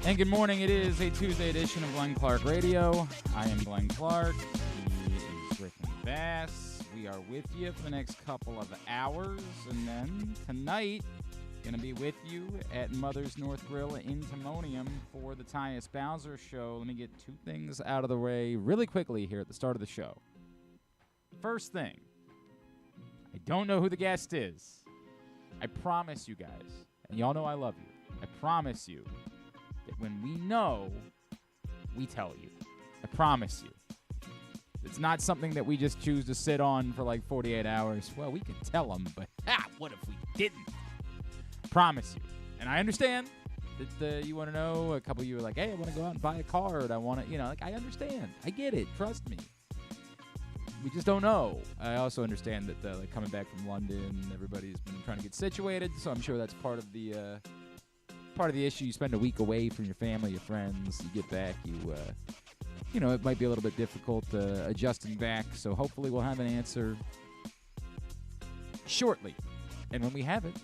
And good morning. It is a Tuesday edition of Glenn Clark Radio. I am Glenn Clark. He is Griffin Bass. We are with you for the next couple of hours. And then tonight, going to be with you at Mother's North Grill in Timonium for the Tyus Bowser Show. Let me get two things out of the way really quickly here at the start of the show. First thing, I don't know who the guest is. I promise you guys, and y'all know I love you, I promise you that when we know, we tell you. I promise you. It's not something that we just choose to sit on for like 48 hours. Well, we can tell them, but what if we didn't? I promise you. And I understand that you want to know. A couple of you are like, hey, I want to go out and buy a card. I want to, like, I understand. I get it. Trust me. We just don't know. I also understand that like coming back from London, everybody's been trying to get situated, so I'm sure that's part of the issue. You spend a week away from your family, your friends. You get back, it might be a little bit difficult adjusting back. So hopefully we'll have an answer shortly. And when we have it,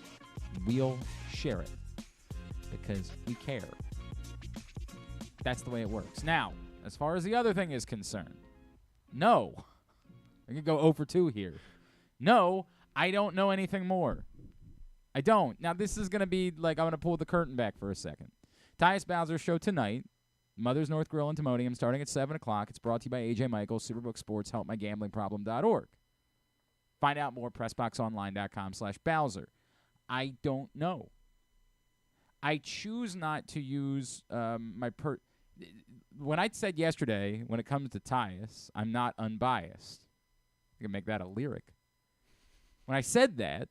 we'll share it because we care. That's the way it works. Now, as far as the other thing is concerned, no. I could go 0 for 2 here. No, I don't know anything more. I don't. Now, this is going to be like I'm going to pull the curtain back for a second. Tyus Bowser Show tonight. Mother's North Grill in Timonium starting at 7 o'clock. It's brought to you by A.J. Michaels, Superbook Sports, HelpMyGamblingProblem.org. Find out more, PressBoxOnline.com/Bowser. I don't know. I choose not to use when I said yesterday, when it comes to Tyus, I'm not unbiased. I can make that a lyric. When I said that,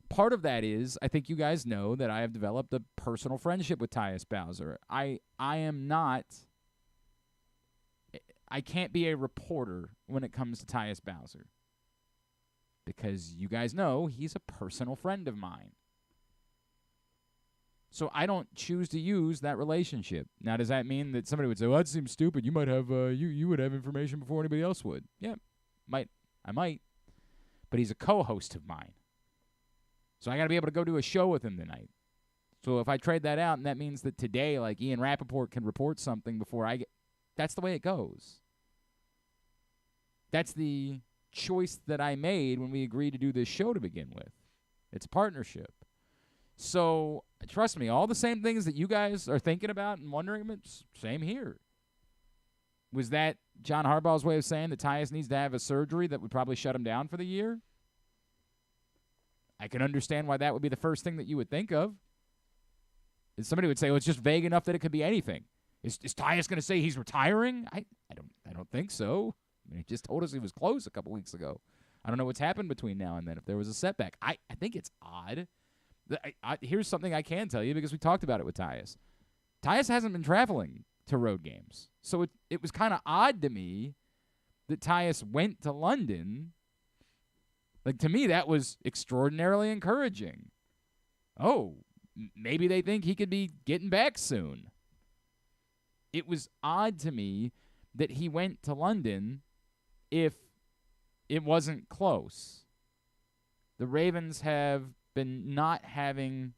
part of that is I think you guys know that I have developed a personal friendship with Tyus Bowser. I can't be a reporter when it comes to Tyus Bowser because you guys know he's a personal friend of mine. So I don't choose to use that relationship. Now, does that mean that somebody would say, well, that seems stupid. You might have you would have information before anybody else would. Yeah, I might. But he's a co-host of mine. So I got to be able to go do a show with him tonight. So if I trade that out, and that means that today, like, Ian Rappaport can report something before I get... That's the way it goes. That's the choice that I made when we agreed to do this show to begin with. It's a partnership. So, trust me, all the same things that you guys are thinking about and wondering about, same here. Was that John Harbaugh's way of saying that Tyus needs to have a surgery that would probably shut him down for the year? I can understand why that would be the first thing that you would think of. And somebody would say, well, it's just vague enough that it could be anything. Is Tyus going to say he's retiring? I don't think so. I mean, he just told us he was close a couple weeks ago. I don't know what's happened between now and then, if there was a setback. I think it's odd. Here's something I can tell you because we talked about it with Tyus. Tyus hasn't been traveling to road games. So it was kind of odd to me that Tyus went to London. Like, to me, that was extraordinarily encouraging. Oh, maybe they think he could be getting back soon. It was odd to me that he went to London if it wasn't close. The Ravens have been not having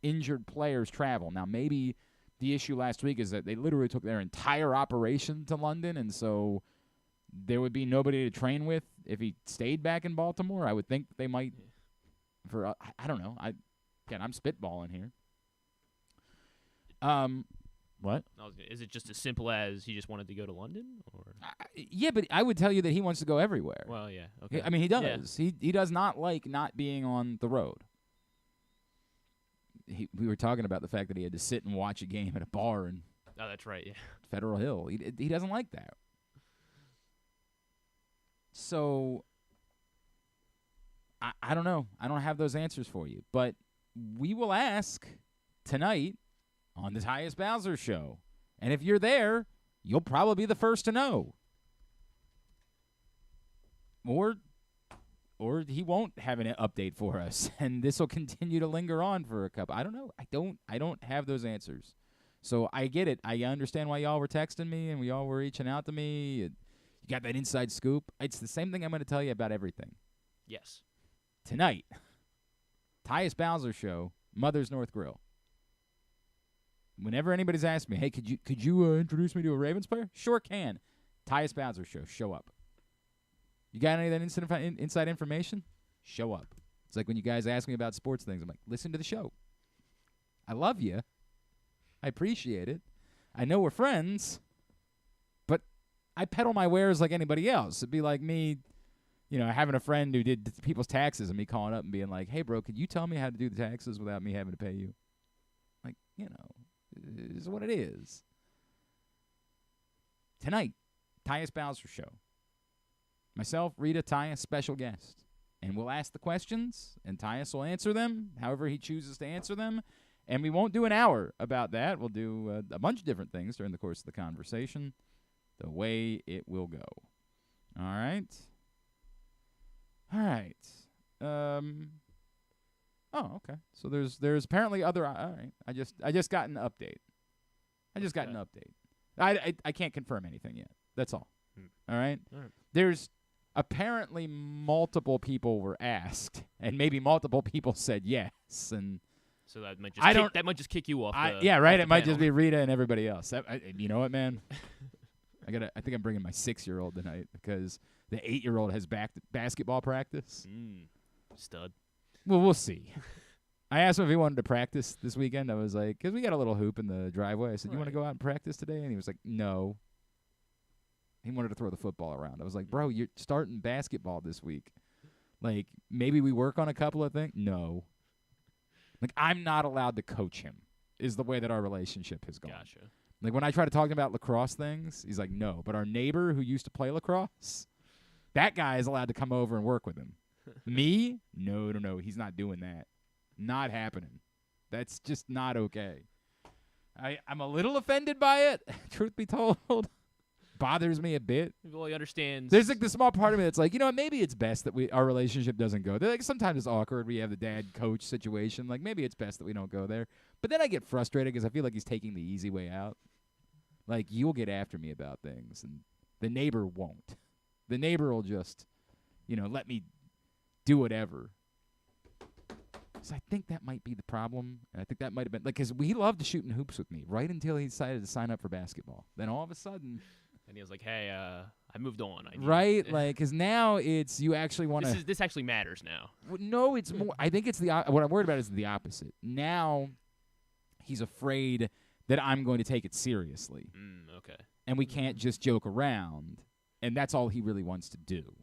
injured players travel. Now, maybe the issue last week is that they literally took their entire operation to London, and so there would be nobody to train with if he stayed back in Baltimore. I would think they might, I don't know. I'm spitballing here. What? Is it just as simple as he just wanted to go to London? Or? Yeah, but I would tell you that he wants to go everywhere. Well, yeah. Okay. I mean, he does. Yeah. He does not like not being on the road. We were talking about the fact that he had to sit and watch a game at a bar in that's right, yeah. Federal Hill. He doesn't like that. So, I don't know. I don't have those answers for you. But we will ask tonight on the Tyus Bowser Show. And if you're there, you'll probably be the first to know. Or he won't have an update for us, and this will continue to linger on for a couple. I don't know. I don't have those answers. So I get it. I understand why y'all were texting me and we all were reaching out to me. You got that inside scoop. It's the same thing I'm going to tell you about everything. Yes. Tonight, Tyus Bowser Show, Mother's North Grill. Whenever anybody's asked me, hey, could you introduce me to a Ravens player? Sure can. Tyus Bowser Show. Show up. You got any of that inside information? Show up. It's like when you guys ask me about sports things. I'm like, listen to the show. I love you. I appreciate it. I know we're friends, but I peddle my wares like anybody else. It'd be like me, having a friend who did people's taxes and me calling up and being like, hey, bro, could you tell me how to do the taxes without me having to pay you? Like, it is what it is. Tonight, Tyus Bowser Show. Myself, Rita, Tyus, special guest. And we'll ask the questions, and Tyus will answer them however he chooses to answer them. And we won't do an hour about that. We'll do a bunch of different things during the course of the conversation, the way it will go. All right. All right. Oh, okay. So there's apparently other. All right. I just got an update. An update. I can't confirm anything yet. That's all. All right. All right. There's apparently multiple people were asked, and maybe multiple people said yes, and. So that might just kick you off. Yeah, right. Off It might panel. just be Rita and everybody else. You know what, man? I think I'm bringing my 6-year-old tonight because the 8-year-old has basketball practice. Stud. Well, we'll see. I asked him if he wanted to practice this weekend. I was like, because we got a little hoop in the driveway. I said, you want to go out and practice today? And he was like, no. He wanted to throw the football around. I was like, bro, you're starting basketball this week. Like, maybe we work on a couple of things. No. Like, I'm not allowed to coach him is the way that our relationship has gone. Gotcha. Like, when I try to talk to him about lacrosse things, he's like, no. But our neighbor who used to play lacrosse, that guy is allowed to come over and work with him. Me? No. He's not doing that. Not happening. That's just not okay. I'm a little offended by it, truth be told. Bothers me a bit. Well, he understands. There's like the small part of me that's like, maybe it's best that our relationship doesn't go there. Like sometimes it's awkward. We have the dad-coach situation. Like maybe it's best that we don't go there. But then I get frustrated because I feel like he's taking the easy way out. Like you'll get after me about things, and the neighbor won't. The neighbor will just, let me do whatever. So I think that might be the problem. And I think that might have been like because he loved shooting hoops with me right until he decided to sign up for basketball. Then all of a sudden. And he was like, hey, I moved on. Right? Like, because now it's you actually want to. This actually matters now. Well, no, it's more. I think it's what I'm worried about is the opposite. Now he's afraid that I'm going to take it seriously. Okay. And we can't just joke around. And that's all he really wants to do.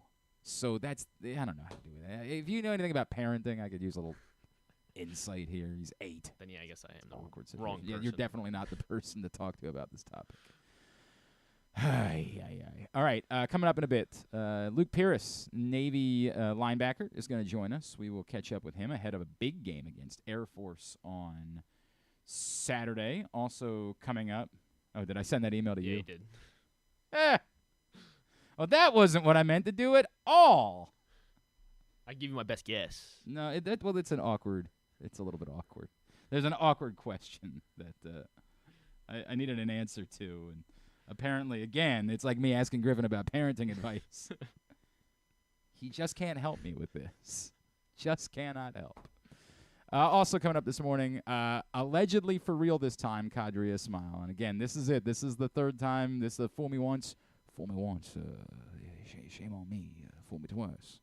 So I don't know how to do that. If you know anything about parenting, I could use a little insight here. He's 8. Then, yeah, I guess I am the awkward wrong person. Yeah, you're definitely not the person to talk to about this topic. All right, coming up in a bit, Luke Pirris, Navy linebacker, is going to join us. We will catch up with him ahead of a big game against Air Force on Saturday. Also coming up, did I send that email to you? Yeah, you did. Well, that wasn't what I meant to do at all. I give you my best guess. No, it's an awkward. It's a little bit awkward. There's an awkward question that I needed an answer to, and apparently, again, it's like me asking Griffin about parenting advice. He just can't help me with this. Just cannot help. Also coming up this morning, allegedly for real this time, Qadry Ismail. And again, this is it. This is the third time. This is the fool me once. Shame on me. Fool me twice.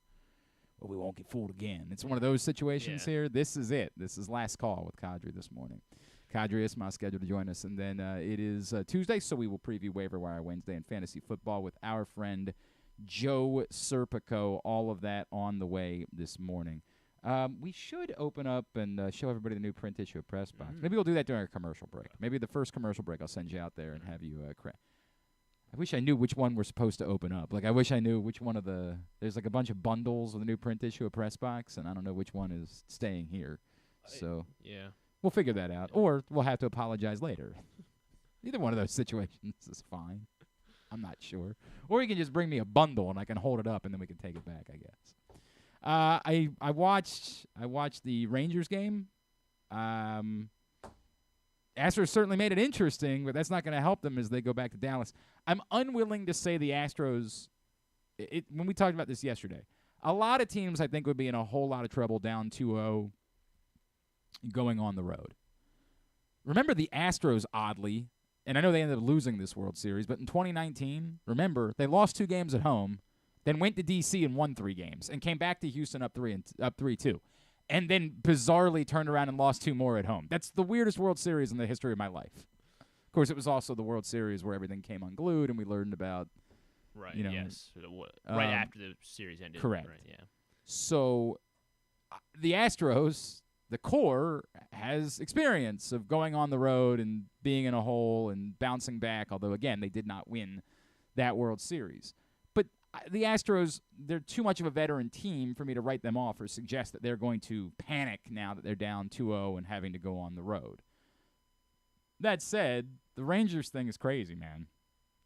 Well, we won't get fooled again. It's one of those situations here. This is it. This is last call with Qadry this morning. Qadry Ismail scheduled to join us. And then it is Tuesday, so we will preview Waiver-Wire Wednesday and fantasy football with our friend Joe Serpico. All of that on the way this morning. We should open up and show everybody the new print issue of PressBox. Maybe we'll do that during a commercial break. Maybe the first commercial break I'll send you out there and have you I wish I knew which one we're supposed to open up. Like, I wish I knew which one of the – there's like a bunch of bundles of the new print issue of PressBox, and I don't know which one is staying here. So yeah, we'll figure that out. Or we'll have to apologize later. Either one of those situations is fine. I'm not sure. Or you can just bring me a bundle, and I can hold it up, and then we can take it back, I guess. I watched the Rangers game. Astros certainly made it interesting, but that's not going to help them as they go back to Dallas. I'm unwilling to say the Astros when we talked about this yesterday, a lot of teams I think would be in a whole lot of trouble down 2-0 going on the road. remember the Astros, oddly, and I know they ended up losing this World Series, but in 2019, remember, they lost 2 games at home, then went to D.C. and won 3 games, and came back to Houston up 3-2, and then bizarrely turned around and lost 2 more at home. That's the weirdest World Series in the history of my life. Of course, it was also the World Series where everything came unglued, and we learned about, Right, you know, yes. Right after the series ended. Correct. Right, yeah. So the Astros, the core, has experience of going on the road and being in a hole and bouncing back, although, again, they did not win that World Series. But the Astros, they're too much of a veteran team for me to write them off or suggest that they're going to panic now that they're down 2-0 and having to go on the road. That said, the Rangers thing is crazy, man.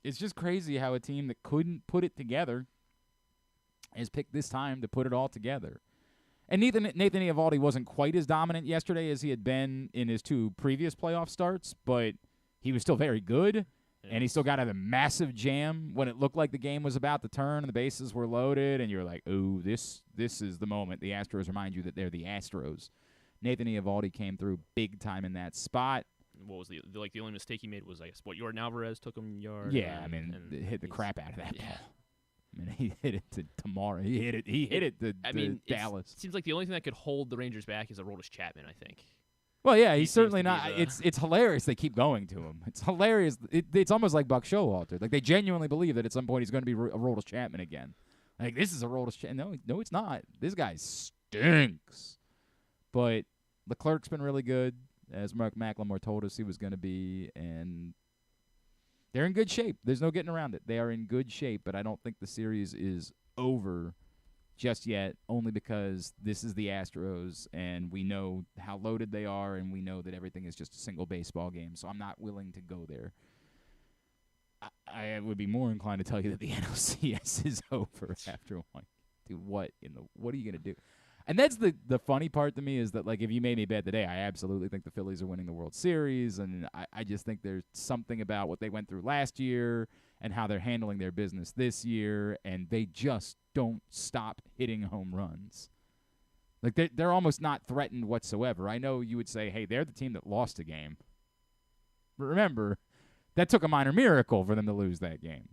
It's just crazy how a team that couldn't put it together has picked this time to put it all together. And Nathan Eovaldi wasn't quite as dominant yesterday as he had been in his 2 previous playoff starts, but he was still very good, and he still got a massive jam when it looked like the game was about to turn and the bases were loaded, and you're like, oh, this is the moment. The Astros remind you that they're the Astros. Nathan Eovaldi came through big time in that spot. What was the only mistake he made was, I guess, Jordan Alvarez took him yard. Yeah, and hit the crap out of that ball. I mean, he hit it to tomorrow. He hit it to Dallas. It seems like the only thing that could hold the Rangers back is Aroldis Chapman, I think. Well, yeah, he's certainly seems to not. be It's hilarious they keep going to him. It's hilarious. It's almost like Buck Showalter. Like, they genuinely believe that at some point he's going to be Aroldis Chapman again. Like, this is Aroldis Chapman. No, it's not. This guy stinks. But Leclerc's been really good, as Mark McLemore told us he was going to be, and they're in good shape. There's no getting around it. They are in good shape, but I don't think the series is over just yet, only because this is the Astros, and we know how loaded they are, and we know that everything is just a single baseball game, so I'm not willing to go there. I would be more inclined to tell you that the NLCS is over after one. Dude, what are you going to do? And that's the funny part to me is that, like, if you made me bet today, I absolutely think the Phillies are winning the World Series, and I just think there's something about what they went through last year and how they're handling their business this year, and they just don't stop hitting home runs. Like, they're almost not threatened whatsoever. I know you would say, hey, they're the team that lost a game. But remember, that took a minor miracle for them to lose that game.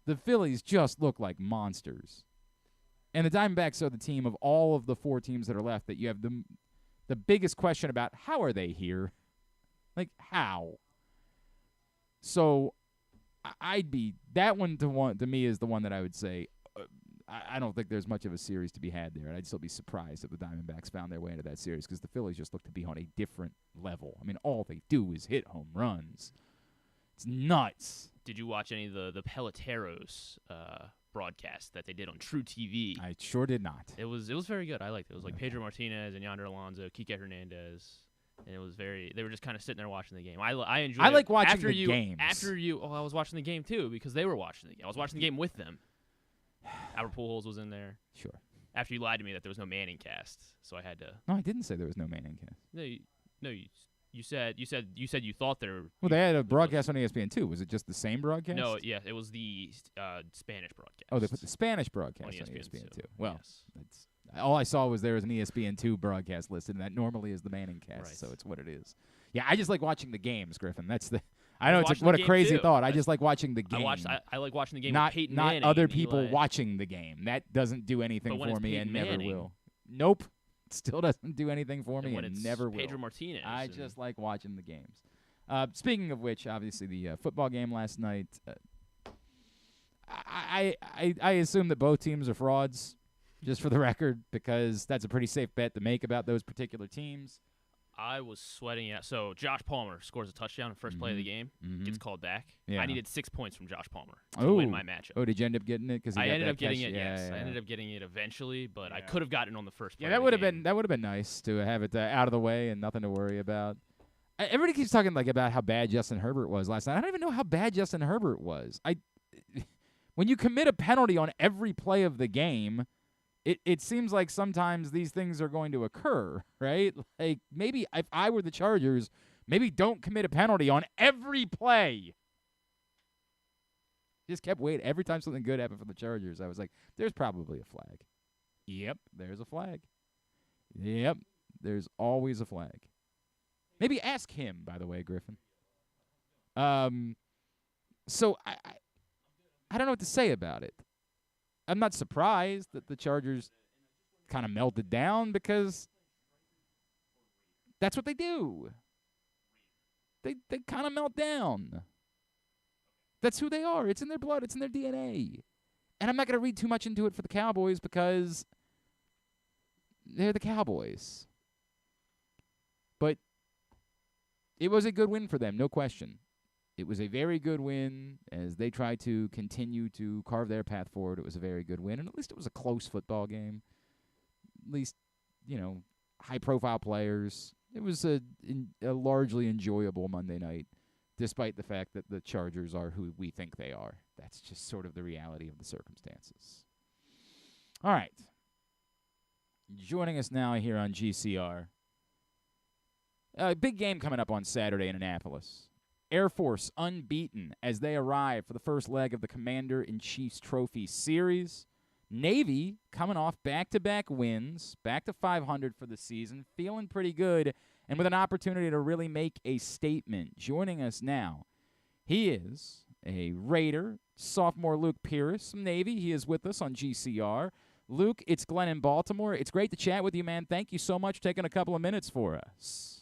The Phillies just look like monsters. And the Diamondbacks are the team of all of the 4 teams that are left that you have the biggest question about, how are they here? Like, how? So I'd be that one to me is the one that I would say I don't think there's much of a series to be had there, and I'd still be surprised if the Diamondbacks found their way into that series because the Phillies just look to be on a different level. I mean, all they do is hit home runs. It's nuts. Did you watch any of the Peloteros broadcast that they did on True TV? I sure did not. It was very good. I liked it. It was like Pedro Martinez and Yonder Alonso, Kike Hernandez, and it was they were just kind of sitting there watching the game. I enjoyed it. I like watching after the you, games. I was watching the game too because they were watching the game. I was watching the game with them. Albert Pujols was in there. Sure. After you lied to me that there was no Manning cast, so I had to. No, I didn't say there was no Manning cast. You said you thought there. Well, they had a broadcast on ESPN too. Was it just the same broadcast? No, yeah, it was the Spanish broadcast. Oh, they put the Spanish broadcast on ESPN too. Well, that's all I saw was there was an ESPN2 broadcast listed, and that normally is the Manning cast, right. So it's what it is. Yeah, I just like watching the games, Griffin. That's the. I know it's what a crazy thought. I just like watching the game. I like watching the game not with Peyton not Manning other people Eli. watching the game. That doesn't do anything for me and never Manning, will. Nope. Still doesn't do anything for me when and it's never will. Pedro Martinez. I just like watching the games. Speaking of which, obviously the football game last night. I assume that both teams are frauds, just for the record, because that's a pretty safe bet to make about those particular teams. I was sweating it. So Josh Palmer scores a touchdown in the first play of the game, gets called back. Yeah. I needed 6 points from Josh Palmer to win my matchup. Oh, did you end up getting it? I ended up getting it. Yeah, Yes, yeah. I ended up getting it eventually, but I could have gotten it on the first play. Yeah, that would have been nice to have it out of the way and nothing to worry about. Everybody keeps talking like about how bad Justin Herbert was last night. I don't even know how bad Justin Herbert was. When you commit a penalty on every play of the game, it seems like sometimes these things are going to occur, right? Like maybe if I were the Chargers, maybe don't commit a penalty on every play. Just kept waiting. Every time something good happened for the Chargers, I was like, there's probably a flag. Yep, there's a flag. Yep, there's always a flag. Maybe ask him, by the way, Griffin. So I don't know what to say about it. I'm not surprised that the Chargers kind of melted down because that's what they do. They kind of melt down. That's who they are. It's in their blood. It's in their DNA. And I'm not going to read too much into it for the Cowboys because they're the Cowboys. But it was a good win for them, no question. It was a very good win as they tried to continue to carve their path forward. It was a very good win, and at least it was a close football game. At least, high-profile players. It was a largely enjoyable Monday night, despite the fact that the Chargers are who we think they are. That's just sort of the reality of the circumstances. All right. Joining us now here on GCR. A big game coming up on Saturday in Annapolis. Air Force unbeaten as they arrive for the first leg of the Commander-in-Chief's Trophy Series. Navy coming off back-to-back wins, back to 500 for the season, feeling pretty good, and with an opportunity to really make a statement. Joining us now, he is a Raider, sophomore Luke Pirris from Navy. He is with us on GCR. Luke, it's Glenn in Baltimore. It's great to chat with you, man. Thank you so much for taking a couple of minutes for us.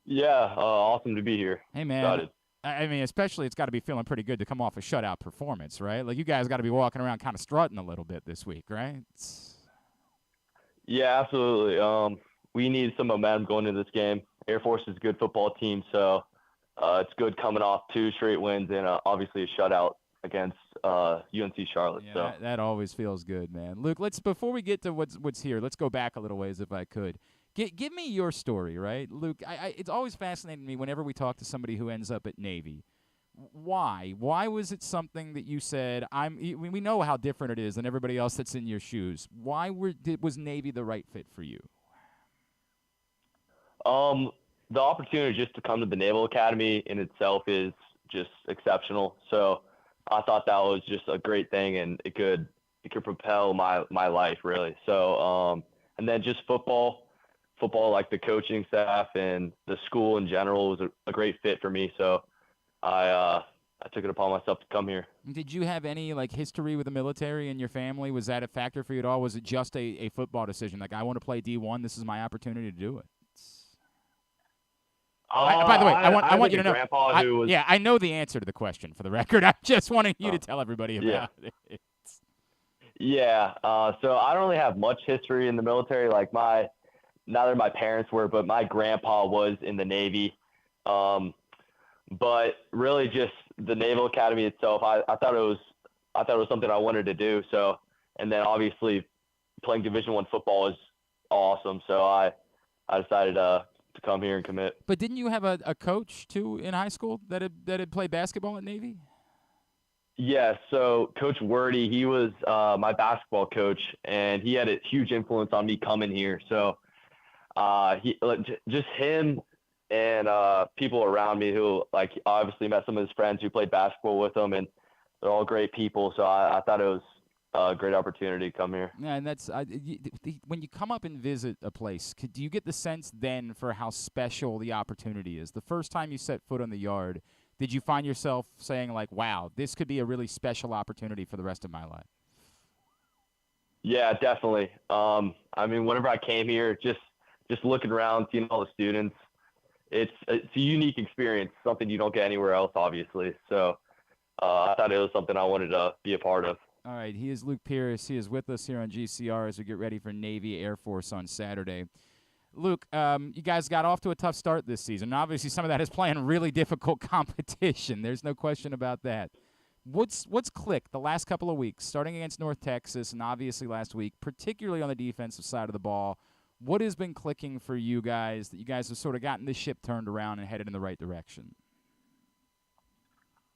Yeah, awesome to be here. Hey, man. Excited. I mean, especially it's got to be feeling pretty good to come off a shutout performance, right? Like, you guys got to be walking around kind of strutting a little bit this week, right? Yeah, absolutely. We need some momentum going into this game. Air Force is a good football team, so it's good coming off 2 straight wins and obviously a shutout against UNC Charlotte. Yeah, so that always feels good, man. Luke, before we get to what's here, let's go back a little ways if I could. Give me your story, right? Luke, it's always fascinating to me whenever we talk to somebody who ends up at Navy. Why? Why was it something that you said, we know how different it is than everybody else that's in your shoes. Why was Navy the right fit for you? The opportunity just to come to the Naval Academy in itself is just exceptional. So I thought that was just a great thing, and it could propel my life, really. So, and then just football, like the coaching staff and the school in general was a great fit for me. So I took it upon myself to come here. Did you have any history with the military in your family? Was that a factor for you at all? Was it just a football decision? Like, I want to play D1. This is my opportunity to do it. By the way, I want you to know. I know the answer to the question. For the record, I'm just wanting you to tell everybody about it. Yeah. So I don't really have much history in the military. Like neither my parents were, but my grandpa was in the Navy. But really, just the Naval Academy itself, I thought it was something I wanted to do. So, and then obviously, playing Division I football is awesome. So I decided to come here and commit. But didn't you have a coach too in high school that had played basketball at Navy? Yeah, so Coach Wordy, he was my basketball coach, and he had a huge influence on me coming here. So just him and people around me who obviously met some of his friends who played basketball with him, and they're all great people. So I thought it was a great opportunity to come here. Yeah, and that's when you come up and visit a place, do you get the sense then for how special the opportunity is? The first time you set foot on the yard, did you find yourself saying wow, this could be a really special opportunity for the rest of my life? Yeah, definitely. I mean, whenever I came here, just looking around, seeing all the students, it's a unique experience, something you don't get anywhere else, obviously. So I thought it was something I wanted to be a part of. All right, he is Luke Pirris. He is with us here on GCR as we get ready for Navy Air Force on Saturday. Luke, you guys got off to a tough start this season. Obviously, some of that is playing really difficult competition. There's no question about that. What's clicked the last couple of weeks, starting against North Texas and obviously last week, particularly on the defensive side of the ball? What has been clicking for you guys that you guys have sort of gotten this ship turned around and headed in the right direction?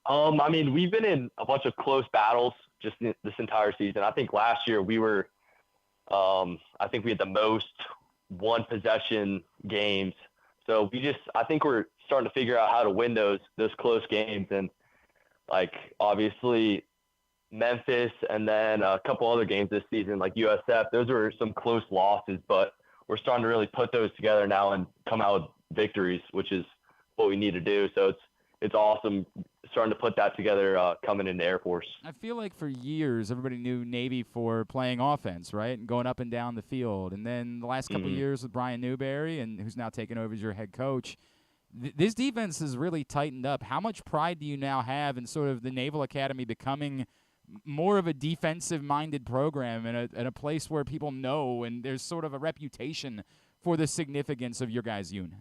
I mean, we've been in a bunch of close battles just this entire season. I think last year we were, I think we had the most one possession games. So I think we're starting to figure out how to win those close games. And obviously Memphis and then a couple other games this season, like USF, those were some close losses, but we're starting to really put those together now and come out with victories, which is what we need to do. So it's awesome starting to put that together coming into Air Force. I feel like for years everybody knew Navy for playing offense, right, and going up and down the field. And then the last couple of years with Brian Newberry, and who's now taken over as your head coach, this defense has really tightened up. How much pride do you now have in sort of the Naval Academy becoming more of a defensive-minded program and a place where people know and there's sort of a reputation for the significance of your guys' unit?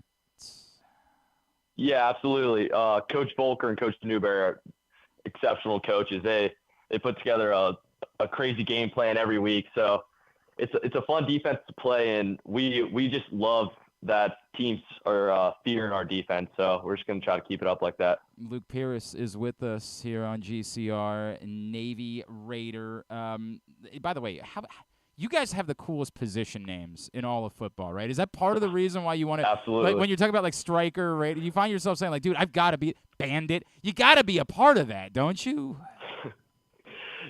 Yeah, absolutely. Coach Volker and Coach Newberry are exceptional coaches. They put together a crazy game plan every week. So it's a fun defense to play, and we just love that teams are fearing our defense. So we're just going to try to keep it up like that. Luke Pirris is with us here on GCR, Navy Raider. By the way, you guys have the coolest position names in all of football, right? Is that part of the reason why you want to? Absolutely. Like when you're talking about like striker, right? You find yourself saying like, dude, I've got to be bandit. You got to be a part of that, don't you?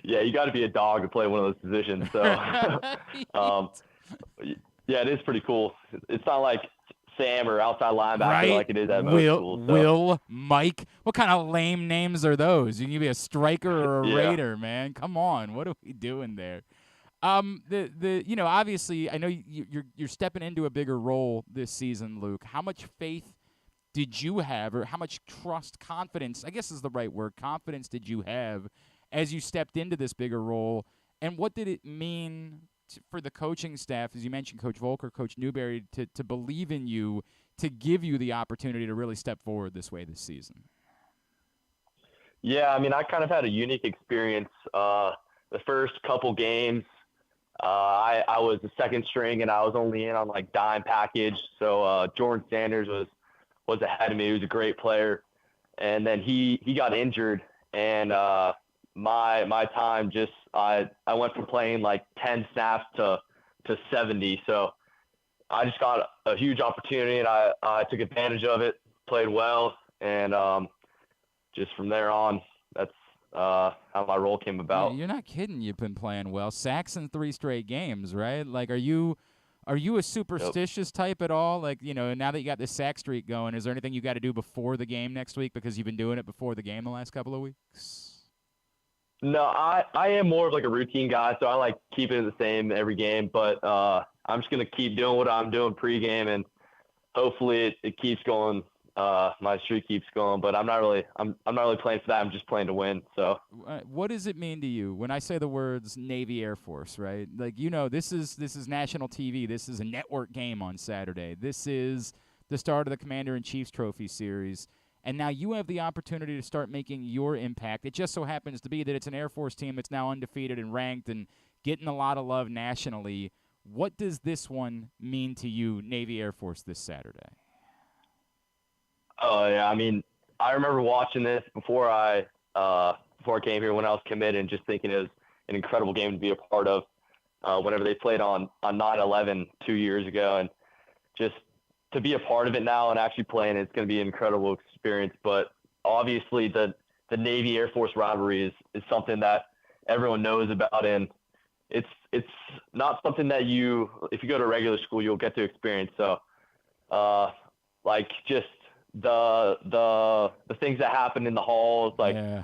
Yeah, you got to be a dog to play one of those positions. So, yeah, it is pretty cool. It's not like Sam or outside linebacker like it is at most schools. So. Will, Mike. What kind of lame names are those? You can be a striker or a Raider, man. Come on, what are we doing there? Obviously, I know you're stepping into a bigger role this season, Luke. How much faith did you have, or how much trust, confidence, I guess is the right word, confidence did you have as you stepped into this bigger role, and what did it mean for the coaching staff, as you mentioned, Coach Volker, Coach Newberry, to believe in you, to give you the opportunity to really step forward this way this season? Yeah, I mean, I kind of had a unique experience. The first couple games, I was the second string, and I was only in on like dime package. So Jordan Sanders was ahead of me. He was a great player, and then he got injured, and my time just I went from playing like 10 snaps to 70. So I just got a huge opportunity, and I took advantage of it, played well, and just from there on, that's how my role came about. Yeah, you're not kidding. You've been playing well. Sacks in 3 straight games, right? Like, are you a superstitious type at all? Like, now that you got this sack streak going, is there anything you got to do before the game next week because you've been doing it before the game the last couple of weeks? No, I am more of like a routine guy, so I like keeping it the same every game. But I'm just gonna keep doing what I'm doing pregame, and hopefully it keeps going. My streak keeps going, but I'm not really playing for that. I'm just playing to win. So, what does it mean to you when I say the words Navy Air Force? Right, like this is national TV. This is a network game on Saturday. This is the start of the Commander-in-Chief's Trophy Series. And now you have the opportunity to start making your impact. It just so happens to be that it's an Air Force team that's now undefeated and ranked and getting a lot of love nationally. What does this one mean to you, Navy Air Force, this Saturday? Oh, yeah. I mean, I remember watching this before I came here when I was committed, and just thinking it was an incredible game to be a part of whenever they played on 9/11 2 years ago. And just to be a part of it now and actually playing, it's going to be an incredible experience. But obviously the Navy Air Force rivalry is something that everyone knows about, and it's not something that if you go to regular school, you'll get to experience. So like just the things that happen in the halls, like there's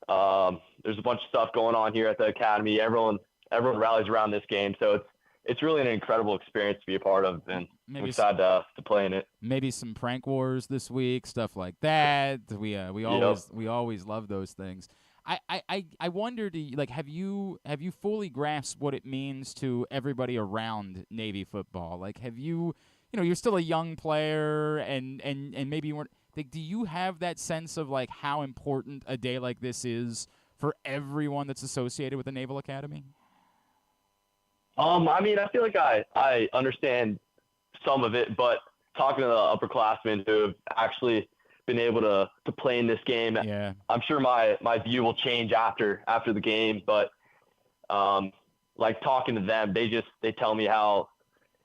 a bunch of stuff going on here at the academy. Everyone rallies around this game, so it's really an incredible experience to be a part of, and I'm excited to play in it. Maybe some prank wars this week, stuff like that. We always love those things. I wonder, have you fully grasped what it means to everybody around Navy football? Like, have you, you're still a young player, and maybe you weren't. Like, do you have that sense of like how important a day like this is for everyone that's associated with the Naval Academy? I mean, I feel like I understand some of it, but talking to the upperclassmen who have actually been able to play in this game, I'm sure my view will change after the game. But like talking to them, they tell me how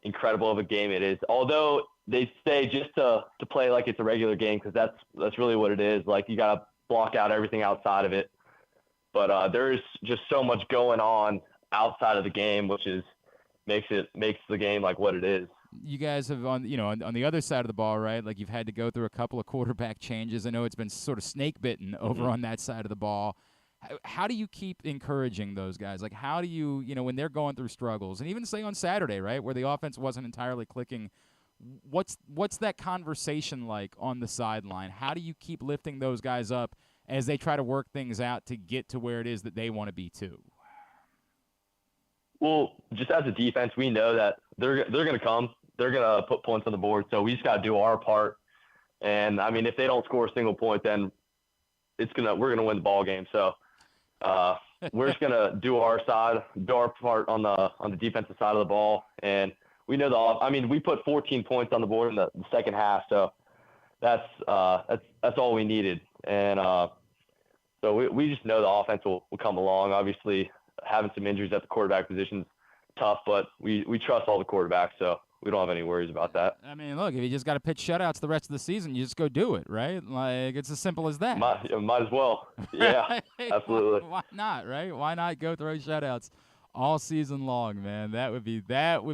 incredible of a game it is. Although they say just to play like it's a regular game, because that's really what it is. Like, you gotta block out everything outside of it. But there's just so much going on outside of the game, which makes the game like what it is. you guys have on the other side of the ball, right? Like you've had to go through a couple of quarterback changes. I know it's been sort of snake bitten over on that side of the ball. How do you keep encouraging those guys? Like how do you, when they're going through struggles, and even say on Saturday, right, where the offense wasn't entirely clicking, what's that conversation like on the sideline? How do you keep lifting those guys up as they try to work things out to get to where it is that they want to be too? Well, just as a defense, we know that they're going to come. They're going to put points on the board. So we just got to do our part. And I mean, if they don't score a single point, then we're going to win the ball game. So we're just going to do our part on the defensive side of the ball. And we know we put 14 points on the board in the second half. So that's all we needed. And so we just know the offense will come along. Obviously, having some injuries at the quarterback position is tough, but we trust all the quarterbacks, so we don't have any worries about that. I mean, look, if you just got to pitch shutouts the rest of the season, you just go do it, right? Like, it's as simple as that. Might as well. Yeah, absolutely. Why not, right? Why not go throw shutouts all season long, man? That would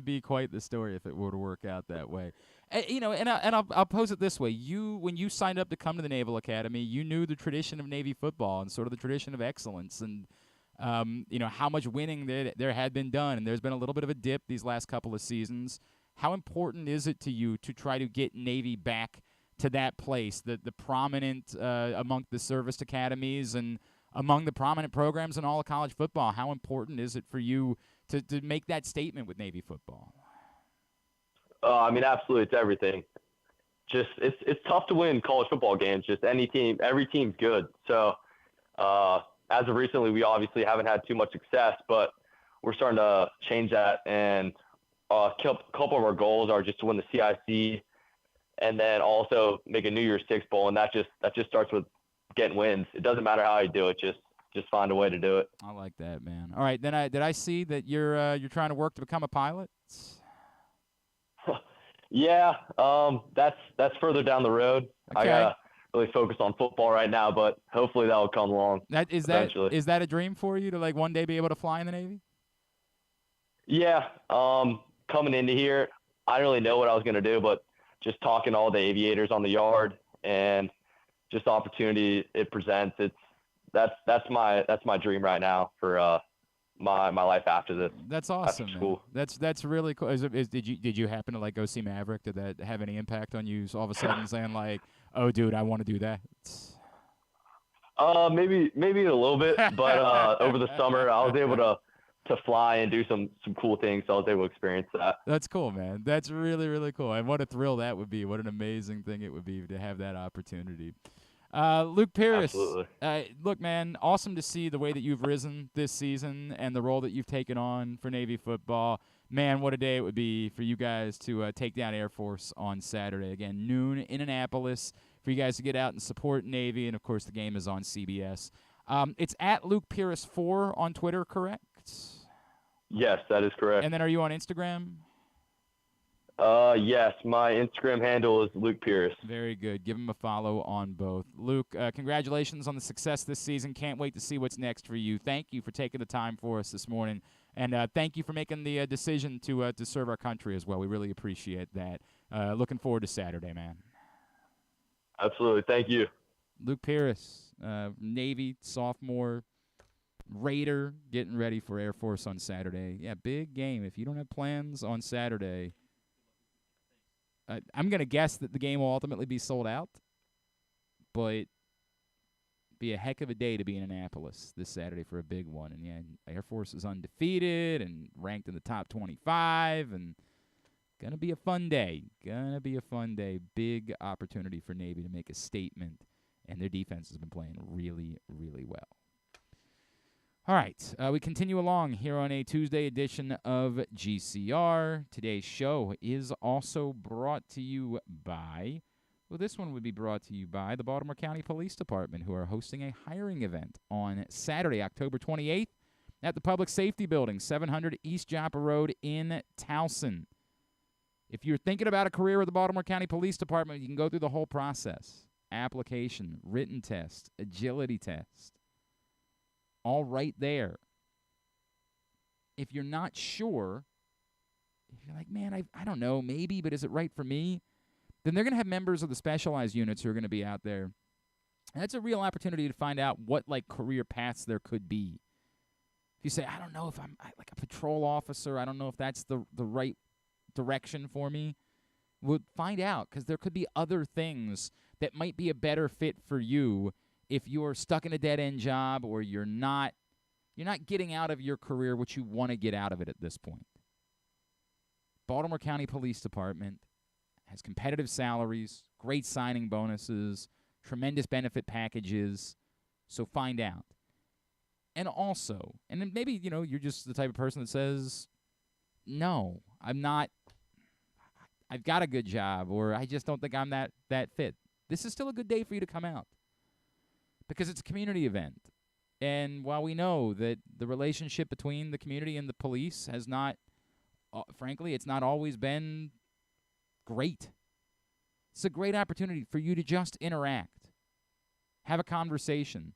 be quite the story if it were to work out that way. And I'll pose it this way: when you signed up to come to the Naval Academy, you knew the tradition of Navy football and sort of the tradition of excellence, and how much winning there had been done, and there's been a little bit of a dip these last couple of seasons. How important is it to you to try to get Navy back to that place, the prominent among the service academies and among the prominent programs in all of college football? How important is it for you to make that statement with Navy football? Absolutely, it's everything. Just it's tough to win college football games. Just every team's good. So as of recently, we obviously haven't had too much success, but we're starting to change that. And a couple of our goals are just to win the CIC, and then also make a New Year's Six bowl. And that just starts with getting wins. It doesn't matter how you do it. Just find a way to do it. I like that, man. All right, then did I see that you're trying to work to become a pilot? Yeah, that's further down the road. Okay. I gotta really focus on football right now, but hopefully that will come along. Eventually. Is that a dream for you to one day be able to fly in the Navy? Yeah. Coming into here, I didn't really know what I was gonna do, but just talking to all the aviators on the yard and just the opportunity it presents, that's my dream right now for my life after this. That's awesome. After school. Man. That's really cool. Did you happen to go see Maverick? Did that have any impact on you? So all of a sudden saying oh, dude, I want to do that. Maybe a little bit, but over the summer I was able to fly and do some cool things, so I was able to experience that. That's cool, man. That's really, really cool. And what a thrill that would be. What an amazing thing it would be to have that opportunity. Luke Pirris, absolutely. Look, man, awesome to see the way that you've risen this season and the role that you've taken on for Navy football. Man, what a day it would be for you guys to take down Air Force on Saturday. Again, noon in Annapolis, for you guys to get out and support Navy. And, of course, the game is on CBS. It's at Luke Pirris 4 on Twitter, correct? Yes, that is correct. And then are you on Instagram? Yes, my Instagram handle is Luke Pirris. Very good. Give him a follow on both. Luke, congratulations on the success this season. Can't wait to see what's next for you. Thank you for taking the time for us this morning, and thank you for making the decision to serve our country as well. We really appreciate that. Looking forward to Saturday, man. Absolutely. Thank you. Luke Pirris, Navy sophomore, Raider, getting ready for Air Force on Saturday. Yeah, big game. If you don't have plans on Saturday, I'm going to guess that the game will ultimately be sold out, but be a heck of a day to be in Annapolis this Saturday for a big one. And, yeah, Air Force is undefeated and ranked in the top 25, and going to be a fun day. Big opportunity for Navy to make a statement, and their defense has been playing really, really well. All right, we continue along here on a Tuesday edition of GCR. Today's show is also brought to you by, this one would be brought to you by the Baltimore County Police Department, who are hosting a hiring event on Saturday, October 28th, at the Public Safety Building, 700 East Joppa Road in Towson. If you're thinking about a career with the Baltimore County Police Department, you can go through the whole process. Application, written test, agility test. All right there. If you're not sure if you're like, man, I don't know, maybe, but is it right for me? Then they're going to have members of the specialized units who are going to be out there. And that's a real opportunity to find out what, like, career paths there could be. If you say, I don't know if I'm like a patrol officer, I don't know if that's the right direction for me, we'll find out, because there could be other things that might be a better fit for you if you're stuck in a dead-end job or you're not getting out of your career what you want to get out of it at this point. Baltimore County Police Department has competitive salaries, great signing bonuses, tremendous benefit packages, so find out. And also, and then maybe, you're just the type of person that says, no, I'm not, I've got a good job, or I just don't think I'm that fit. This is still a good day for you to come out, because it's a community event. And while we know that the relationship between the community and the police has not, frankly, it's not always been great. It's a great opportunity for you to just interact, have a conversation,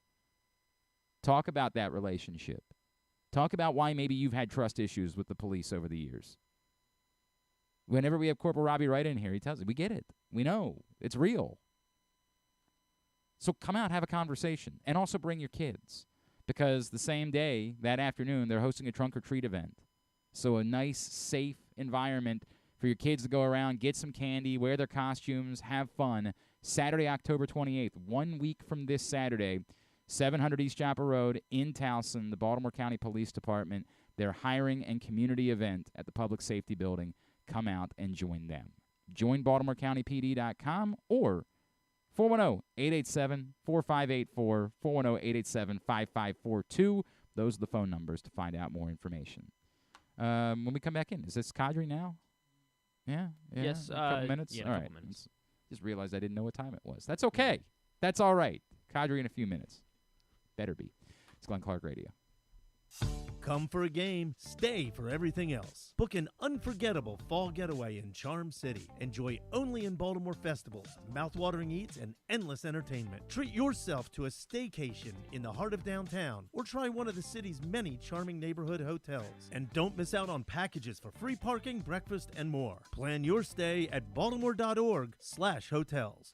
talk about that relationship, talk about why maybe you've had trust issues with the police over the years. Whenever we have Corporal Robbie Wright in here, he tells us, we get it. We know. It's real. So come out, have a conversation, and also bring your kids, because the same day, that afternoon, they're hosting a trunk or treat event. So a nice, safe environment for your kids to go around, get some candy, wear their costumes, have fun. Saturday, October 28th, 1 week from this Saturday, 700 East Joppa Road in Towson, the Baltimore County Police Department, their hiring and community event at the Public Safety Building. Come out and join them. Join BaltimoreCountyPD.com or 410-887-4584, 410-887-5542. Those are the phone numbers to find out more information. When we come back in, is this Qadry now? Yeah? Yes. A couple minutes? Yeah, all a right. couple minutes. Just realized I didn't know what time it was. That's okay. That's all right. Qadry in a few minutes. Better be. It's Glenn Clark Radio. Come for a game, stay for everything else. Book an unforgettable fall getaway in Charm City. Enjoy only in Baltimore festivals, mouthwatering eats, and endless entertainment. Treat yourself to a staycation in the heart of downtown, or try one of the city's many charming neighborhood hotels. And don't miss out on packages for free parking, breakfast, and more. Plan your stay at baltimore.org/hotels.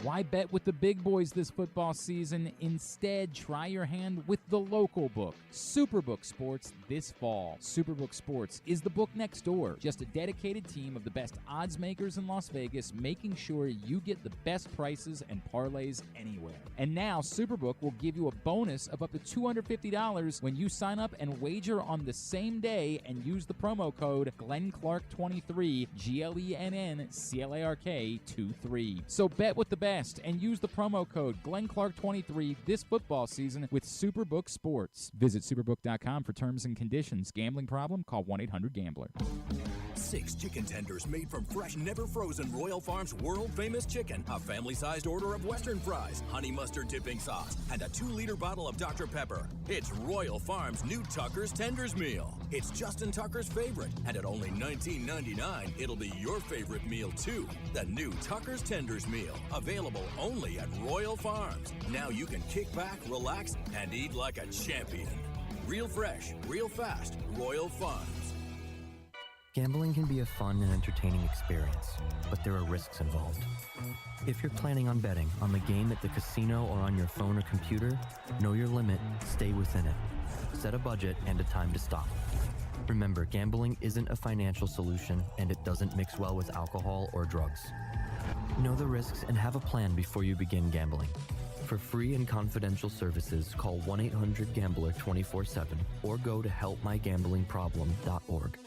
Why bet with the big boys this football season? Instead, try your hand with the local book, Superbook Sports, this fall. Superbook Sports is the book next door. Just a dedicated team of the best odds makers in Las Vegas, making sure you get the best prices and parlays anywhere. And now, Superbook will give you a bonus of up to $250 when you sign up and wager on the same day and use the promo code GlennClark23, GLENNCLARK23. So bet with the best and use the promo code GlennClark23 this football season with Superbook Sports. Visit superbook.com for terms and conditions. Gambling problem? Call 1-800-GAMBLER. 6 chicken tenders made from fresh, never frozen Royal Farms world-famous chicken, a family-sized order of Western fries, honey mustard dipping sauce, and a 2-liter bottle of Dr. Pepper. It's Royal Farms' new Tucker's Tenders Meal. It's Justin Tucker's favorite, and at only $19.99, it'll be your favorite meal, too. The new Tucker's Tenders Meal, available only at Royal Farms. Now you can kick back, relax, and eat like a champion. Real fresh, real fast, Royal Farms. Gambling can be a fun and entertaining experience, but there are risks involved. If you're planning on betting on the game at the casino or on your phone or computer, know your limit, stay within it. Set a budget and a time to stop. Remember, gambling isn't a financial solution, and it doesn't mix well with alcohol or drugs. Know the risks and have a plan before you begin gambling. For free and confidential services, call 1-800-GAMBLER 24/7 or go to helpmygamblingproblem.org.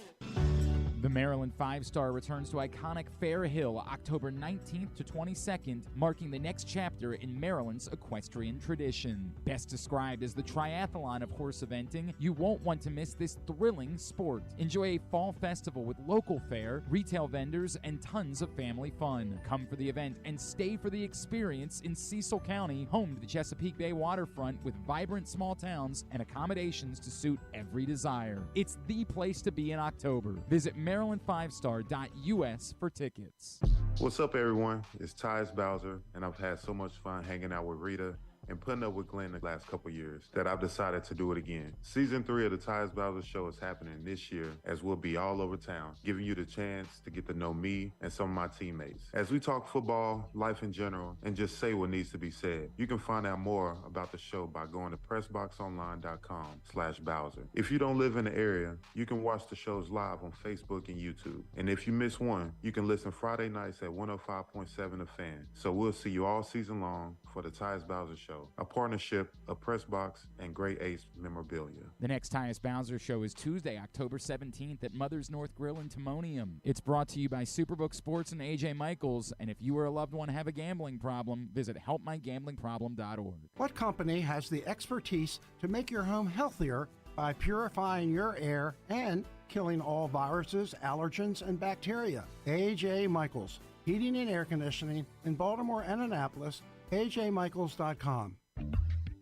The Maryland 5-Star returns to iconic Fair Hill October 19th to 22nd, marking the next chapter in Maryland's equestrian tradition. Best described as the triathlon of horse eventing, you won't want to miss this thrilling sport. Enjoy a fall festival with local fare, retail vendors, and tons of family fun. Come for the event and stay for the experience in Cecil County, home to the Chesapeake Bay waterfront with vibrant small towns and accommodations to suit every desire. It's the place to be in October. Visit Maryland5star.us for tickets. What's up, everyone? It's Tyus Bowser, and I've had so much fun hanging out with Rita and putting up with Glenn the last couple years that I've decided to do it again. Season 3 of the Tyus Bowser Show is happening this year, as we'll be all over town, giving you the chance to get to know me and some of my teammates. As we talk football, life in general, and just say what needs to be said. You can find out more about the show by going to PressBoxOnline.com/Bowser. If you don't live in the area, you can watch the shows live on Facebook and YouTube. And if you miss one, you can listen Friday nights at 105.7 The Fan. So we'll see you all season long for the Tyus Bowser Show, a partnership of PressBox and Great Ace Memorabilia. The next Tyus Bowser Show is Tuesday, October 17th at Mother's North Grill in Timonium. It's brought to you by Superbook Sports and AJ Michaels. And if you or a loved one have a gambling problem, visit helpmygamblingproblem.org. What company has the expertise to make your home healthier by purifying your air and killing all viruses, allergens, and bacteria? AJ Michaels, Heating and Air Conditioning in Baltimore and Annapolis, ajmichaels.com.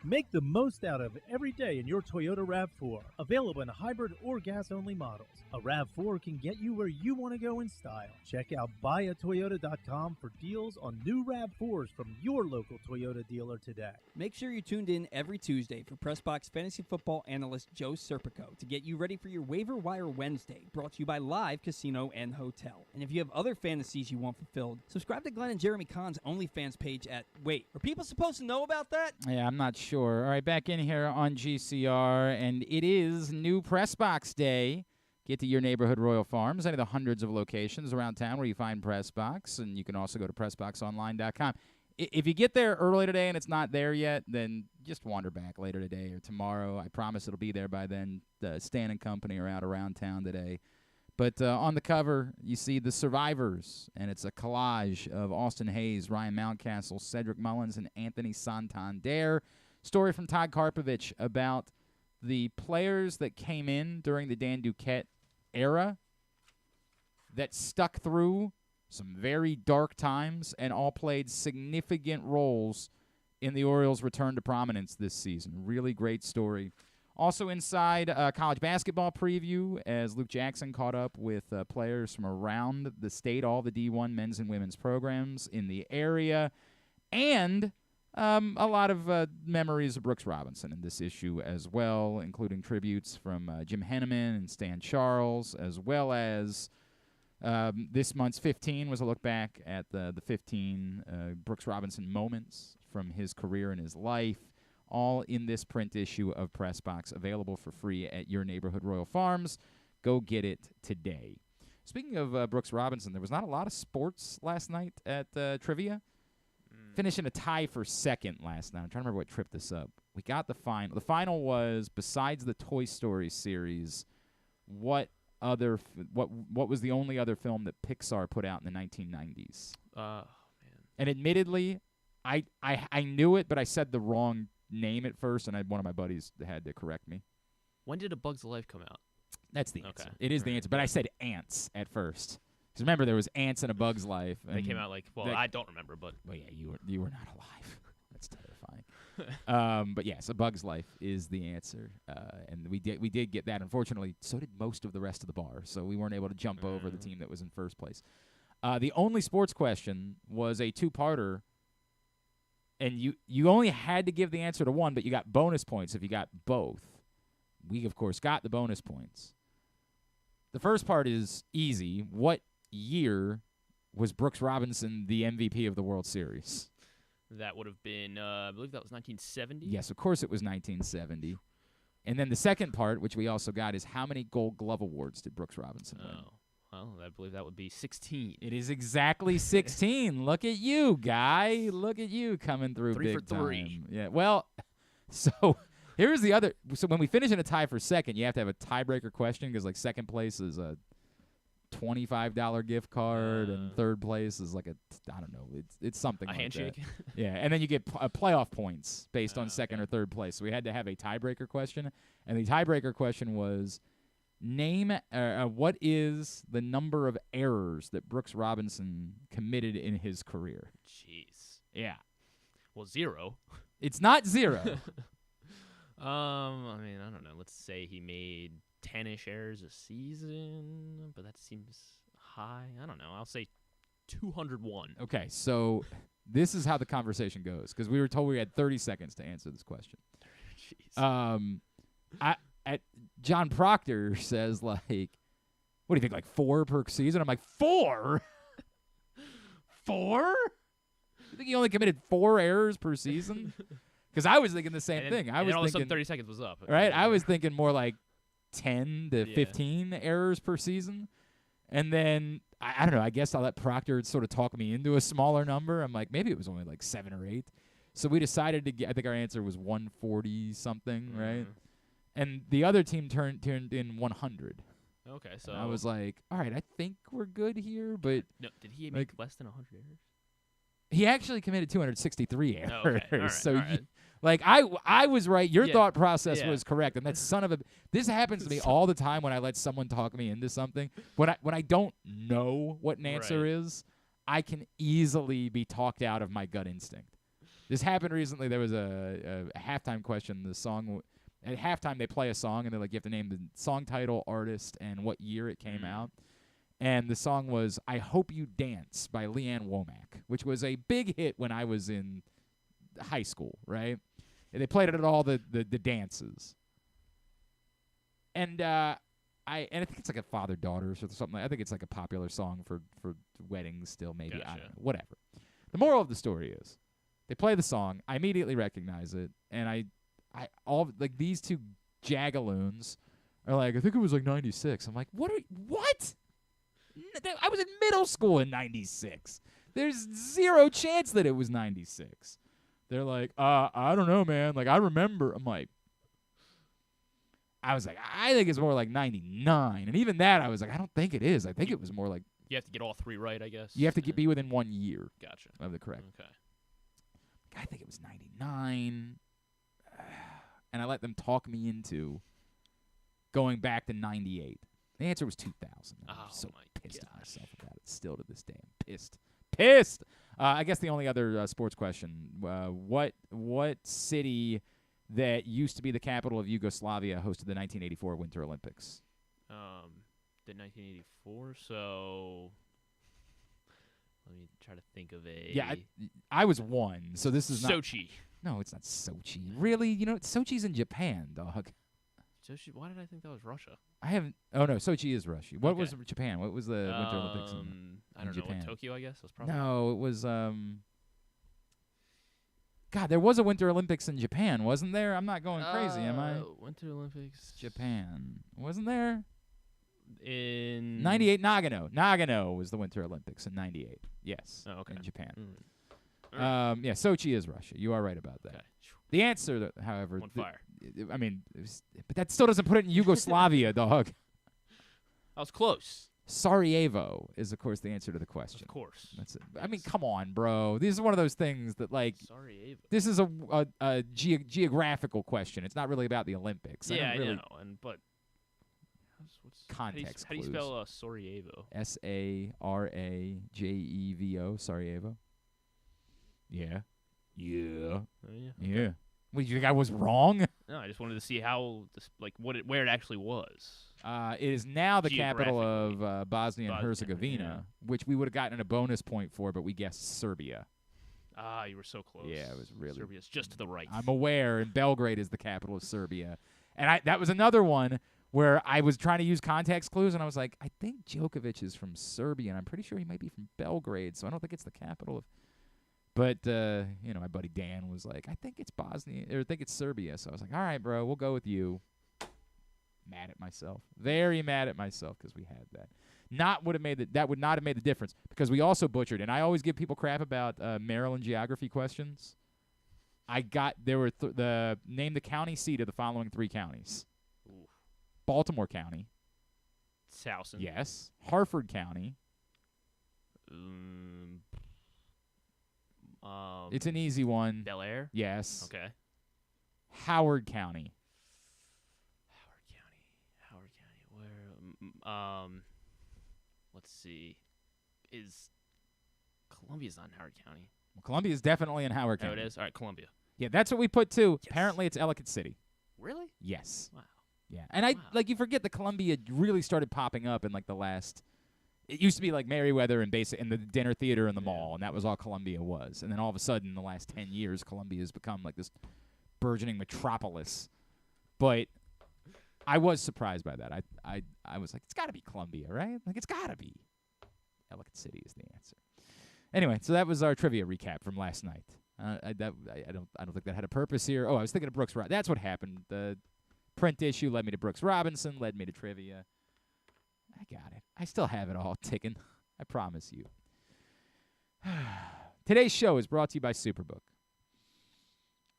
Make the most out of every day in your Toyota RAV4. Available in hybrid or gas-only models. A RAV4 can get you where you want to go in style. Check out buyatoyota.com for deals on new RAV4s from your local Toyota dealer today. Make sure you're tuned in every Tuesday for PressBox Fantasy Football Analyst Joe Serpico to get you ready for your Waiver-Wire Wednesday, brought to you by Live Casino and Hotel. And if you have other fantasies you want fulfilled, subscribe to Glenn and Jeremy Kahn's OnlyFans page at... Wait, are people supposed to know about that? Yeah, I'm not sure. All right, back in here on GCR, and it is new PressBox Day. Get to your neighborhood Royal Farms, any of the hundreds of locations around town where you find PressBox, and you can also go to PressBoxOnline.com. If you get there early today and it's not there yet, then just wander back later today or tomorrow. I promise it'll be there by then. Stan and company are out around town today. But on the cover, you see the survivors, and it's a collage of Austin Hayes, Ryan Mountcastle, Cedric Mullins, and Anthony Santander. Story from Todd Karpovich about the players that came in during the Dan Duquette era that stuck through some very dark times and all played significant roles in the Orioles' return to prominence this season. Really great story. Also inside, college basketball preview as Luke Jackson caught up with players from around the state, all the D1 men's and women's programs in the area, and a lot of memories of Brooks Robinson in this issue as well, including tributes from Jim Henneman and Stan Charles, as well as this month's 15 was a look back at the 15 Brooks Robinson moments from his career and his life, all in this print issue of PressBox, available for free at your neighborhood Royal Farms. Go get it today. Speaking of Brooks Robinson, there was not a lot of sports last night at Trivia. Finishing a tie for second last night. I'm trying to remember what tripped this up. We got the final. The final was, besides the Toy Story series, what was the only other film that Pixar put out in the 1990s? Man. And admittedly, I knew it, but I said the wrong name at first, and one of my buddies had to correct me. When did A Bug's Life come out? That's the answer. It is the answer, but I said Ants at first. Because remember, there was Ants in A Bug's Life. They came out I don't remember, but... Well, yeah, you were not alive. That's terrifying. But yes, A Bug's Life is the answer. And we did get that. Unfortunately, so did most of the rest of the bar. So we weren't able to jump over the team that was in first place. The only sports question was a two-parter. And you only had to give the answer to one, but you got bonus points if you got both. We, of course, got the bonus points. The first part is easy. What year was Brooks Robinson the MVP of the World Series? That would have been, I believe that was 1970? Yes, of course it was 1970. And then the second part, which we also got, is how many Gold Glove Awards did Brooks Robinson win? Oh, well, I believe that would be 16. It is exactly 16. Look at you, guy. Look at you coming through 3 big for 3. time. Yeah, well, so here's the other. So when we finish in a tie for second, you have to have a tiebreaker question because, like, second place is a $25 gift card, and third place is like I don't know, it's something like handshake. that. Yeah, and then you get playoff points based on second or third place. So we had to have a tiebreaker question, and the tiebreaker question was, name what is the number of errors that Brooks Robinson committed in his career? Jeez. Yeah. Well, 0. It's not 0. I mean, I don't know. Let's say he made 10-ish errors a season, but that seems high. I don't know. I'll say 201. Okay, so This is how the conversation goes because we were told we had 30 seconds to answer this question. Jeez. John Proctor says, like, what do you think, like 4 per season? I'm like, 4? 4? You think he only committed 4 errors per season? Because I was thinking the same thing. I was all of a thinking sudden 30 seconds was up. Right? I was thinking more like 10 to 15 errors per season. And then, I don't know, I guess I'll let Proctor sort of talk me into a smaller number. I'm like, maybe it was only like 7 or 8. So we decided to get, I think our answer was 140-something, right? And the other team turned in 100. Okay, so. And I was like, all right, I think we're good here, but. No, did he make less than 100 errors? He actually committed 263 errors. Okay. All right, so, all right. Like, I was right. Your thought process was correct. And that son of a – this happens to me all the time when I let someone talk me into something. When I don't know what an answer is, I can easily be talked out of my gut instinct. This happened recently. There was a halftime question. The song – at halftime, they play a song, and they're like, you have to name the song title, artist, and what year it came out. And the song was I Hope You Dance by Leanne Womack, which was a big hit when I was in high school, right? And they played it at all the dances. And I think it's like a father-daughters or something. I think it's like a popular song for weddings still, maybe. Gotcha. I don't know. Whatever. The moral of the story is they play the song. I immediately recognize it. And these two jagaloons are like, I think it was like 96. I'm like, what? I was in middle school in 96. There's zero chance that it was 96. They're like, I don't know, man. Like, I remember. I was like, I think it's more like 99. And even that, I was like, I don't think it is. I think it was more like. You have to get all 3 right, I guess. You have to be within 1 year. Gotcha. Of the correct. Okay. I think it was 99. And I let them talk me into going back to 98. The answer was 2000. I'm so pissed at myself about it. Still to this day, I'm pissed. Pissed! I guess the only other sports question, what city that used to be the capital of Yugoslavia hosted the 1984 Winter Olympics? The 1984, so let me try to think of a... Yeah, I was 1, so this is not... Sochi. No, it's not Sochi. Really? You know, Sochi's in Japan, dog. Sochi? Why did I think that was Russia? I haven't... Oh, no, Sochi is Russia. What was Japan? What was the Winter Olympics in I don't Japan? know. Tokyo, I guess? That's probably... No, it was... God, there was a Winter Olympics in Japan, wasn't there? I'm not going crazy, am I? Winter Olympics... Japan. Wasn't there? In... 98, Nagano. Nagano was the Winter Olympics in 98. Yes. Oh, okay. In Japan. Mm. Sochi is Russia. You are right about that. Okay. The answer, however... On fire. But that still doesn't put it in Yugoslavia, dog. I was close. Sarajevo is, of course, the answer to the question. Of course. That's it. I mean, come on, bro. This is one of those things that, like... Sarajevo. This is a geographical question. It's not really about the Olympics. Yeah, I really know. But... Context How do you spell Sarajevo? Sarajevo. Sarajevo. Yeah. Yeah. Oh, yeah. Yeah. What, you think I was wrong? No, I just wanted to see how, where it actually was. It is now the capital of Bosnia and Bosnia, Herzegovina, which we would have gotten a bonus point for, but we guessed Serbia. Ah, you were so close. Yeah, it was really. Serbia's just to the right. I'm aware, and Belgrade is the capital of Serbia. And that was another one where I was trying to use context clues, and I was like, I think Djokovic is from Serbia, and I'm pretty sure he might be from Belgrade, so I don't think it's the capital of... But, my buddy Dan was like, I think it's Bosnia, or I think it's Serbia. So I was like, all right, bro, we'll go with you. Mad at myself. Very mad at myself because we had that. That would not have made the difference because we also butchered. And I always give people crap about Maryland geography questions. Name the county seat of the following 3 counties. Ooh. Baltimore County. Towson. Yes. Harford County. It's an easy one. Bel Air? Yes. Okay. Howard County. Howard County. Where? Let's see. Columbia's not in Howard County? Well, Columbia is definitely in Howard County. Oh, it is? All right, Columbia. Yeah, that's what we put too. Yes. Apparently, it's Ellicott City. Really? Yes. Wow. Yeah, and you forget that Columbia really started popping up in like the last It used to be like Merriweather and the dinner theater in the mall, and that was all Columbia was. And then all of a sudden, in the last 10 years, Columbia has become like this burgeoning metropolis. But I was surprised by that. I was like, it's got to be Columbia, right? Like, it's got to be. Ellicott City is the answer. Anyway, so that was our trivia recap from last night. I don't think that had a purpose here. Oh, I was thinking of Brooks. That's what happened. The print issue led me to Brooks Robinson, led me to trivia. I got it. I still have it all ticking. I promise you. Today's show is brought to you by Superbook.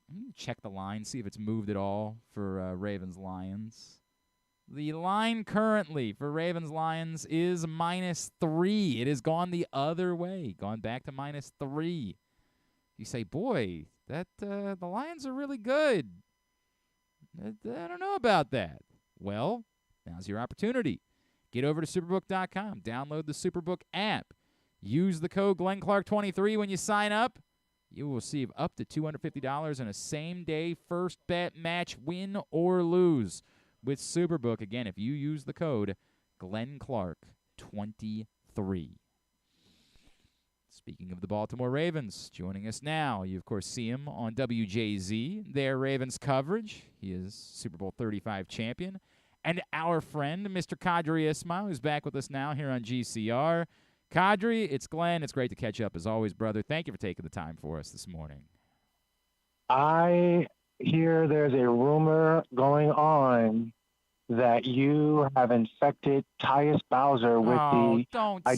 I'm going to check the line, see if it's moved at all for Ravens-Lions. The line currently for Ravens-Lions is -3. It has gone the other way, gone back to -3. You say, boy, that the Lions are really good. I don't know about that. Well, now's your opportunity. Get over to Superbook.com. Download the Superbook app. Use the code GlennClark23 when you sign up. You will receive up to $250 in a same-day first bet match, win or lose, with Superbook. Again, if you use the code GlennClark23. Speaking of the Baltimore Ravens, joining us now, you, of course, see him on WJZ, their Ravens coverage. He is Super Bowl 35 champion. And our friend, Mr. Qadry Ismail, who's back with us now here on GCR. Qadry, it's Glenn. It's great to catch up as always, brother. Thank you for taking the time for us this morning. I hear there's a rumor going on that you have infected Tyus Bowser with I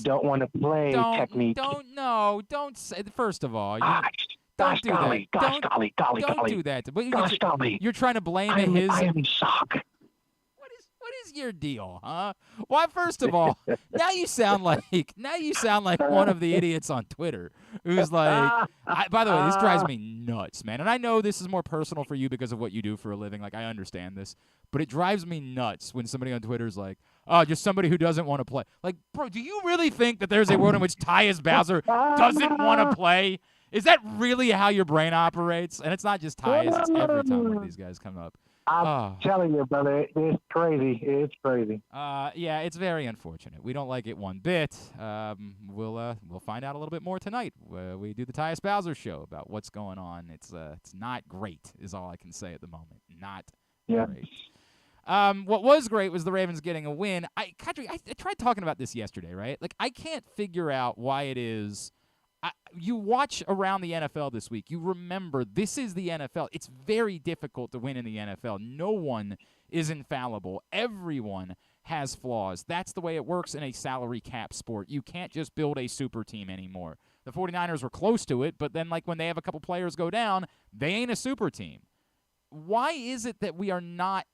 don't want to play technique. Don't say. First of all, Gosh do golly, that. gosh golly. Don't do that. Gosh golly. You're trying to blame I his. am in shock. What is your deal, huh? Why, first of all, now you sound like one of the idiots on Twitter who's like, by the way, this drives me nuts, man. And I know this is more personal for you because of what you do for a living. Like, I understand this. But it drives me nuts when somebody on Twitter is like, oh, just somebody who doesn't want to play. Like, bro, do you really think that there's a world in which Tyus Bowser doesn't want to play? Is that really how your brain operates? And it's not just Tyus. It's every time one of these guys come up. I'm telling you, brother, it's crazy. It's crazy. Yeah, it's very unfortunate. We don't like it one bit. We'll find out a little bit more tonight. We do the Tyus Bowser show about what's going on. It's not great, is all I can say at the moment. Not great. What was great was the Ravens getting a win. Qadry, I tried talking about this yesterday, right? Like, I can't figure out why it is. You watch around the NFL this week, you remember this is the NFL. It's very difficult to win in the NFL. No one is infallible. Everyone has flaws. That's the way it works in a salary cap sport. You can't just build a super team anymore. The 49ers were close to it, but then like when they have a couple players go down, they ain't a super team. Why is it that we are not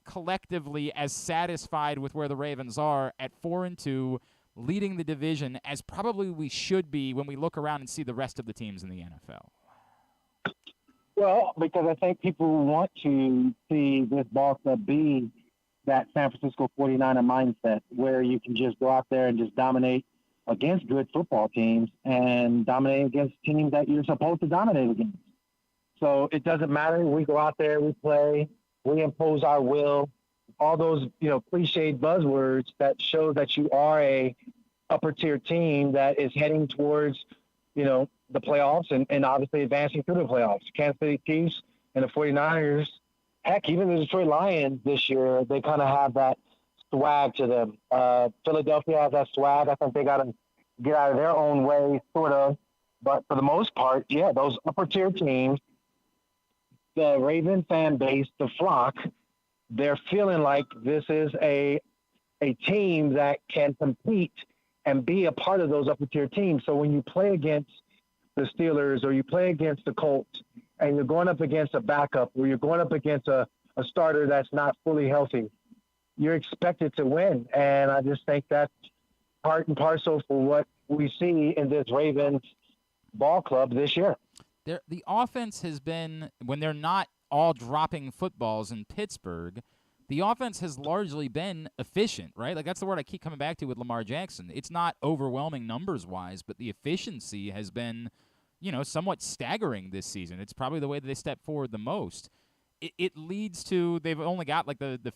collectively as satisfied with where the Ravens are at 4-2, leading the division as probably we should be when we look around and see the rest of the teams in the NFL? Well, because I think people want to see this ball club be that San Francisco 49er mindset where you can just go out there and just dominate against good football teams and dominate against teams that you're supposed to dominate against. So it doesn't matter. We go out there, we play, we impose our will. All those, cliched buzzwords that show that you are a upper tier team that is heading towards, the playoffs and obviously advancing through the playoffs. Kansas City Chiefs and the 49ers, heck, even the Detroit Lions this year, they kind of have that swag to them. Philadelphia has that swag. I think they got to get out of their own way, sort of. But for the most part, yeah, those upper tier teams, the Raven fan base, the flock, they're feeling like this is a team that can compete and be a part of those upper tier teams. So when you play against the Steelers or you play against the Colts and you're going up against a backup or you're going up against a starter that's not fully healthy, you're expected to win. And I just think that's part and parcel for what we see in this Ravens ball club this year. The offense has been, when they're not all dropping footballs in Pittsburgh, the offense has largely been efficient, right? Like, that's the word I keep coming back to with Lamar Jackson. It's not overwhelming numbers-wise, but the efficiency has been, somewhat staggering this season. It's probably the way that they step forward the most. It leads to, they've only got, like, the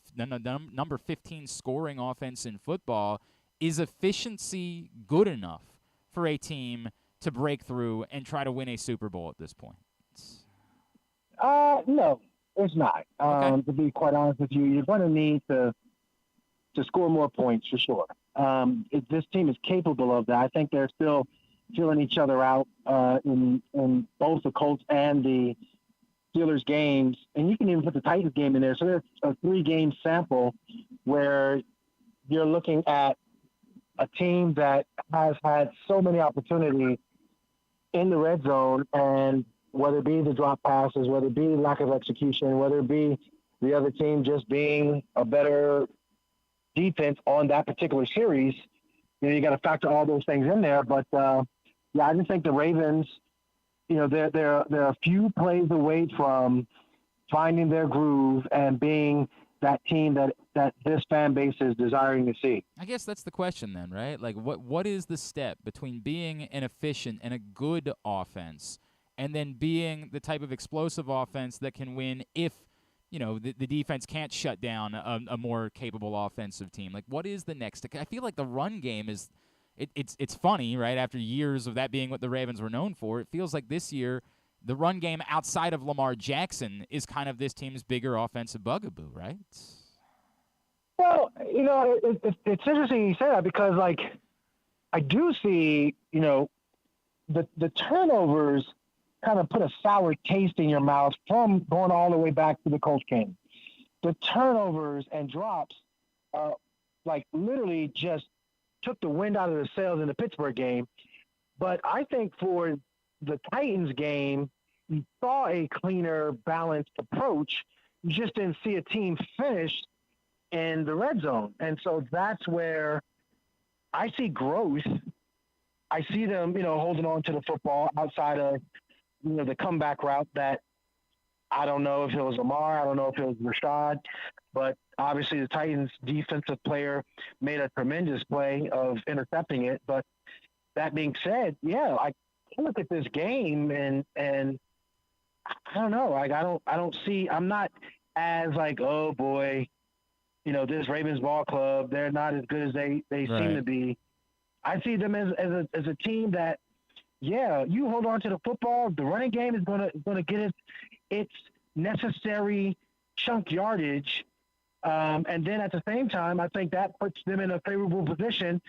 number 15 scoring offense in football, is efficiency good enough for a team to break through and try to win a Super Bowl at this point? No, it's not. Okay. To be quite honest with you, you're going to need to score more points for sure. If this team is capable of that, I think they're still feeling each other out in both the Colts and the Steelers games, and you can even put the Titans game in there. So there's a 3-game sample where you're looking at a team that has had so many opportunities in the red zone, and whether it be the drop passes, whether it be lack of execution, whether it be the other team just being a better defense on that particular series, you got to factor all those things in there. But I just think the Ravens, they're a few plays away from finding their groove and being that team that this fan base is desiring to see. I guess that's the question then, right? Like, what is the step between being an efficient and a good offense and then being the type of explosive offense that can win if, the defense can't shut down a more capable offensive team? Like, what is the next? I feel like the run game is it's funny, right? After years of that being what the Ravens were known for, it feels like this year the run game outside of Lamar Jackson is kind of this team's bigger offensive bugaboo, right? Well, it's interesting you say that because, like, I do see, the turnovers kind of put a sour taste in your mouth from going all the way back to the Colts game. The turnovers and drops, literally just took the wind out of the sails in the Pittsburgh game. But I think for the Titans game, you saw a cleaner, balanced approach. You just didn't see a team finish in the red zone. And so that's where I see growth. I see them, holding on to the football outside of, the comeback route that I don't know if it was Lamar, I don't know if it was Rashad, but obviously the Titans defensive player made a tremendous play of intercepting it. But that being said, I look at this game and I don't know. Like, I'm not as like, oh boy, this Ravens ball club, they're not as good as they seem to be. I see them as a team that, you hold on to the football. The running game is gonna get its necessary chunk yardage, and then at the same time, I think that puts them in a favorable position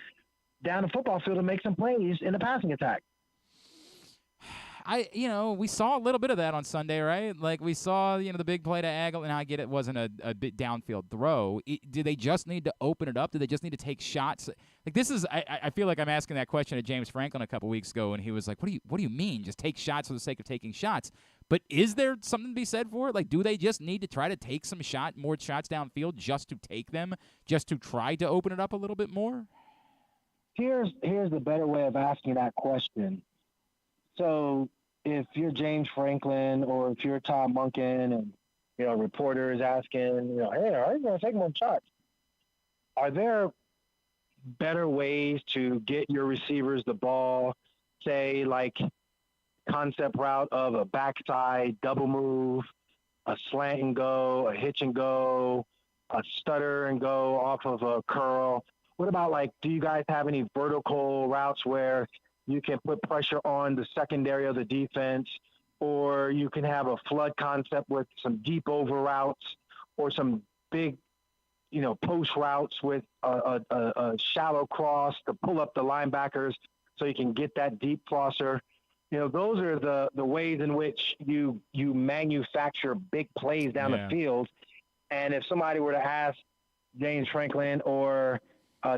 down the football field to make some plays in the passing attack. We saw a little bit of that on Sunday, right? Like, we saw, the big play to Agel, and I get it wasn't a bit downfield throw. Do they just need to open it up? Do they just need to take shots? Like, this is, I feel like I'm asking that question to James Franklin a couple weeks ago, and he was like, what do you mean? Just take shots for the sake of taking shots? But is there something to be said for it? Like, do they just need to try to take more shots downfield just to take them, just to try to open it up a little bit more? Here's the better way of asking that question. So, if you're James Franklin or if you're Tom Monken and, a reporter is asking, hey, are you going to take more shots? Are there better ways to get your receivers the ball, say, like concept route of a backside double move, a slant and go, a hitch and go, a stutter and go off of a curl? What about, like, do you guys have any vertical routes where you can put pressure on the secondary of the defense, or you can have a flood concept with some deep over routes or some big, post routes with a shallow cross to pull up the linebackers so you can get that deep flosser. Those are the ways in which you manufacture big plays down the field. And if somebody were to ask James Franklin or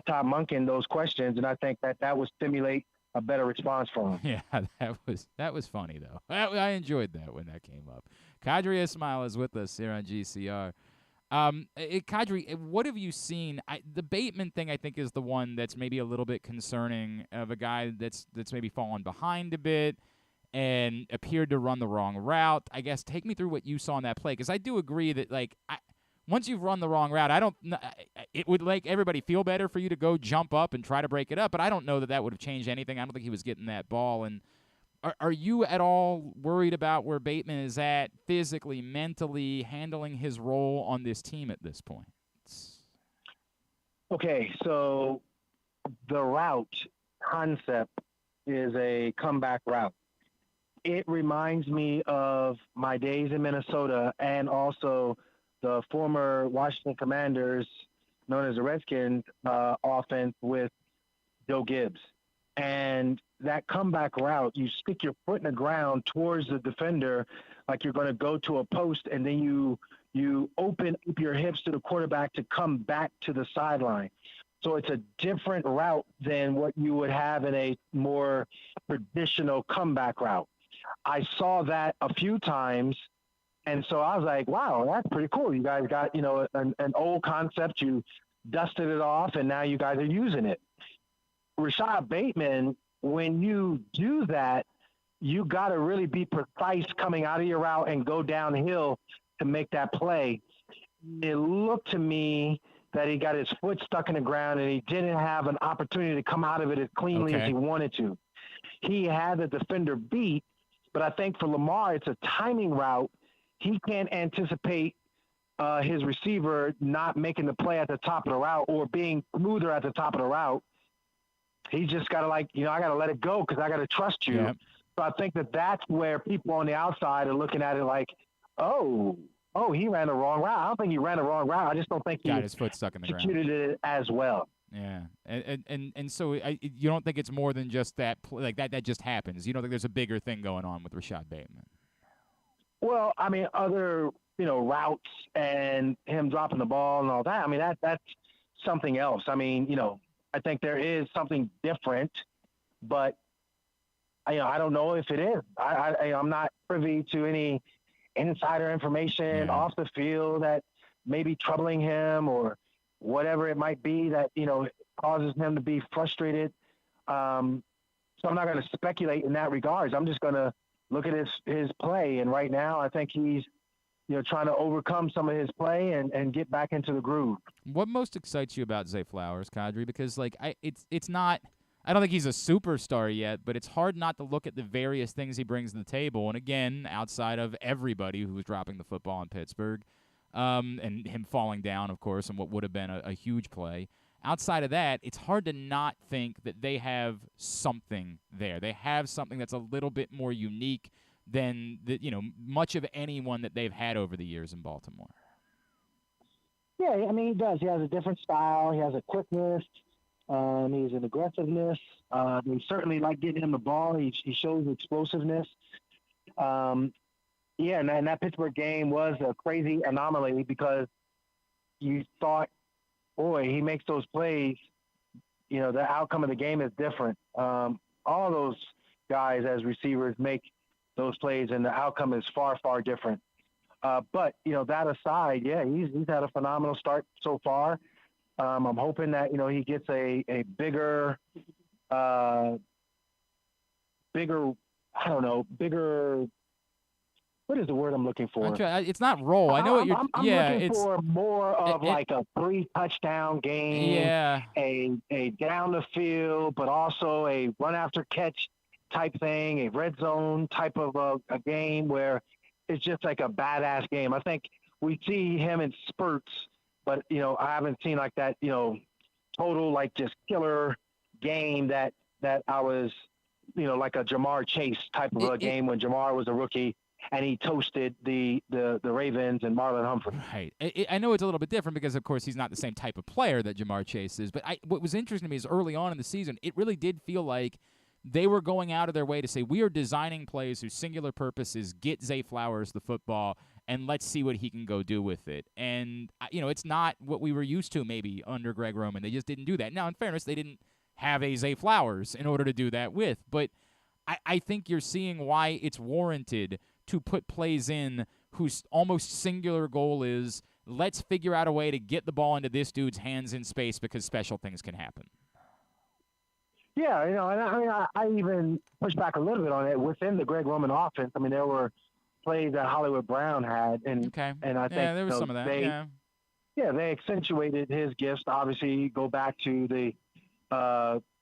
Tom Monken those questions, and I think that would stimulate a better response from him. Yeah, that was funny, though. I enjoyed that when that came up. Qadry Ismail is with us here on GCR. Qadry, what have you seen? The Bateman thing, I think, is the one that's maybe a little bit concerning, of a guy that's maybe fallen behind a bit and appeared to run the wrong route. I guess take me through what you saw in that play, because I do agree that, like, once you've run the wrong route, it would make everybody feel better for you to go jump up and try to break it up, but I don't know that would have changed anything. I don't think he was getting that ball. And are you at all worried about where Bateman is at physically, mentally, handling his role on this team at this point? Okay, so the route concept is a comeback route. It reminds me of my days in Minnesota and also the former Washington Commanders, known as the Redskins, offense with Joe Gibbs. And that comeback route, you stick your foot in the ground towards the defender like you're going to go to a post, and then you open up your hips to the quarterback to come back to the sideline. So it's a different route than what you would have in a more traditional comeback route. I saw that a few times, and so I was like, wow, that's pretty cool. You guys got, an old concept. You dusted it off, and now you guys are using it. Rashad Bateman, when you do that, you got to really be precise coming out of your route and go downhill to make that play. It looked to me that he got his foot stuck in the ground and he didn't have an opportunity to come out of it as cleanly as he wanted to. He had the defender beat, but I think for Lamar, it's a timing route. He can't anticipate his receiver not making the play at the top of the route or being smoother at the top of the route. He just got to I got to let it go because I got to trust you. Yep. So I think that's where people on the outside are looking at it like, oh, he ran the wrong route. I don't think he ran the wrong route. I just don't think he got his foot stuck in the ground. Executed it as well. Yeah, and so you don't think it's more than just that, like that just happens. You don't think there's a bigger thing going on with Rashad Bateman? Well, I mean, other routes and him dropping the ball and all that. I mean, that's something else. I mean, I think there is something different, but I don't know if it is. I'm not privy to any insider information off the field that may be troubling him or whatever it might be that causes him to be frustrated. So I'm not going to speculate in that regards. I'm just going to look at his play, and right now I think he's trying to overcome some of his play and get back into the groove. What most excites you about Zay Flowers, Qadry? Because it's not. I don't think he's a superstar yet, but it's hard not to look at the various things he brings to the table. And again, outside of everybody who was dropping the football in Pittsburgh, and him falling down, of course, and what would have been a huge play. Outside of that, it's hard to not think that they have something there. They have something that's a little bit more unique than much of anyone that they've had over the years in Baltimore. Yeah, I mean, he does. He has a different style. He has a quickness. He's an aggressiveness. They certainly like getting him the ball. He shows explosiveness. And that Pittsburgh game was a crazy anomaly because you thought, boy, he makes those plays. The outcome of the game is different. All those guys as receivers make those plays, and the outcome is far, far different. But that aside, he's had a phenomenal start so far. I'm hoping that he gets a bigger. What is the word I'm looking for? It's not role. I know what you're. I'm looking for more of like a 3-touchdown game. Yeah. A down the field, but also a run after catch type thing, a red zone type of a game where it's just like a badass game. I think we see him in spurts, but I haven't seen like that, total like just killer game that I was, like a Jamar Chase type of a game when Jamar was a rookie and he toasted the Ravens and Marlon Humphrey. Right. I know it's a little bit different because, of course, he's not the same type of player that Jamar Chase is. But what was interesting to me is early on in the season, it really did feel like they were going out of their way to say, we are designing plays whose singular purpose is get Zay Flowers the football and let's see what he can go do with it. And, it's not what we were used to maybe under Greg Roman. They just didn't do that. Now, in fairness, they didn't have a Zay Flowers in order to do that with. But I think you're seeing why it's warranted to put plays in whose almost singular goal is let's figure out a way to get the ball into this dude's hands in space because special things can happen. Yeah, and I even pushed back a little bit on it within the Greg Roman offense. I mean, there were plays that Hollywood Brown had, and I think there was some of that. They accentuated his gifts. Obviously, go back to the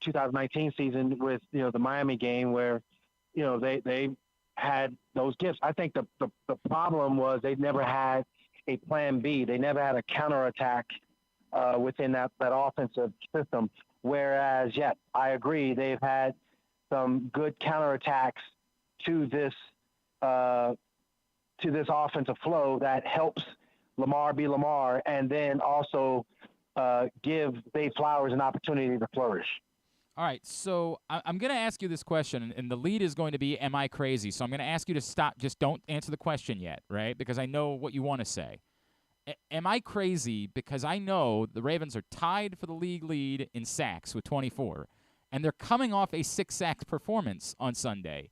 2019 season with the Miami game where they had those gifts. I think the problem was they never had a plan B. They never had a counterattack within that offensive system. Whereas, yeah, I agree. They've had some good counterattacks to this offensive flow that helps Lamar be Lamar, and then also give Zay Flowers an opportunity to flourish. All right, so I'm going to ask you this question, and the lead is going to be, am I crazy? So I'm going to ask you to stop. Just don't answer the question yet, right? Because I know what you want to say. Am I crazy because I know the Ravens are tied for the league lead in sacks with 24, and they're coming off a 6-sack performance on Sunday.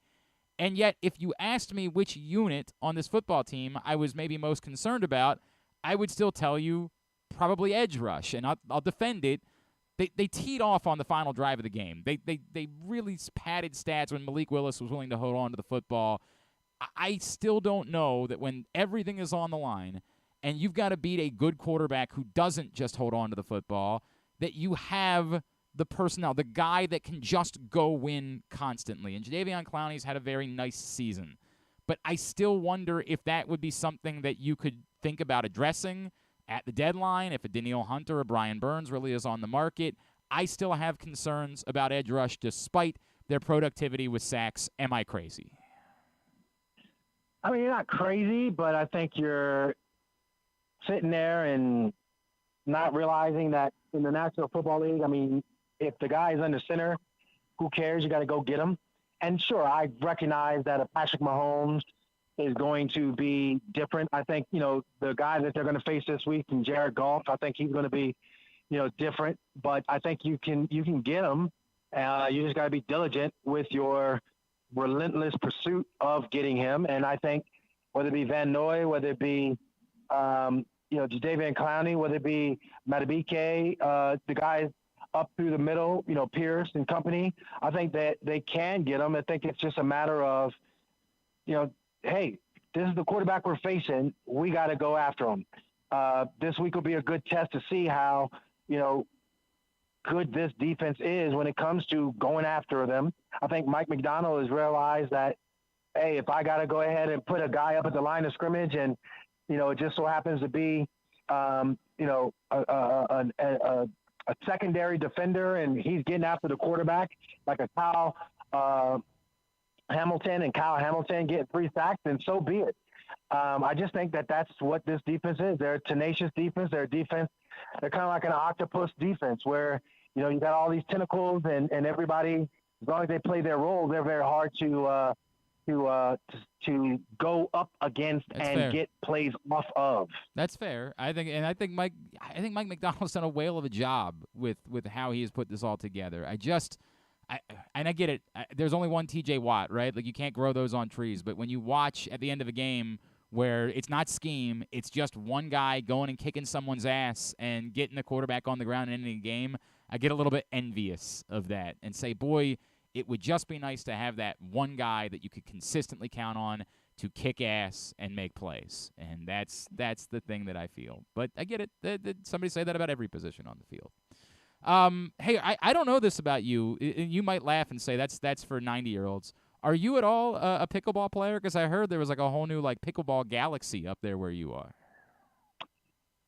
And yet, if you asked me which unit on this football team I was maybe most concerned about, I would still tell you probably edge rush, and I'll defend it. They teed off on the final drive of the game. They really padded stats when Malik Willis was willing to hold on to the football. I still don't know that when everything is on the line and you've got to beat a good quarterback who doesn't just hold on to the football, that you have the personnel, the guy that can just go win constantly. And Jadeveon Clowney's had a very nice season. But I still wonder if that would be something that you could think about addressing at the deadline, if a Danielle Hunter or Brian Burns really is on the market. I still have concerns about edge rush despite their productivity with sacks. Am I crazy? I mean, you're not crazy, but I think you're sitting there and not realizing that in the National Football League, I mean, if the guy is under center, who cares? You got to go get him. And sure, I recognize that a Patrick Mahomes is going to be different. I think, the guy that they're going to face this week, and Jared Goff, I think he's going to be, different. But I think you can get him. You just got to be diligent with your relentless pursuit of getting him. And I think whether it be Van Noy, whether it be, Jadeveon Clowney, whether it be Madubuike, the guys up through the middle, Pirris and company, I think that they can get him. I think it's just a matter of, hey, this is the quarterback we're facing. We got to go after him. This week will be a good test to see how, good this defense is when it comes to going after them. I think Mike McDonald has realized that, hey, if I got to go ahead and put a guy up at the line of scrimmage and, it just so happens to be, a secondary defender and he's getting after the quarterback like a Kyle Hamilton getting 3 sacks, and so be it. I just think that that's what this defense is. They're a tenacious defense. They're kind of like an octopus defense where, you got all these tentacles and everybody, as long as they play their role, they're very hard to go up against. That's and fair. Get plays off of. That's fair. I think Mike McDonald's done a whale of a job with how he has put this all together. I get it. There's only one TJ Watt, right? Like, you can't grow those on trees. But when you watch at the end of a game where it's not scheme, it's just one guy going and kicking someone's ass and getting the quarterback on the ground and ending the game, I get a little bit envious of that and say, boy, it would just be nice to have that one guy that you could consistently count on to kick ass and make plays. And that's the thing that I feel. But I get it. Somebody say that about every position on the field. Hey, I don't know this about you. You might laugh and say that's for 90-year-olds. Are you at all a pickleball player? Because I heard there was like a whole new pickleball galaxy up there where you are.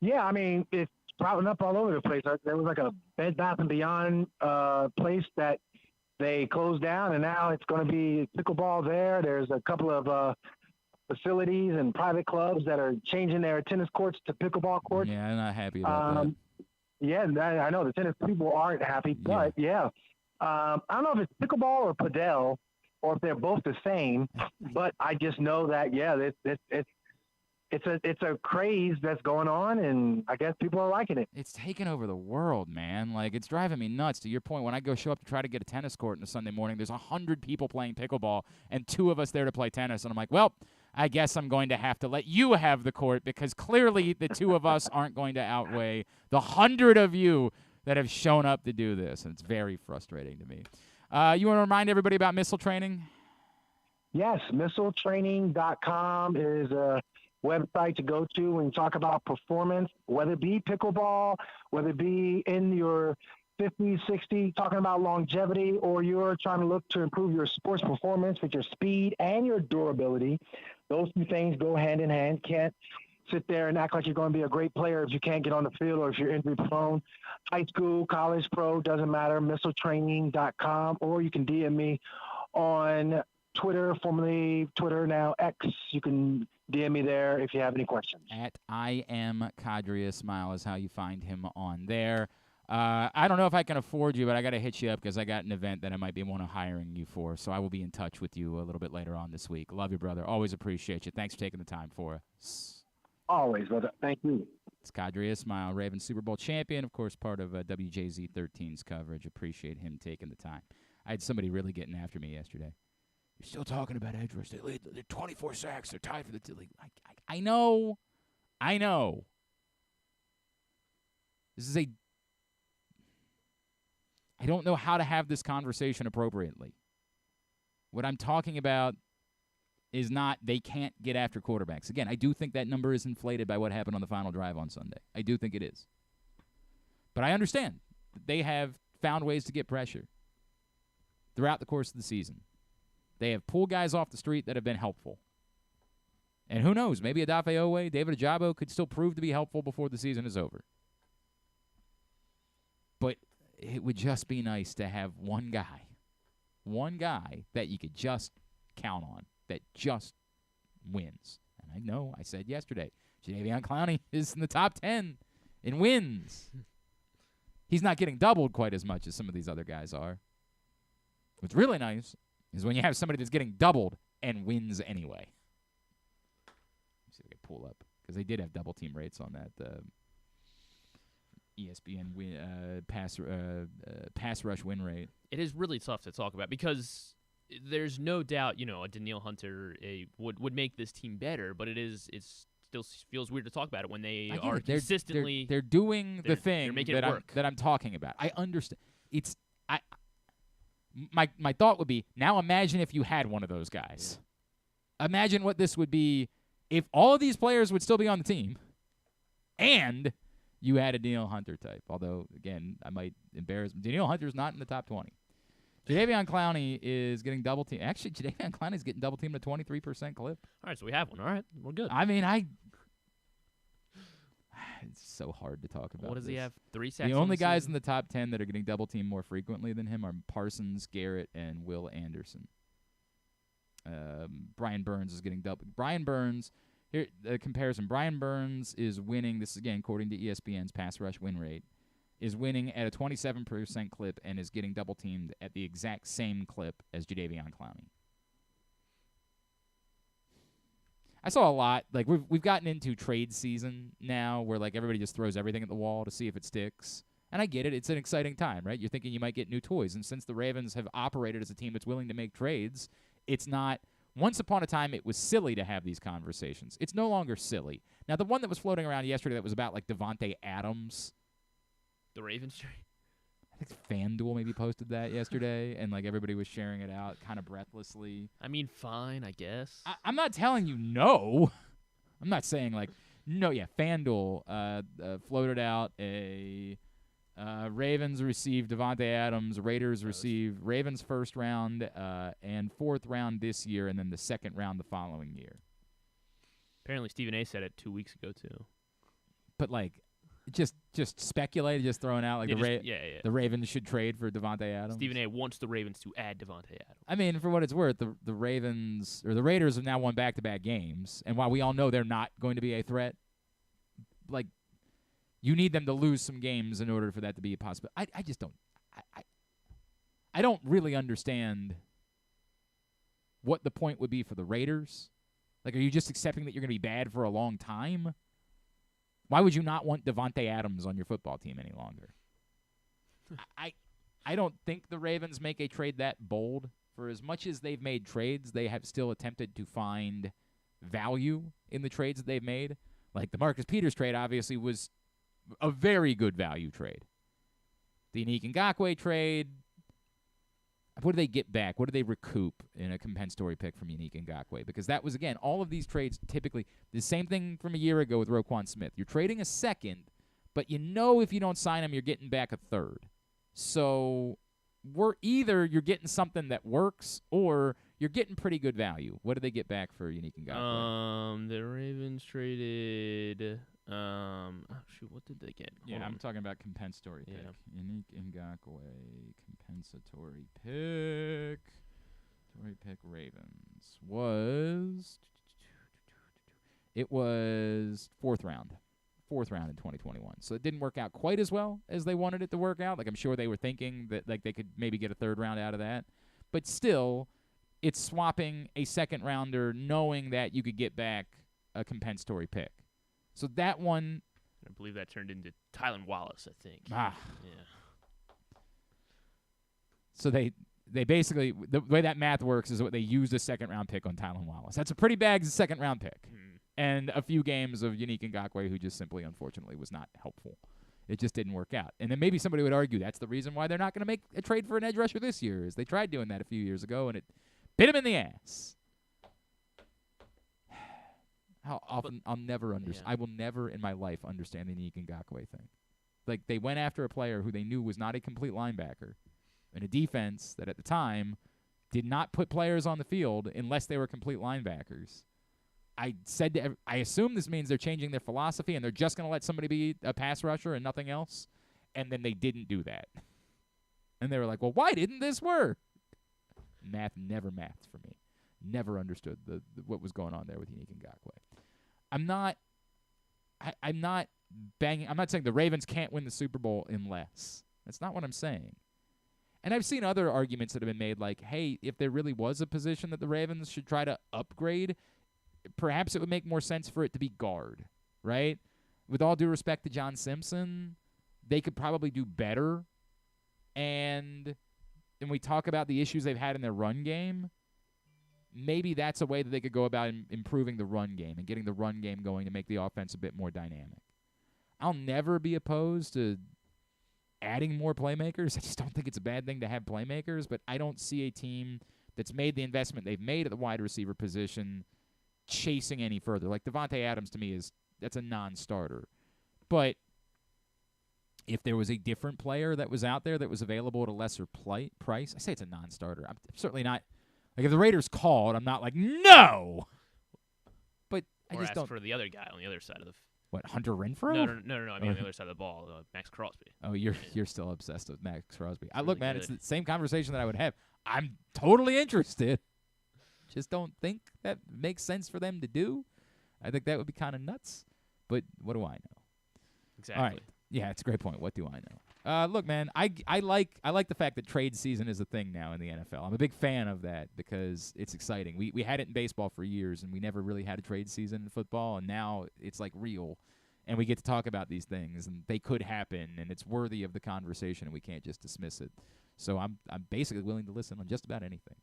Yeah, I mean, it's sprouting up all over the place. There was like a Bed Bath & Beyond place that they closed down, and now it's going to be pickleball there. There's a couple of facilities and private clubs that are changing their tennis courts to pickleball courts. Yeah, I'm not happy about that. Yeah, I know the tennis people aren't happy, but yeah. I don't know if it's pickleball or padel or if they're both the same, but I just know that, yeah, it's a craze that's going on, and I guess people are liking it. It's taken over the world, man. Like, it's driving me nuts. To your point, when I go show up to try to get a tennis court on a Sunday morning, there's 100 people playing pickleball and 2 of us there to play tennis, and I'm like, well, I guess I'm going to have to let you have the court because clearly the 2 of us aren't going to outweigh the 100 of you that have shown up to do this, and it's very frustrating to me. You want to remind everybody about missile training? Yes, missiletraining.com is a website to go to when you talk about performance, whether it be pickleball, whether it be in your 50, 60, talking about longevity, or you're trying to look to improve your sports performance with your speed and your durability. Those 2 things go hand in hand. Can't sit there and act like you're going to be a great player if you can't get on the field or if you're injury prone. High school, college, pro, doesn't matter, missiletraining.com, or you can DM me on Twitter, formerly Twitter, now X. You can DM me there if you have any questions. At I am Qadry Ismail is how you find him on there. I don't know if I can afford you, but I got to hit you up because I got an event that I might be one of hiring you for. So I will be in touch with you a little bit later on this week. Love you, brother. Always appreciate you. Thanks for taking the time for us. Always, brother. Thank you. It's Qadry Ismail, Ravens Super Bowl champion, of course, part of WJZ 13's coverage. Appreciate him taking the time. I had somebody really getting after me yesterday. You're still talking about edge rush. They're 24 sacks. They're tied for the league. I know. This is I don't know how to have this conversation appropriately. What I'm talking about is not they can't get after quarterbacks. Again, I do think that number is inflated by what happened on the final drive on Sunday. I do think it is. But I understand that they have found ways to get pressure throughout the course of the season. They have pulled guys off the street that have been helpful. And who knows, maybe Odafe Owe, David Ajabo could still prove to be helpful before the season is over. But it would just be nice to have one guy that you could just count on, that just wins. And I know, I said yesterday, Jadeveon Clowney is in the top 10 in wins. He's not getting doubled quite as much as some of these other guys are. What's really nice is when you have somebody that's getting doubled and wins anyway. Let's see if I can pull up, because they did have double team rates on that ESPN pass rush win rate. It is really tough to talk about because there's no doubt, a Danielle Hunter would make this team better, but it still feels weird to talk about it when they are consistently they're doing the thing that I'm talking about. I understand. My thought would be, now imagine if you had one of those guys. Imagine what this would be if all of these players would still be on the team and you had a Danielle Hunter type. Although, again, I might embarrass him. Danielle Hunter's not in the top 20. Jadeveon Clowney is getting double teamed. Actually, Jadeveon Clowney is getting double teamed at a 23% clip. All right, so we have one. All right, we're good. I mean, it's so hard to talk about. What does he have? 3 sacks? The only guys in the top 10 that are getting double teamed more frequently than him are Parsons, Garrett, and Will Anderson. Brian Burns is getting double. Brian Burns, here the comparison. Brian Burns is winning. This is again according to ESPN's pass rush win rate. Is winning at a 27% clip and is getting double teamed at the exact same clip as Jadeveon Clowney. I saw a lot. Like we've gotten into trade season now, where like everybody just throws everything at the wall to see if it sticks. And I get it; it's an exciting time, right? You're thinking you might get new toys, and since the Ravens have operated as a team that's willing to make trades, it's not. Once upon a time, it was silly to have these conversations. It's no longer silly. Now, the one that was floating around yesterday that was about like Devontae Adams. The Ravens trade? I think FanDuel maybe posted that yesterday, and like everybody was sharing it out kind of breathlessly. I mean, fine, I guess. I'm not telling you no. I'm not saying like no. Yeah, FanDuel floated out a Ravens received Devontae Adams. Raiders receive Ravens first round and fourth round this year, and then the second round the following year. Apparently, Stephen A. said it 2 weeks ago too. But like. Just speculated, just throwing out like the Ravens should trade for Devontae Adams. Stephen A. wants the Ravens to add Devontae Adams. I mean, for what it's worth, the Ravens or the Raiders have now won back-to-back games, and while we all know they're not going to be a threat, like you need them to lose some games in order for that to be a possibility. I just don't. I don't really understand what the point would be for the Raiders. Like, are you just accepting that you're going to be bad for a long time? Why would you not want Devontae Adams on your football team any longer? I don't think the Ravens make a trade that bold. For as much as they've made trades, they have still attempted to find value in the trades that they've made. Like the Marcus Peters trade obviously was a very good value trade. The Yannick Ngakoue trade, what do they get back? What do they recoup in a compensatory pick from Yannick Ngakoue? Because that was, again, all of these trades typically the same thing from a year ago with Roquan Smith. You're trading a second, but you know if you don't sign him, you're getting back a third. So you're getting something that works, or you're getting pretty good value. What did they get back for Unique Ngakoue? The Ravens traded. What did they get? Yeah, I'm talking about compensatory pick. Unique Ngakoue compensatory pick. Ravens was fourth round in 2021. So it didn't work out quite as well as they wanted it to work out. Like, I'm sure they were thinking that like they could maybe get a third round out of that. But still, it's swapping a second rounder knowing that you could get back a compensatory pick. So that one, I believe that turned into Tylan Wallace, I think. Yeah. So they basically, the way that math works is what they used a second-round pick on Tylan Wallace. That's a pretty bad second-round pick. And a few games of Unique Ngakoue, who just simply, unfortunately, was not helpful. It just didn't work out. And then maybe somebody would argue that's the reason why they're not going to make a trade for an edge rusher this year, is they tried doing that a few years ago, and it bit them in the ass. How often I will never in my life understand the Unique Ngakoue thing. Like, they went after a player who they knew was not a complete linebacker, in a defense that at the time did not put players on the field unless they were complete linebackers. I assume this means they're changing their philosophy and they're just going to let somebody be a pass rusher and nothing else. And then they didn't do that. And they were like, well, why didn't this work? Math never mathed for me. Never understood what was going on there with Unique Ngakoue. I'm not saying the Ravens can't win the Super Bowl unless. That's not what I'm saying. And I've seen other arguments that have been made like, hey, if there really was a position that the Ravens should try to upgrade, perhaps it would make more sense for it to be guard, right? With all due respect to John Simpson, they could probably do better. And when we talk about the issues they've had in their run game, maybe that's a way that they could go about improving the run game and getting the run game going to make the offense a bit more dynamic. I'll never be opposed to adding more playmakers. I just don't think it's a bad thing to have playmakers, but I don't see a team that's made the investment they've made at the wide receiver position chasing any further. Like, Devontae Adams to me that's a non-starter. But if there was a different player that was out there that was available at a lesser price, I say it's a non-starter. I'm certainly not. Like, if the Raiders called, I'm not like, no! But I just don't. For the other guy on the other side of the What, Hunter Renfrow? No. I mean, on the other side of the ball, Max Crosby. Oh, you're still obsessed with Max Crosby. Look, man, it's the same conversation that I would have. I'm totally interested. Just don't think that makes sense for them to do. I think that would be kind of nuts. But what do I know? Exactly. All right. Yeah, it's a great point. What do I know? Look, man, I like the fact that trade season is a thing now in the NFL. I'm a big fan of that because it's exciting. We had it in baseball for years, and we never really had a trade season in football, and now it's like real, and we get to talk about these things, and they could happen, and it's worthy of the conversation, and we can't just dismiss it. So I'm basically willing to listen on just about anything.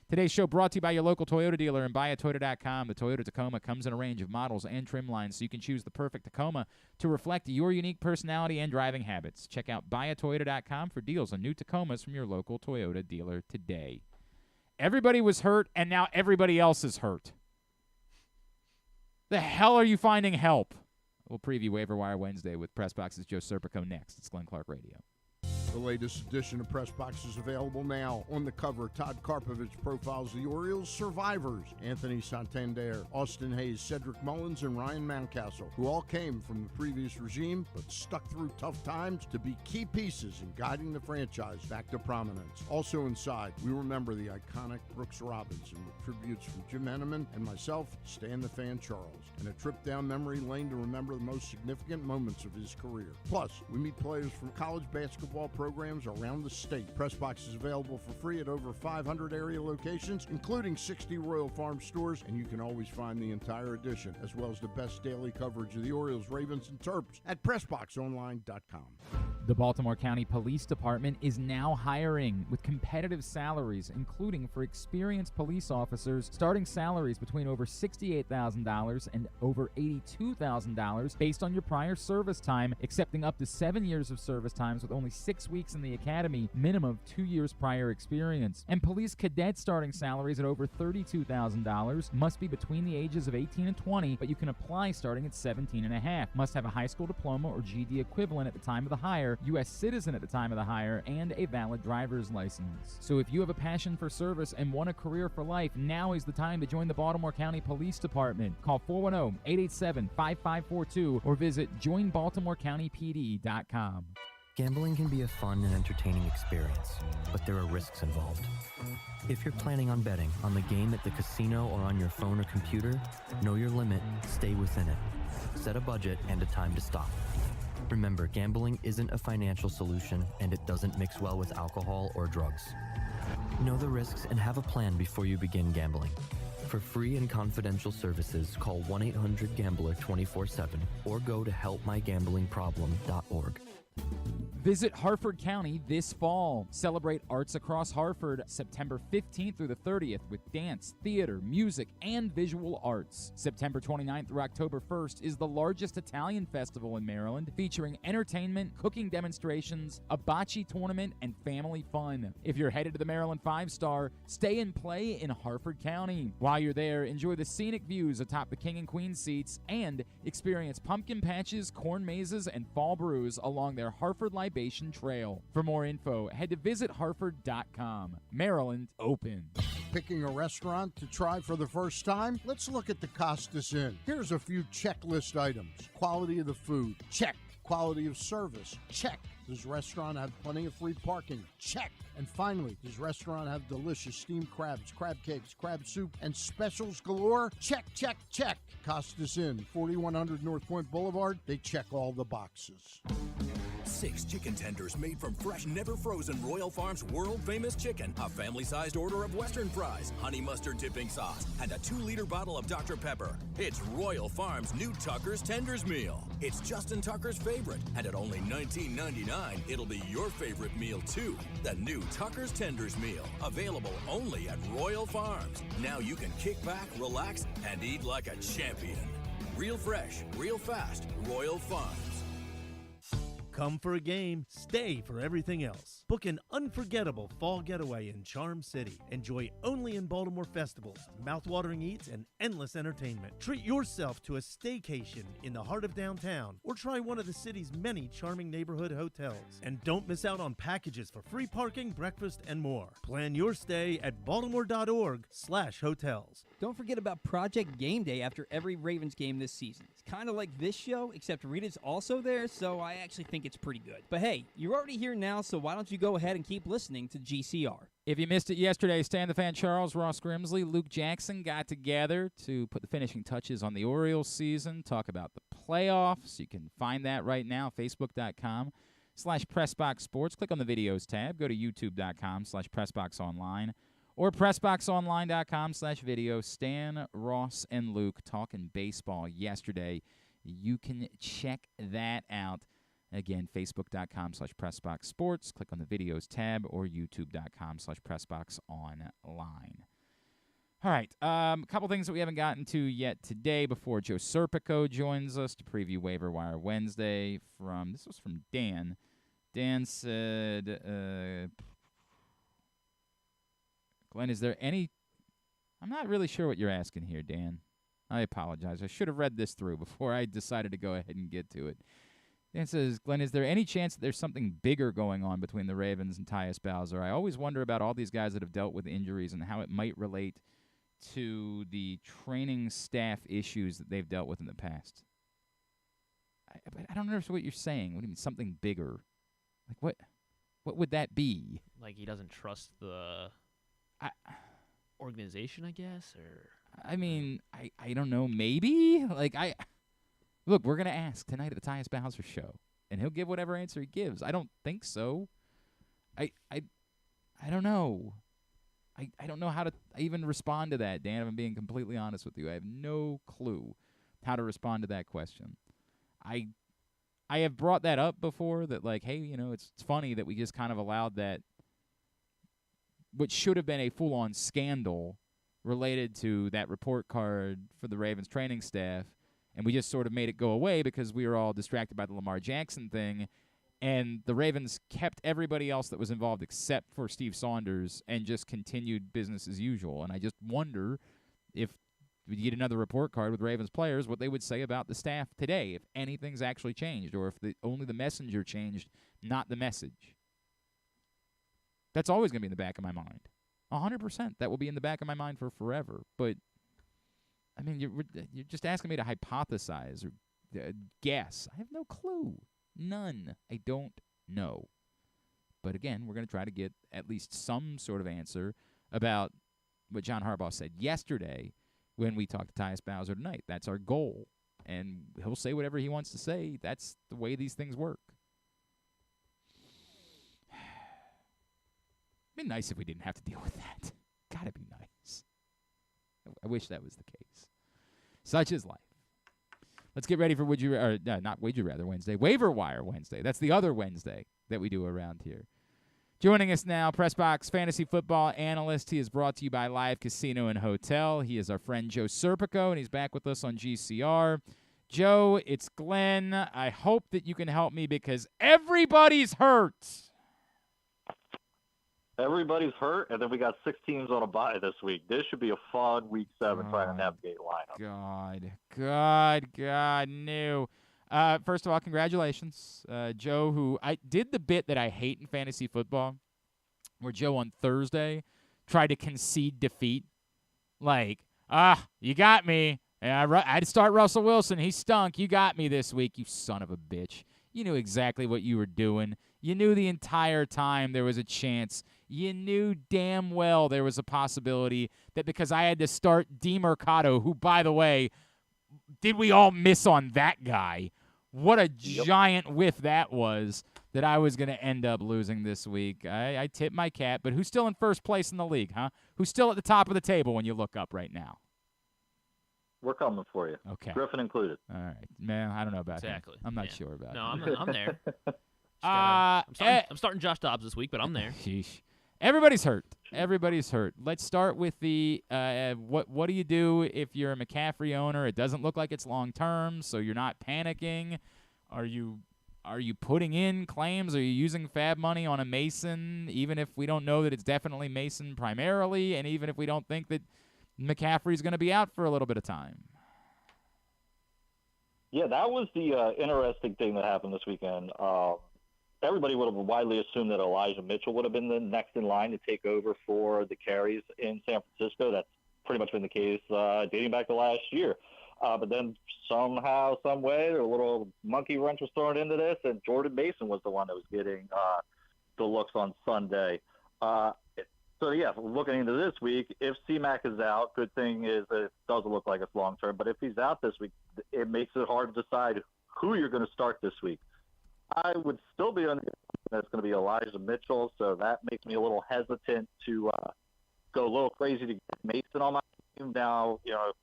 Today's show brought to you by your local Toyota dealer and buyatoyota.com. The Toyota Tacoma comes in a range of models and trim lines, so you can choose the perfect Tacoma to reflect your unique personality and driving habits. Check out buyatoyota.com for deals on new Tacomas from your local Toyota dealer today. Everybody was hurt, and now everybody else is hurt. The hell are you finding help? We'll preview Waiver-Wire Wednesday with PressBox's Joe Serpico next. It's Glenn Clark Radio. The latest edition of PressBox is available now. On the cover, Todd Karpovich profiles the Orioles' survivors, Anthony Santander, Austin Hayes, Cedric Mullins, and Ryan Mountcastle, who all came from the previous regime but stuck through tough times to be key pieces in guiding the franchise back to prominence. Also inside, we remember the iconic Brooks Robinson with tributes from Jim Henneman and myself, Stan the Fan Charles, and a trip down memory lane to remember the most significant moments of his career. Plus, we meet players from college basketball programs around the state. PressBox is available for free at over 500 area locations, including 60 Royal Farm stores, and you can always find the entire edition, as well as the best daily coverage of the Orioles, Ravens, and Terps at PressBoxOnline.com. The Baltimore County Police Department is now hiring with competitive salaries, including for experienced police officers, starting salaries between over $68,000 and over $82,000 based on your prior service time, accepting up to 7 years of service times with only 6 weeks in the academy, minimum of 2 years prior experience. And police cadet starting salaries at over $32,000 must be between the ages of 18 and 20, but you can apply starting at 17 and a half. Must have a high school diploma or GED equivalent at the time of the hire, owner, U.S. citizen at the time of the hire, and a valid driver's license. So if you have a passion for service and want a career for life, now is the time to join the Baltimore County Police Department. Call 410-887-5542 or visit joinbaltimorecountypd.com. Gambling can be a fun and entertaining experience, but there are risks involved. If you're planning on betting on the game at the casino or on your phone or computer, know your limit, stay within it. Set a budget and a time to stop. Remember, gambling isn't a financial solution, and it doesn't mix well with alcohol or drugs. Know the risks and have a plan before you begin gambling. For free and confidential services, call 1-800-GAMBLER 24/7 or go to helpmygamblingproblem.org. Visit Harford County this fall. Celebrate Arts Across Harford September 15th through the 30th with dance, theater, music, and visual arts. September 29th through October 1st is the largest Italian festival in Maryland, featuring entertainment, cooking demonstrations, a bocce tournament, and family fun. If you're headed to the Maryland 5-Star, stay and play in Harford County. While you're there, enjoy the scenic views atop the King and Queen seats and experience pumpkin patches, corn mazes, and fall brews along their Harford Libation Trail. For more info, head to visitharford.com. Maryland open. Picking a restaurant to try for the first time? Let's look at the Costas Inn. Here's a few checklist items. Quality of the food? Check. Quality of service? Check. Does restaurant have plenty of free parking? Check. And finally, does restaurant have delicious steamed crabs, crab cakes, crab soup, and specials galore? Check, check, check. Costas Inn, 4100 North Point Boulevard. They check all the boxes. 6 chicken tenders made from fresh, never frozen Royal Farms world-famous chicken, a family-sized order of Western fries, honey mustard dipping sauce, and a 2-liter bottle of Dr. Pepper. It's Royal Farms' new Tucker's Tenders Meal. It's Justin Tucker's favorite, and at only $19.99, it'll be your favorite meal, too. The new Tucker's Tenders Meal, available only at Royal Farms. Now you can kick back, relax, and eat like a champion. Real fresh, real fast, Royal Farms. Come for a game, stay for everything else. Book an unforgettable fall getaway in Charm City. Enjoy only in Baltimore festivals, mouthwatering eats, and endless entertainment. Treat yourself to a staycation in the heart of downtown, or try one of the city's many charming neighborhood hotels. And don't miss out on packages for free parking, breakfast, and more. Plan your stay at baltimore.org/hotels. Don't forget about Project Game Day after every Ravens game this season. It's kind of like this show, except Rita's also there, so I actually think it's pretty good. But hey, you're already here now, so why don't you go ahead and keep listening to GCR. If you missed it yesterday, Stan the Fan Charles, Ross Grimsley, Luke Jackson got together to put the finishing touches on the Orioles season, talk about the playoffs. You can find that right now, facebook.com/PressBox Sports. Click on the videos tab. Go to youtube.com/PressBoxOnline or PressBoxOnline.com/video. Stan, Ross, and Luke talking baseball yesterday. You can check that out. Again, facebook.com/PressBox Sports. Click on the videos tab or youtube.com/PressBoxOnline. All right, a couple things that we haven't gotten to yet today before Joe Serpico joins us to preview Waiver-Wire Wednesday. This was from Dan. Dan said, Glenn, is there any... I'm not really sure what you're asking here, Dan. I apologize. I should have read this through before I decided to go ahead and get to it. Dan says, Glenn, is there any chance that there's something bigger going on between the Ravens and Tyus Bowser? I always wonder about all these guys that have dealt with injuries and how it might relate to the training staff issues that they've dealt with in the past. I don't understand what you're saying. What do you mean, something bigger? Like, what would that be? Like he doesn't trust the organization, I guess? Or I mean, I don't know. Maybe? Look, we're going to ask tonight at the Tyus Bowser show, and he'll give whatever answer he gives. I don't think so. I don't know. I don't know how to even respond to that, Dan, if I'm being completely honest with you. I have no clue how to respond to that question. I have brought that up before, that like, hey, it's funny that we just kind of allowed that, what should have been a full-on scandal related to that report card for the Ravens training staff, and we just sort of made it go away because we were all distracted by the Lamar Jackson thing, and the Ravens kept everybody else that was involved except for Steve Saunders and just continued business as usual. And I just wonder if you get another report card with Ravens players, what they would say about the staff today, if anything's actually changed, or if only the messenger changed, not the message. That's always going to be in the back of my mind. 100%. That will be in the back of my mind for forever. But, I mean, you're just asking me to hypothesize or guess. I have no clue. None. I don't know. But, again, we're going to try to get at least some sort of answer about what John Harbaugh said yesterday when we talked to Tyus Bowser tonight. That's our goal. And he'll say whatever he wants to say. That's the way these things work. It'd be nice if we didn't have to deal with that. Gotta be nice. I wish that was the case. Such is life. Let's get ready for not Would You Rather Wednesday, Waiver-Wire Wednesday. That's the other Wednesday that we do around here. Joining us now, PressBox fantasy football analyst. He is brought to you by Live Casino and Hotel. He is our friend Joe Serpico, and he's back with us on GCR. Joe, it's Glenn. I hope that you can help me because everybody's hurt. Everybody's hurt, and then we got 6 teams on a bye this week. This should be a fun Week 7 trying to navigate lineup. God, no. First of all, congratulations, Joe, who I did the bit that I hate in fantasy football, where Joe on Thursday tried to concede defeat. Like, you got me. I'd start Russell Wilson. He stunk. You got me this week, you son of a bitch. You knew exactly what you were doing. You knew the entire time there was a chance. You knew damn well there was a possibility that because I had to start DeMercado, who, by the way, did we all miss on that guy? What a giant whiff that was, that I was going to end up losing this week. I tip my cap, but who's still in first place in the league, huh? Who's still at the top of the table when you look up right now? We're coming for you. Okay. Griffin included. All right. Man, I don't know about him. I'm not sure about him. No, I'm there. I'm starting Josh Dobbs this week, but I'm there. Sheesh. Everybody's hurt. Let's start with the what do you do if you're a McCaffrey owner? It doesn't look like it's long term, so you're not panicking. Are you putting in claims? Are you using fab money on a Mason, even if we don't know that it's definitely Mason primarily, and even if we don't think that McCaffrey's going to be out for a little bit of time? Yeah, that was the interesting thing that happened this weekend. Everybody would have widely assumed that Elijah Mitchell would have been the next in line to take over for the carries in San Francisco. That's pretty much been the case dating back to last year. But then somehow, some way, a little monkey wrench was thrown into this, and Jordan Mason was the one that was getting the looks on Sunday. So, yeah, looking into this week, if C-Mac is out, good thing is that it doesn't look like it's long-term. But if he's out this week, it makes it hard to decide who you're going to start this week. I would still be on that's going to be Elijah Mitchell, so that makes me a little hesitant to go a little crazy to get Mason on my team. Now,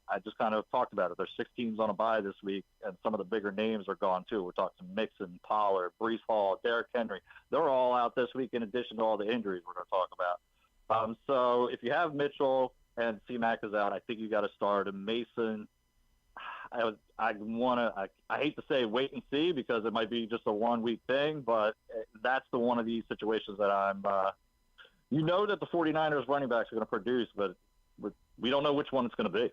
I just kind of talked about it. There's 6 teams on a bye this week, and some of the bigger names are gone too. We're talking Mixon, Pollard, Breece Hall, Derrick Henry. They're all out this week in addition to all the injuries we're going to talk about. So if you have Mitchell and C-Mac is out, I think you got to start. And Mason, I hate to say wait and see because it might be just a 1-week thing, but that's the one of these situations that I'm that the 49ers running backs are going to produce, but we don't know which one it's going to be.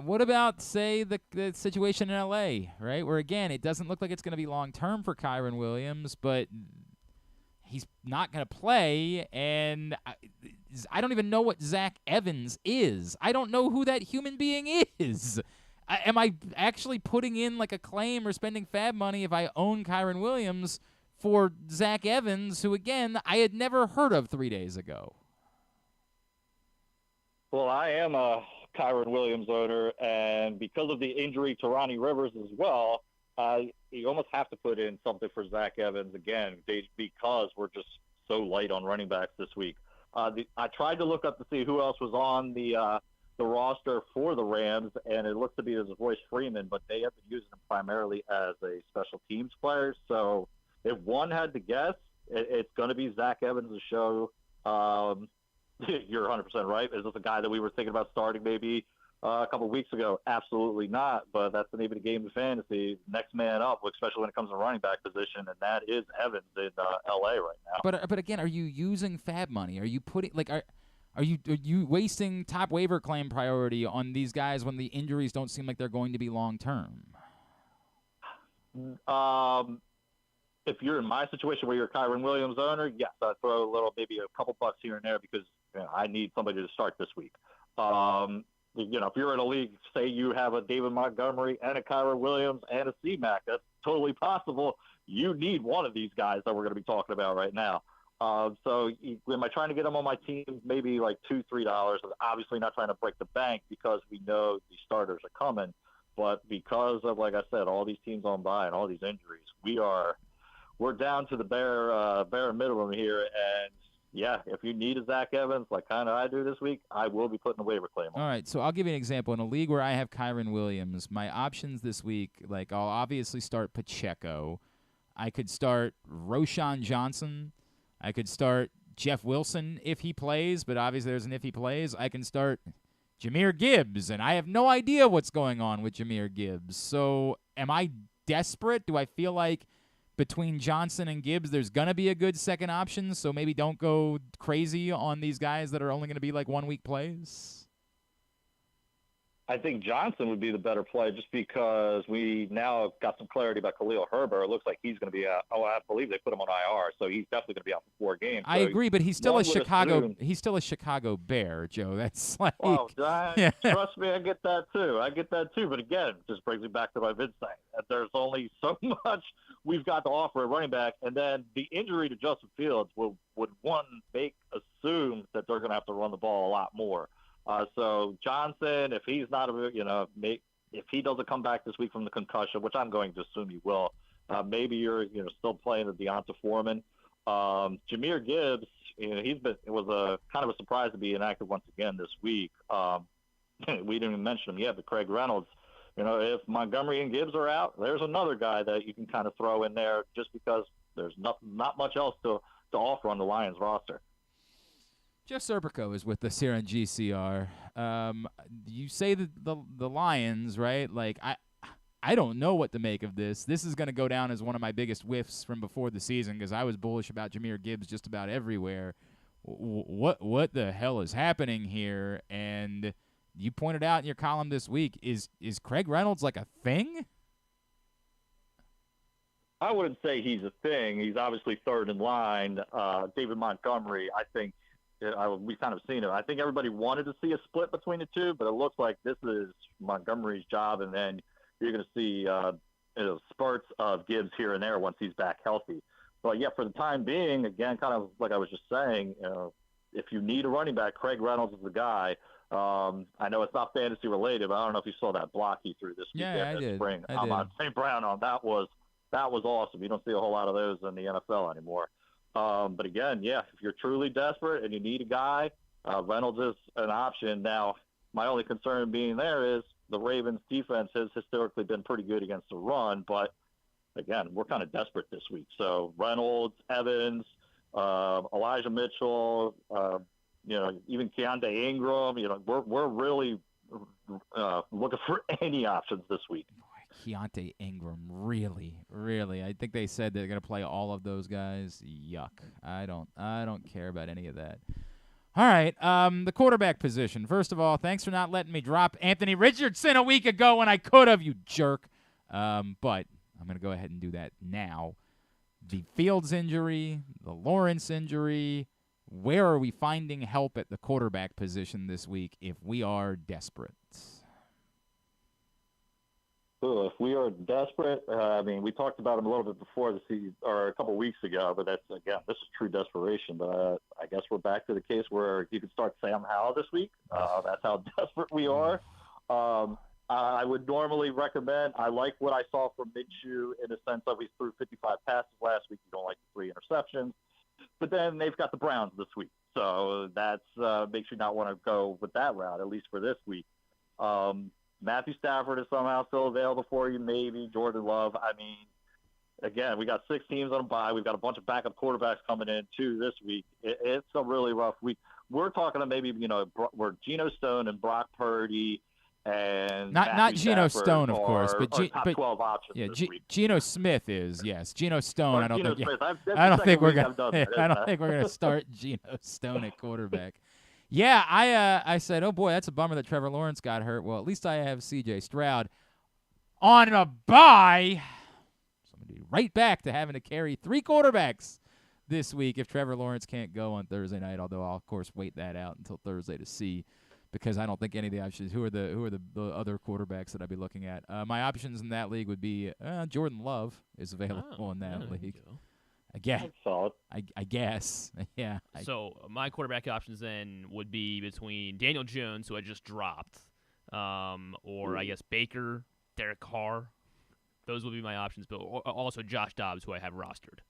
What about, say, the situation in L.A., right, where, again, it doesn't look like it's going to be long-term for Kyren Williams, but he's not going to play, and I don't even know what Zach Evans is. I don't know who that human being is. Am I actually putting in like a claim or spending fab money if I own Kyren Williams for Zach Evans, who, again, I had never heard of 3 days ago? Well, I am a Kyren Williams owner, and because of the injury to Ronnie Rivers as well, you almost have to put in something for Zach Evans again because we're just so light on running backs this week. I tried to look up to see who else was on the roster for the Rams, and it looks to be as Royce Freeman, but they have been using him primarily as a special teams player. So if one had to guess, it's going to be Zach Evans' show. You're 100% right. Is this a guy that we were thinking about starting maybe a couple of weeks ago? Absolutely not, but that's the name of the game of fantasy. Next man up, especially when it comes to running back position, and that is Evans in L.A. right now. But again, are you using fab money? Are you putting are Are you wasting top waiver claim priority on these guys when the injuries don't seem like they're going to be long term? If you're in my situation where you're a Kyren Williams owner, yes, I'd throw maybe a couple bucks here and there because I need somebody to start this week. If you're in a league, say you have a David Montgomery and a Kyren Williams and a C-Mac, that's totally possible. You need one of these guys that we're going to be talking about right now. So am I trying to get them on my team? Maybe like $2, $3. Obviously not trying to break the bank because we know the starters are coming. But because of, like I said, all these teams on bye and all these injuries, we're down to the bare minimum here. And yeah, if you need a Zach Evans, like kind of I do this week, I will be putting a waiver claim on. All right, so I'll give you an example. In a league where I have Kyren Williams, my options this week, like I'll obviously start Pacheco. I could start Roschon Johnson. I could start Jeff Wilson if he plays, but obviously there's an if he plays. I can start Jahmyr Gibbs, and I have no idea what's going on with Jahmyr Gibbs. So am I desperate? Do I feel like between Johnson and Gibbs there's going to be a good second option, so maybe don't go crazy on these guys that are only going to be like 1 week plays? I think Johnson would be the better play just because we now have got some clarity about Khalil Herbert. It looks like he's going to be out. Oh, I believe they put him on IR, so he's definitely going to be out for 4 games. I agree, but he's still a Chicago. Assume, he's still a Chicago Bear, Joe. That's like. Well, trust me, I get that too. But again, it just brings me back to what I've been saying. That there's only so much we've got to offer at running back, and then the injury to Justin Fields would assume that they're going to have to run the ball a lot more. So Johnson, if he's not, if he doesn't come back this week from the concussion, which I'm going to assume he will, maybe you're still playing the Deonta Foreman. Jahmyr Gibbs, it was a kind of a surprise to be inactive once again this week. We didn't even mention him yet, but Craig Reynolds. If Montgomery and Gibbs are out, there's another guy that you can kind of throw in there just because there's not much else to offer on the Lions roster. Jeff Serpico is with us here on GCR. You say the Lions, right? Like, I don't know what to make of this. This is going to go down as one of my biggest whiffs from before the season because I was bullish about Jahmyr Gibbs just about everywhere. What the hell is happening here? And you pointed out in your column this week, is Craig Reynolds like a thing? I wouldn't say he's a thing. He's obviously third in line. David Montgomery, I think, we've kind of seen it. I think everybody wanted to see a split between the two, but it looks like this is Montgomery's job, and then you're going to see spurts of Gibbs here and there once he's back healthy. But, yeah, for the time being, again, kind of like I was just saying, if you need a running back, Craig Reynolds is the guy. I know it's not fantasy related, but I don't know if you saw that block he threw this week. Yeah, I did. Spring. I did. On St. Brown on that was awesome. You don't see a whole lot of those in the NFL anymore. But again, yeah, if you're truly desperate and you need a guy, Reynolds is an option. Now, my only concern being there is the Ravens' defense has historically been pretty good against the run, but again, we're kind of desperate this week. So Reynolds, Evans, Elijah Mitchell, even Keontae Ingram, we're really looking for any options this week. Keontae Ingram, really. I think they said they're going to play all of those guys. Yuck. I don't care about any of that. All right, the quarterback position. First of all, thanks for not letting me drop Anthony Richardson a week ago when I could have, you jerk. But I'm going to go ahead and do that now. The Fields injury, the Lawrence injury, where are we finding help at the quarterback position this week if we are desperate? If we are desperate, we talked about him a little bit before the season, or a couple of weeks ago, but this is true desperation. But I guess we're back to the case where you could start Sam Howell this week. That's how desperate we are. I would normally recommend, I like what I saw from Minshew in the sense of he threw 55 passes last week. You don't like the 3 interceptions. But then they've got the Browns this week. So that makes you not want to go with that route, at least for this week. Matthew Stafford is somehow still available for you, maybe. Jordan Love. Again, we got 6 teams on a bye. We've got a bunch of backup quarterbacks coming in, too, this week. It's a really rough week. We're talking to maybe, we're Geno Stone and Brock Purdy and not Geno Stone, of course, but top 12 options this week. Geno Smith is, yes. Geno Stone, I don't think we're going to start Geno Stone at quarterback. Yeah, I said, oh, boy, that's a bummer that Trevor Lawrence got hurt. Well, at least I have C.J. Stroud on a bye. Somebody right back to having to carry 3 quarterbacks this week if Trevor Lawrence can't go on Thursday night, although I'll, of course, wait that out until Thursday to see because I don't think any of the options – who are the other quarterbacks that I'd be looking at? My options in that league would be Jordan Love is available in that league. I guess. Solid. I guess. Yeah. So my quarterback options then would be between Daniel Jones, who I just dropped, or I guess Baker, Derek Carr. Those would be my options, but also Josh Dobbs, who I have rostered.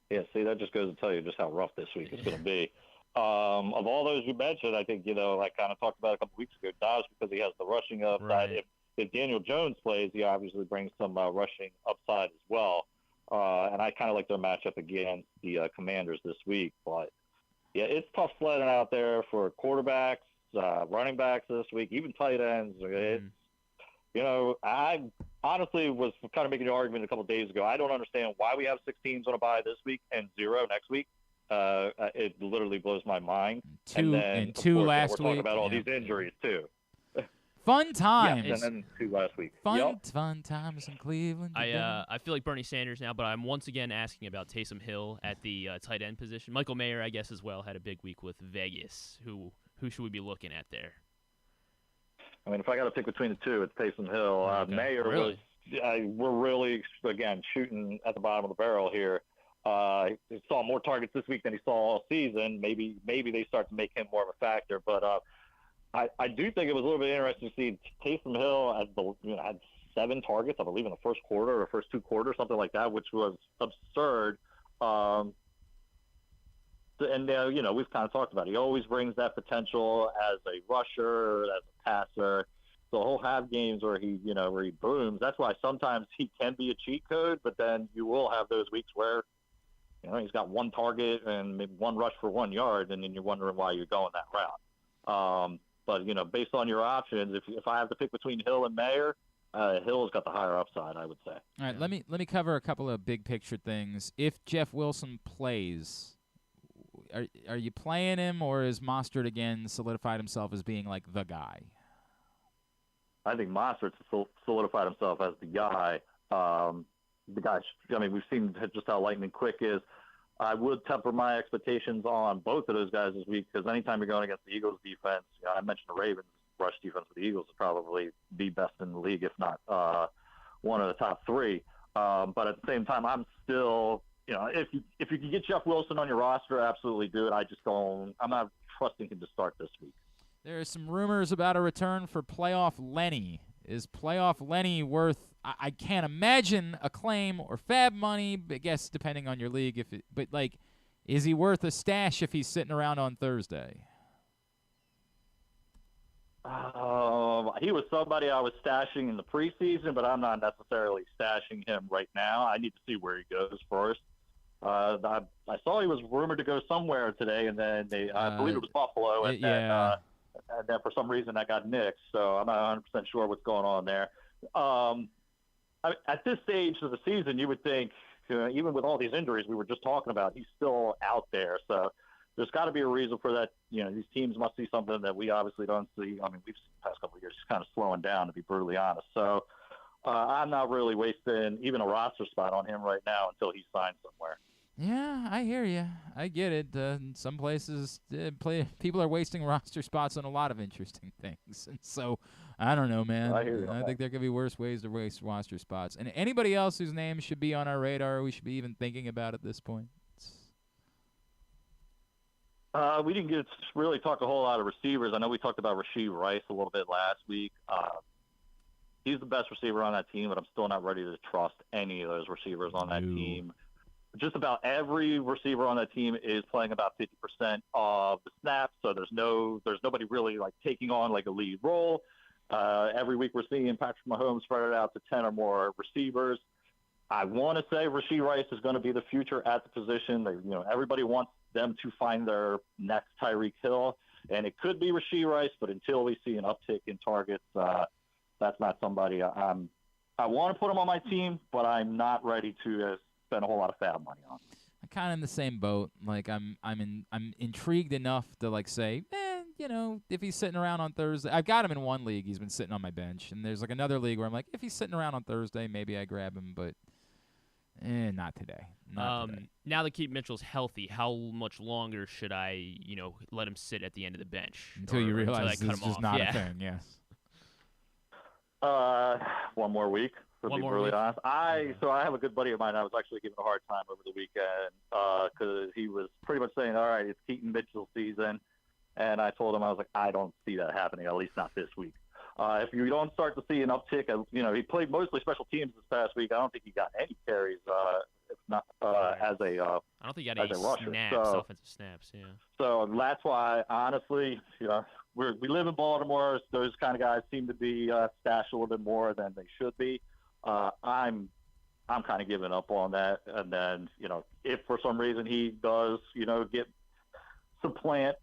Yeah, see, that just goes to tell you just how rough this week is going to be. Of all those you mentioned, I think, I kind of talked about a couple weeks ago, Dobbs, because he has the rushing upside. Right. If Daniel Jones plays, he obviously brings some rushing upside as well. And I kind of like their matchup against the Commanders this week. But, yeah, it's tough sledding out there for quarterbacks, running backs this week, even tight ends. I honestly was kind of making an argument a couple of days ago. I don't understand why we have 6 teams on a bye this week and 0 next week. It literally blows my mind. And two last week. We're talking about all these injuries, too. Fun times. Yeah, and then 2 last week. Fun times in Cleveland. I feel like Bernie Sanders now, but I'm once again asking about Taysom Hill at the tight end position. Michael Mayer, I guess, as well, had a big week with Vegas. Who should we be looking at there? I mean, if I got to pick between the two, it's Taysom Hill. Okay. Mayer really? we're really, again, shooting at the bottom of the barrel here. He saw more targets this week than he saw all season. Maybe they start to make him more of a factor, but I do think it was a little bit interesting to see Taysom Hill had 7 targets, I believe, in the first quarter or first 2 quarters, something like that, which was absurd. And we've kind of talked about it. He always brings that potential as a rusher, as a passer. So he'll have games where he booms. That's why sometimes he can be a cheat code, but then you will have those weeks where he's got 1 target and maybe 1 rush for 1 yard, and then you're wondering why you're going that route. But based on your options, if I have to pick between Hill and Mayer, Hill's got the higher upside, I would say. All right, let me cover a couple of big picture things. If Jeff Wilson plays, are you playing him, or is Mostert again solidified himself as being like the guy? I think Mostert's solidified himself as the guy. We've seen just how lightning quick is. I would temper my expectations on both of those guys this week because anytime you're going against the Eagles defense, I mentioned the Ravens rush defense for the Eagles is probably the best in the league, if not one of the top 3. But at the same time, I'm still, if you can get Jeff Wilson on your roster, absolutely do it. I'm not trusting him to start this week. There are some rumors about a return for Playoff Lenny. Is Playoff Lenny worth? I can't imagine a claim or fab money. I guess depending on your league, is he worth a stash if he's sitting around on Thursday? He was somebody I was stashing in the preseason, but I'm not necessarily stashing him right now. I need to see where he goes first. I saw he was rumored to go somewhere today, and then I believe it was Buffalo, and then for some reason that got nixed. So I'm not 100% sure what's going on there. At this stage of the season, you would think, even with all these injuries we were just talking about, he's still out there. So there's got to be a reason for that. These teams must see something that we obviously don't see. I mean, we've seen the past couple of years he's kind of slowing down, to be brutally honest. So I'm not really wasting even a roster spot on him right now until he signs somewhere. Yeah, I hear you. I get it. In some places, people are wasting roster spots on a lot of interesting things. And so, I don't know, man. I think there could be worse ways to waste roster spots. And anybody else whose name should be on our radar, we should be even thinking about at this point? We didn't get to really talk a whole lot of receivers. I know we talked about Rashee Rice a little bit last week. He's the best receiver on that team, but I'm still not ready to trust any of those receivers on that team. Just about every receiver on that team is playing about 50% of the snaps, so there's nobody really taking on a lead role. Every week we're seeing Patrick Mahomes spread it out to 10 or more receivers. I want to say Rashee Rice is going to be the future at the position. Everybody wants them to find their next Tyreek Hill, and it could be Rashee Rice, but until we see an uptick in targets, that's not somebody I want to put him on my team, but I'm not ready to spend a whole lot of fab money on. I kind of in the same boat. Like I'm intrigued enough to like say, if he's sitting around on Thursday, I've got him in one league. He's been sitting on my bench, and there's like another league where I'm like, if he's sitting around on Thursday, maybe I grab him, but not today. Not today. Now that Keith Mitchell's healthy, how much longer should I, let him sit at the end of the bench until you realize this is just not a thing? Yes. 1 more week. To be really honest, I have a good buddy of mine. I was actually giving a hard time over the weekend because he was pretty much saying, "All right, it's Keaton Mitchell season," and I told him, I was like, "I don't see that happening, at least not this week. If you don't start to see an uptick, he played mostly special teams this past week. I don't think he got any carries, if not as a. I don't think he got any snaps, offensive snaps. Yeah. So that's why, honestly, we live in Baltimore. So those kind of guys seem to be stashed a little bit more than they should be. I'm kind of giving up on that. And then, if for some reason he does, supplant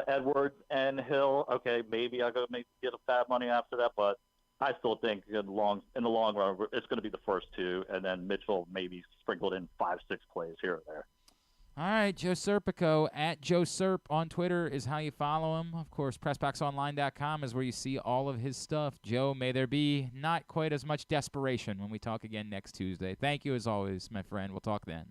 Edwards and Hill, okay, maybe I'll get a fat money after that. But I still think in the long run, it's going to be the first two, and then Mitchell maybe sprinkled in 5-6 plays here or there. All right, Joe Serpico, at Joe Serp on Twitter is how you follow him. Of course, PressBoxOnline.com is where you see all of his stuff. Joe, may there be not quite as much desperation when we talk again next Tuesday. Thank you, as always, my friend. We'll talk then.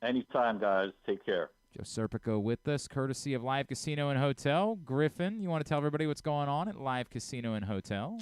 Anytime, guys. Take care. Joe Serpico with us, courtesy of Live Casino and Hotel. Griffin, you want to tell everybody what's going on at Live Casino and Hotel?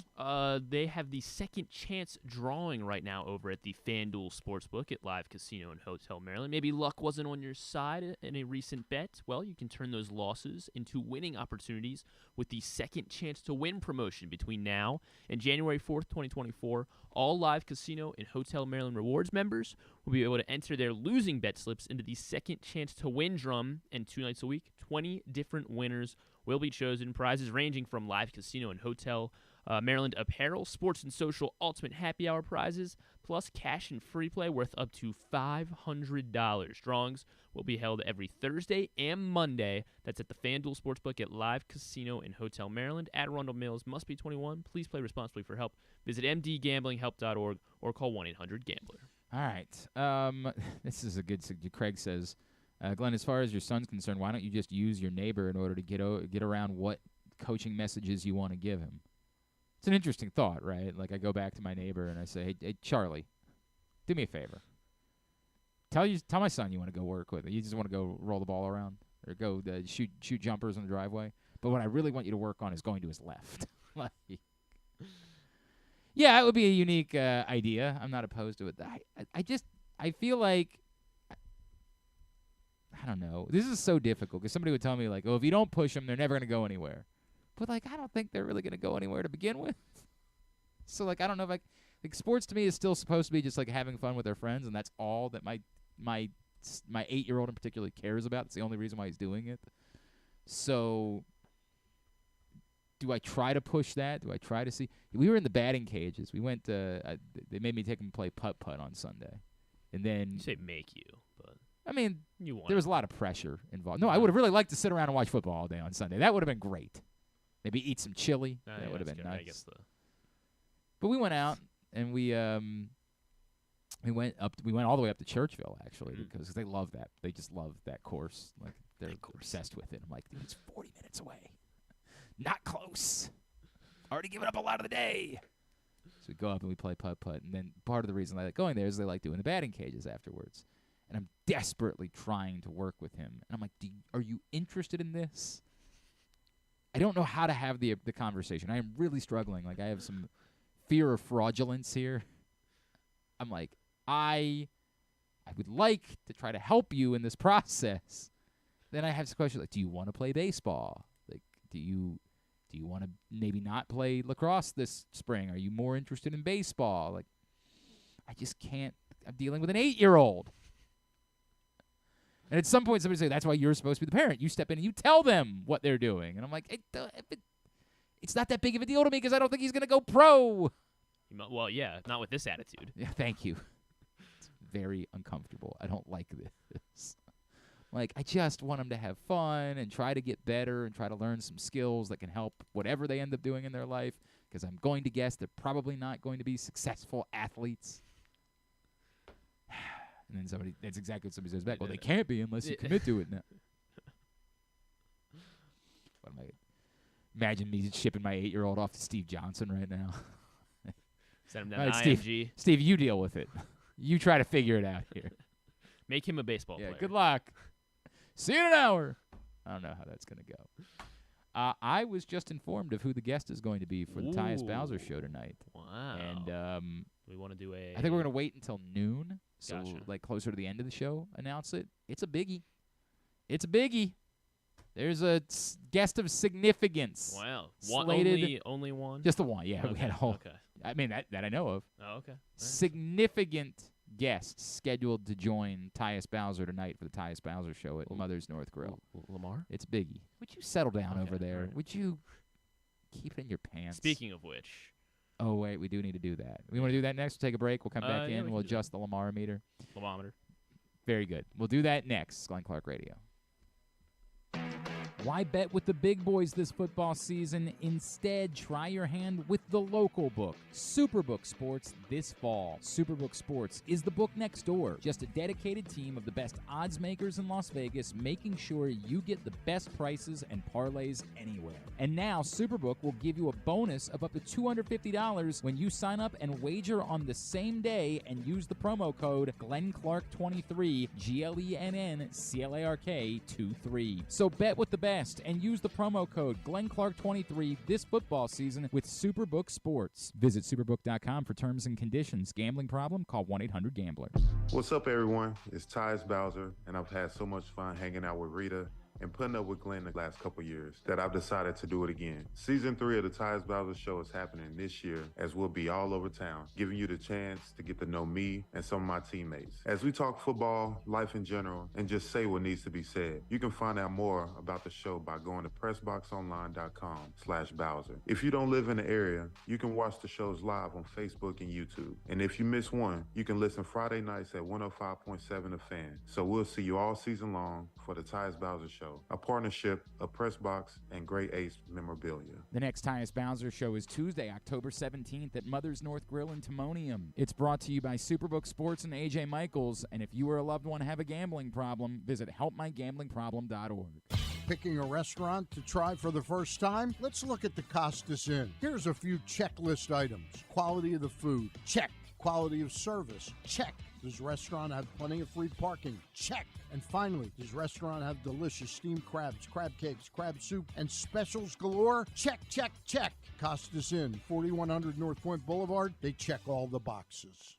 They have the second chance drawing right now over at the FanDuel Sportsbook at Live Casino and Hotel Maryland. Maybe luck wasn't on your side in a recent bet. Well, you can turn those losses into winning opportunities with the second chance to win promotion between now and January 4th, 2024. All Live Casino and Hotel Maryland Rewards members will be able to enter their losing bet slips into the second chance to win drum, and 2 nights a week, 20 different winners will be chosen. Prizes ranging from Live Casino and Hotel Maryland apparel, sports and social ultimate happy hour prizes, plus cash and free play worth up to $500. Drawings will be held every Thursday and Monday. That's at the FanDuel Sportsbook at Live Casino and Hotel Maryland. At Arundel Mills, must be 21. Please play responsibly. For help, visit mdgamblinghelp.org or call 1-800-GAMBLER. All right. This is a good – Craig says, Glenn, as far as your son's concerned, why don't you just use your neighbor in order to get around what coaching messages you want to give him? It's an interesting thought, right? Like I go back to my neighbor and I say, hey Charlie, do me a favor. Tell my son you want to go work with him. You just want to go roll the ball around or go shoot jumpers in the driveway. But what I really want you to work on is going to his left. Yeah, it would be a unique idea. I'm not opposed to it. I feel like, I don't know. This is so difficult because somebody would tell me, like, oh, if you don't push them, they're never going to go anywhere. But, like, I don't think they're really going to go anywhere to begin with. So, like, I don't know if like sports to me is still supposed to be just, like, having fun with their friends, and that's all that my 8-year-old in particular cares about. It's the only reason why he's doing it. So do I try to push that? Do I try to see? We were in the batting cages. We went they made me take him play putt-putt on Sunday. And then you say make you, but I mean, there was a lot of pressure involved. No, I would have really liked to sit around and watch football all day on Sunday. That would have been great. Maybe eat some chili. That would have been nice. I guess But we went out and we went all the way up to Churchville actually because they love that. They just love that course. Like they're obsessed with it. I'm like, dude, it's 40 minutes away. Not close. Already given up a lot of the day. So we go up and we play putt-putt. And then part of the reason I like going there is they like doing the batting cages afterwards. And I'm desperately trying to work with him. And I'm like, are you interested in this? I don't know how to have the conversation. I am really struggling. Like, I have some fear of fraudulence here. I'm like, I would like to try to help you in this process. Then I have some questions like, do you want to play baseball? Like, do you want to maybe not play lacrosse this spring? Are you more interested in baseball? Like, I just can't. I'm dealing with an 8-year-old. And at some point, somebody say, that's why you're supposed to be the parent. You step in and you tell them what they're doing. And I'm like, it's not that big of a deal to me because I don't think he's going to go pro. Well, yeah, not with this attitude. Yeah, thank you. It's very uncomfortable. I don't like this. Like, I just want them to have fun and try to get better and try to learn some skills that can help whatever they end up doing in their life, because I'm going to guess they're probably not going to be successful athletes. And then that's exactly what somebody says back. Well, they can't be unless you commit to it now. What am I? Imagine me shipping my 8-year-old off to Steve Johnson right now. Send him down to IMG. Steve, you deal with it. You try to figure it out here. Make him a baseball player. Good luck. See you in an hour. I don't know how that's going to go. I was just informed of who the guest is going to be for the Tyus Bowser show tonight. Wow. And we want to do I think we're going to wait until noon, so Gotcha. like closer to the end of the show, announce it. It's a biggie. It's a biggie. There's a guest of significance. Wow. Only one? Just the one, yeah. Okay. We had a whole. Okay. I mean, that I know of. Oh, okay. Right. Significant guests scheduled to join Tyus Bowser tonight for the Tyus Bowser show at Mother's North Grill. Lamar? It's biggie. Would you settle down over there? Right. Would you keep it in your pants? Speaking of which. Oh, wait, we do need to do that. We want to do that next? We'll take a break. We'll come back in. We'll adjust the Lamar meter. Lamometer. Very good. We'll do that next. Glenn Clark Radio. Why bet with the big boys this football season? Instead, try your hand with the local book, Superbook Sports, this fall. Superbook Sports is the book next door. Just a dedicated team of the best odds makers in Las Vegas, making sure you get the best prices and parlays anywhere. And now, Superbook will give you a bonus of up to $250 when you sign up and wager on the same day and use the promo code GlennClark23, GLENNCLARK23. So bet with the best and use the promo code GlennClark23 this football season with Superbook Sports. Visit superbook.com for terms and conditions. Gambling problem? Call 1-800-GAMBLER. What's up, everyone? It's Tyus Bowser, and I've had so much fun hanging out with Rita and putting up with Glenn the last couple years that I've decided to do it again. Season 3 of the Tyus Bowser Show is happening this year, as we'll be all over town, giving you the chance to get to know me and some of my teammates. As we talk football, life in general, and just say what needs to be said. You can find out more about the show by going to PressBoxOnline.com/Bowser. If you don't live in the area, you can watch the shows live on Facebook and YouTube. And if you miss one, you can listen Friday nights at 105.7 The Fan. So we'll see you all season long for the Tyus Bowser Show, a partnership of PressBox and Great Ace Memorabilia. The next Tyus Bowser Show is Tuesday, October 17th at Mother's North Grill in Timonium. It's brought to you by Superbook Sports and AJ Michaels, and if you or a loved one have a gambling problem, visit helpmygamblingproblem.org. Picking a restaurant to try for the first time? Let's look at the Costas Inn. Here's a few checklist items. Quality of the food? Check. Quality of service? Check. Does restaurant have plenty of free parking? Check. And finally, does restaurant have delicious steamed crabs, crab cakes, crab soup, and specials galore? Check, check, check. Costas Inn, 4100 North Point Boulevard. They check all the boxes.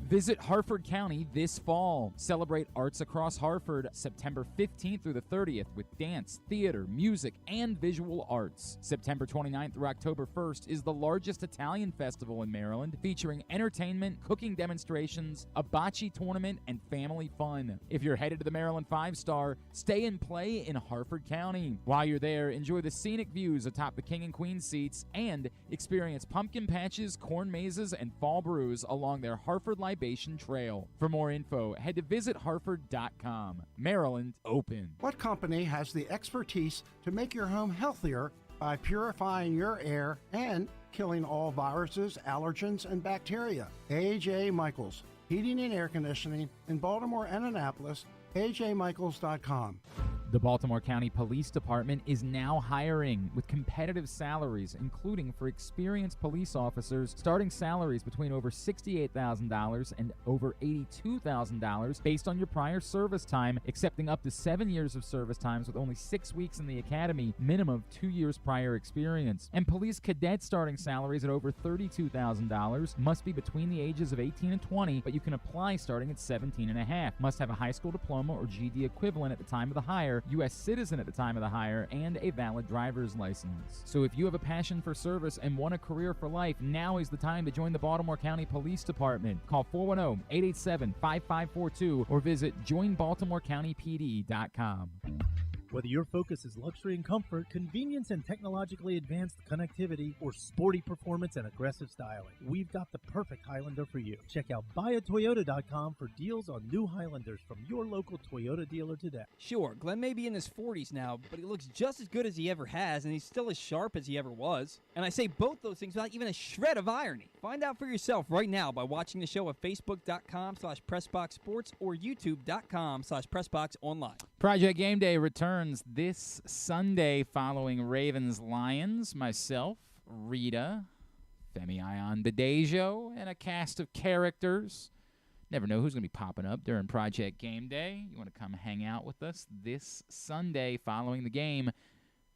Visit Harford County this fall. Celebrate Arts Across Harford September 15th through the 30th with dance, theater, music, and visual arts. September 29th through October 1st is the largest Italian festival in Maryland, featuring entertainment, cooking demonstrations, a bocce tournament, and family fun. If you're headed to the Maryland 5-Star, stay and play in Harford County. While you're there, enjoy the scenic views atop the King and Queen seats and experience pumpkin patches, corn mazes, and fall brews along their Harford Libation Trail. For more info, head to visitharford.com. Maryland open. What company has the expertise to make your home healthier by purifying your air and killing all viruses, allergens, and bacteria? A.J. Michaels, Heating and Air Conditioning in Baltimore and Annapolis, ajmichaels.com. The Baltimore County Police Department is now hiring with competitive salaries, including for experienced police officers, starting salaries between over $68,000 and over $82,000 based on your prior service time, accepting up to 7 years of service times with only 6 weeks in the academy, minimum of 2 years prior experience. And police cadet starting salaries at over $32,000 must be between the ages of 18 and 20, but you can apply starting at 17 and a half. Must have a high school diploma or GED equivalent at the time of the hire, U.S. citizen at the time of the hire, and a valid driver's license. So if you have a passion for service and want a career for life, now is the time to join the Baltimore County Police Department. Call 410-887-5542 or visit joinbaltimorecountypd.com. Whether your focus is luxury and comfort, convenience and technologically advanced connectivity, or sporty performance and aggressive styling, we've got the perfect Highlander for you. Check out buyatoyota.com for deals on new Highlanders from your local Toyota dealer today. Sure, Glenn may be in his 40s now, but he looks just as good as he ever has, and he's still as sharp as he ever was. And I say both those things without even a shred of irony. Find out for yourself right now by watching the show at facebook.com/PressBoxSports or youtube.com/PressBoxOnline. Project Game Day returns this Sunday following Ravens-Lions. Myself, Rita, Femi Ion Bedejo, and a cast of characters. Never know who's going to be popping up during Project Game Day. You want to come hang out with us this Sunday following the game,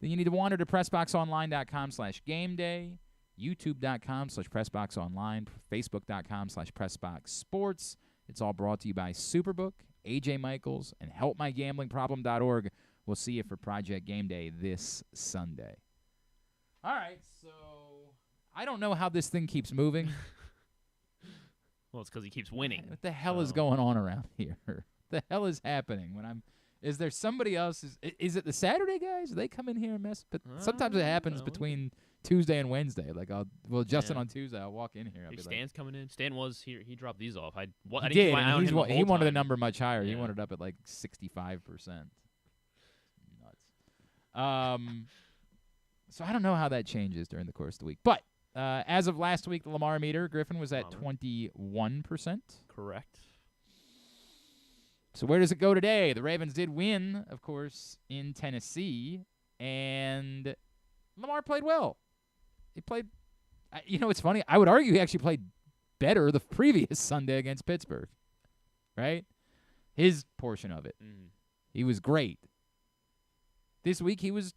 then you need to wander to PressBoxOnline.com/GameDay, YouTube.com/PressBoxOnline, Facebook.com/PressBoxSports. It's all brought to you by Superbook, AJ Michaels, and HelpMyGamblingProblem.org. We'll see you for Project Game Day this Sunday. All right, so I don't know how this thing keeps moving. Well, it's because he keeps winning. What the hell is going on around here? What the hell is happening? Is there somebody else? Is it the Saturday guys? Do they come in here and mess? But sometimes it happens between Tuesday and Wednesday. Like Justin on Tuesday, I'll walk in here. I'll be Stan's coming in. Stan was here. He dropped these off. I he didn't did. keep my eye on him the He whole wanted a time. number much higher. Yeah. He wanted up at like 65%. Nuts. So I don't know how that changes during the course of the week. But as of last week, the Lamar meter, Griffin was at 21%. Correct. So where does it go today? The Ravens did win, of course, in Tennessee, and Lamar played well. He played, it's funny. I would argue he actually played better the previous Sunday against Pittsburgh, right? His portion of it. He was great. This week he was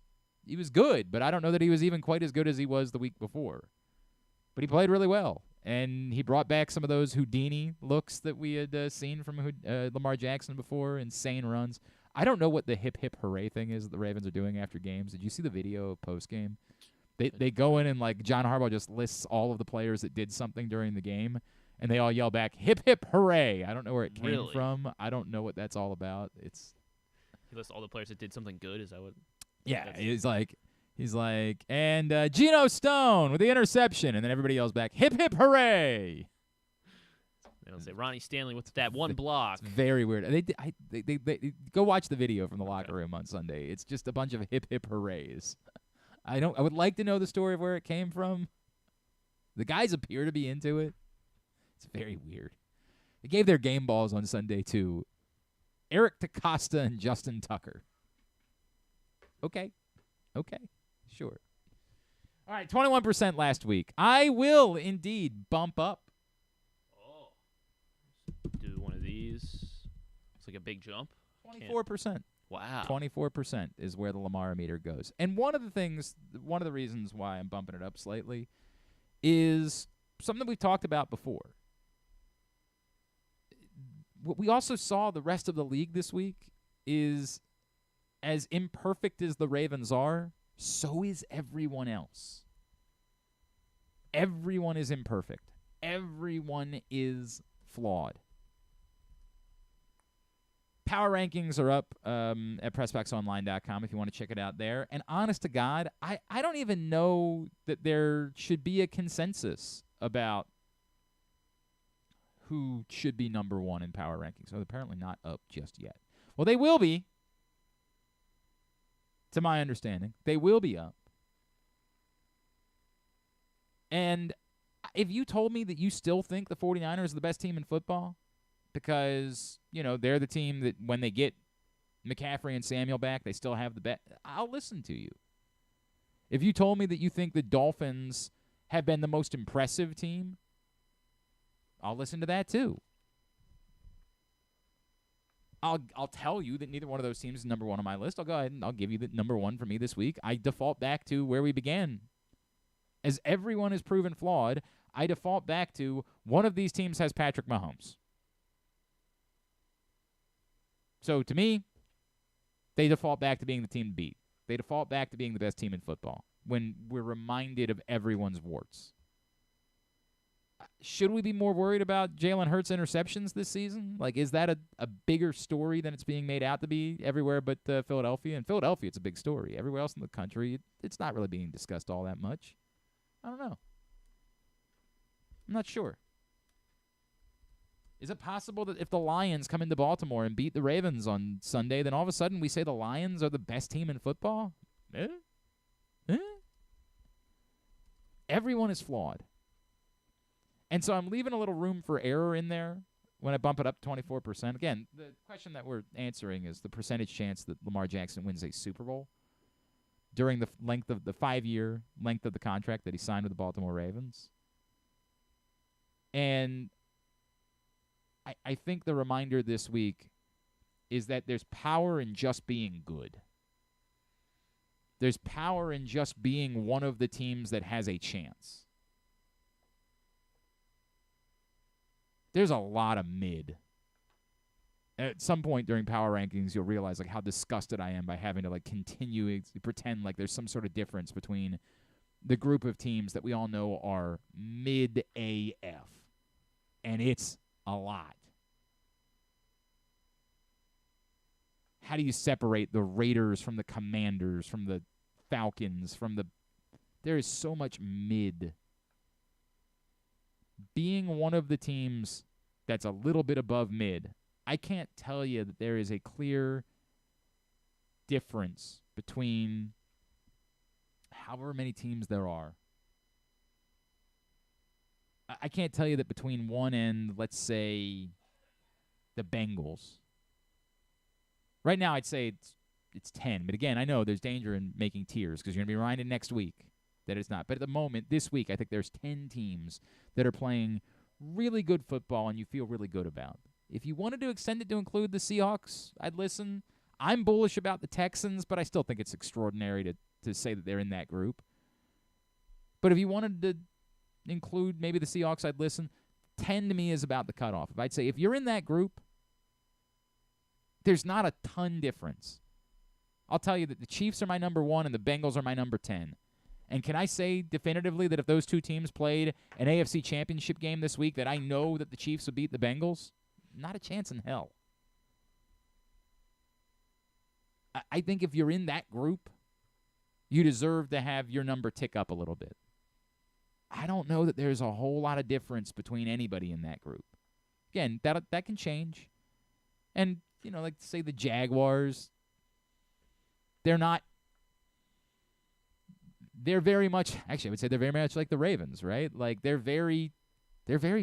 good, but I don't know that he was even quite as good as he was the week before. But he played really well. And he brought back some of those Houdini looks that we had seen from Lamar Jackson before, insane runs. I don't know what the hip, hip, hooray thing is that the Ravens are doing after games. Did you see the video post-game? They go in and, like, John Harbaugh just lists all of the players that did something during the game, and they all yell back, hip, hip, hooray. I don't know where it came from. I don't know what that's all about. He lists all the players that did something good. Is that what? Yeah, he's like, and Geno Stone with the interception, and then everybody yells back, hip, hip, hooray. They don't say Ronnie Stanley with that one block. It's very weird. They go watch the video from the locker room on Sunday. It's just a bunch of hip, hip, hoorays. I would like to know the story of where it came from. The guys appear to be into it. It's very weird. They gave their game balls on Sunday to Eric DeCosta and Justin Tucker. Okay. Sure. All right, 21% last week. I will indeed bump up. Do one of these. It's like a big jump. 24%. Wow. 24% is where the Lamar meter goes. And one of the reasons why I'm bumping it up slightly is something we've talked about before. What we also saw the rest of the league this week is, as imperfect as the Ravens are, so is everyone else. Everyone is imperfect. Everyone is flawed. Power rankings are up at PressBoxOnline.com if you want to check it out there. And honest to God, I don't even know that there should be a consensus about who should be number one in power rankings. So they're apparently not up just yet. Well, they will be. To my understanding, they will be up. And if you told me that you still think the 49ers are the best team in football because, they're the team that when they get McCaffrey and Samuel back, they still have the best, I'll listen to you. If you told me that you think the Dolphins have been the most impressive team, I'll listen to that too. I'll tell you that neither one of those teams is number one on my list. I'll go ahead and I'll give you the number one for me this week. I default back to where we began. As everyone is proven flawed, I default back to one of these teams has Patrick Mahomes. So to me, they default back to being the team to beat. They default back to being the best team in football when we're reminded of everyone's warts. should we be more worried about Jalen Hurts' interceptions this season? Like, is that a bigger story than it's being made out to be everywhere but Philadelphia? In Philadelphia, it's a big story. Everywhere else in the country, it's not really being discussed all that much. I don't know. I'm not sure. Is it possible that if the Lions come into Baltimore and beat the Ravens on Sunday, then all of a sudden we say the Lions are the best team in football? Everyone is flawed. And so I'm leaving a little room for error in there when I bump it up 24%. Again, the question that we're answering is the percentage chance that Lamar Jackson wins a Super Bowl during the length of the 5-year length of the contract that he signed with the Baltimore Ravens. And I think the reminder this week is that there's power in just being good. There's power in just being one of the teams that has a chance. There's a lot of mid. At some point during power rankings, you'll realize like how disgusted I am by having to like continue to pretend like there's some sort of difference between the group of teams that we all know are mid AF. And it's a lot. How do you separate the Raiders from the Commanders, from the Falcons, there is so much mid. Being one of the teams that's a little bit above mid, I can't tell you that there is a clear difference between however many teams there are. I can't tell you that between one and, let's say, the Bengals. Right now, I'd say it's 10. But again, I know there's danger in making tiers because you're going to be reminded next week that it's not. But at the moment, this week, I think there's 10 teams that are playing really good football and you feel really good about. If you wanted to extend it to include the Seahawks, I'd listen. I'm bullish about the Texans, but I still think it's extraordinary to say that they're in that group. But if you wanted to include maybe the Seahawks, I'd listen. 10 to me is about the cutoff. If I'd say if you're in that group, there's not a ton difference. I'll tell you that the Chiefs are my number 1 and the Bengals are my number 10. And can I say definitively that if those two teams played an AFC championship game this week that I know that the Chiefs would beat the Bengals? Not a chance in hell. I think if you're in that group, you deserve to have your number tick up a little bit. I don't know that there's a whole lot of difference between anybody in that group. Again, that can change. And, like say the Jaguars, they're very much, actually I would say they're very much like the Ravens, right? Like they're very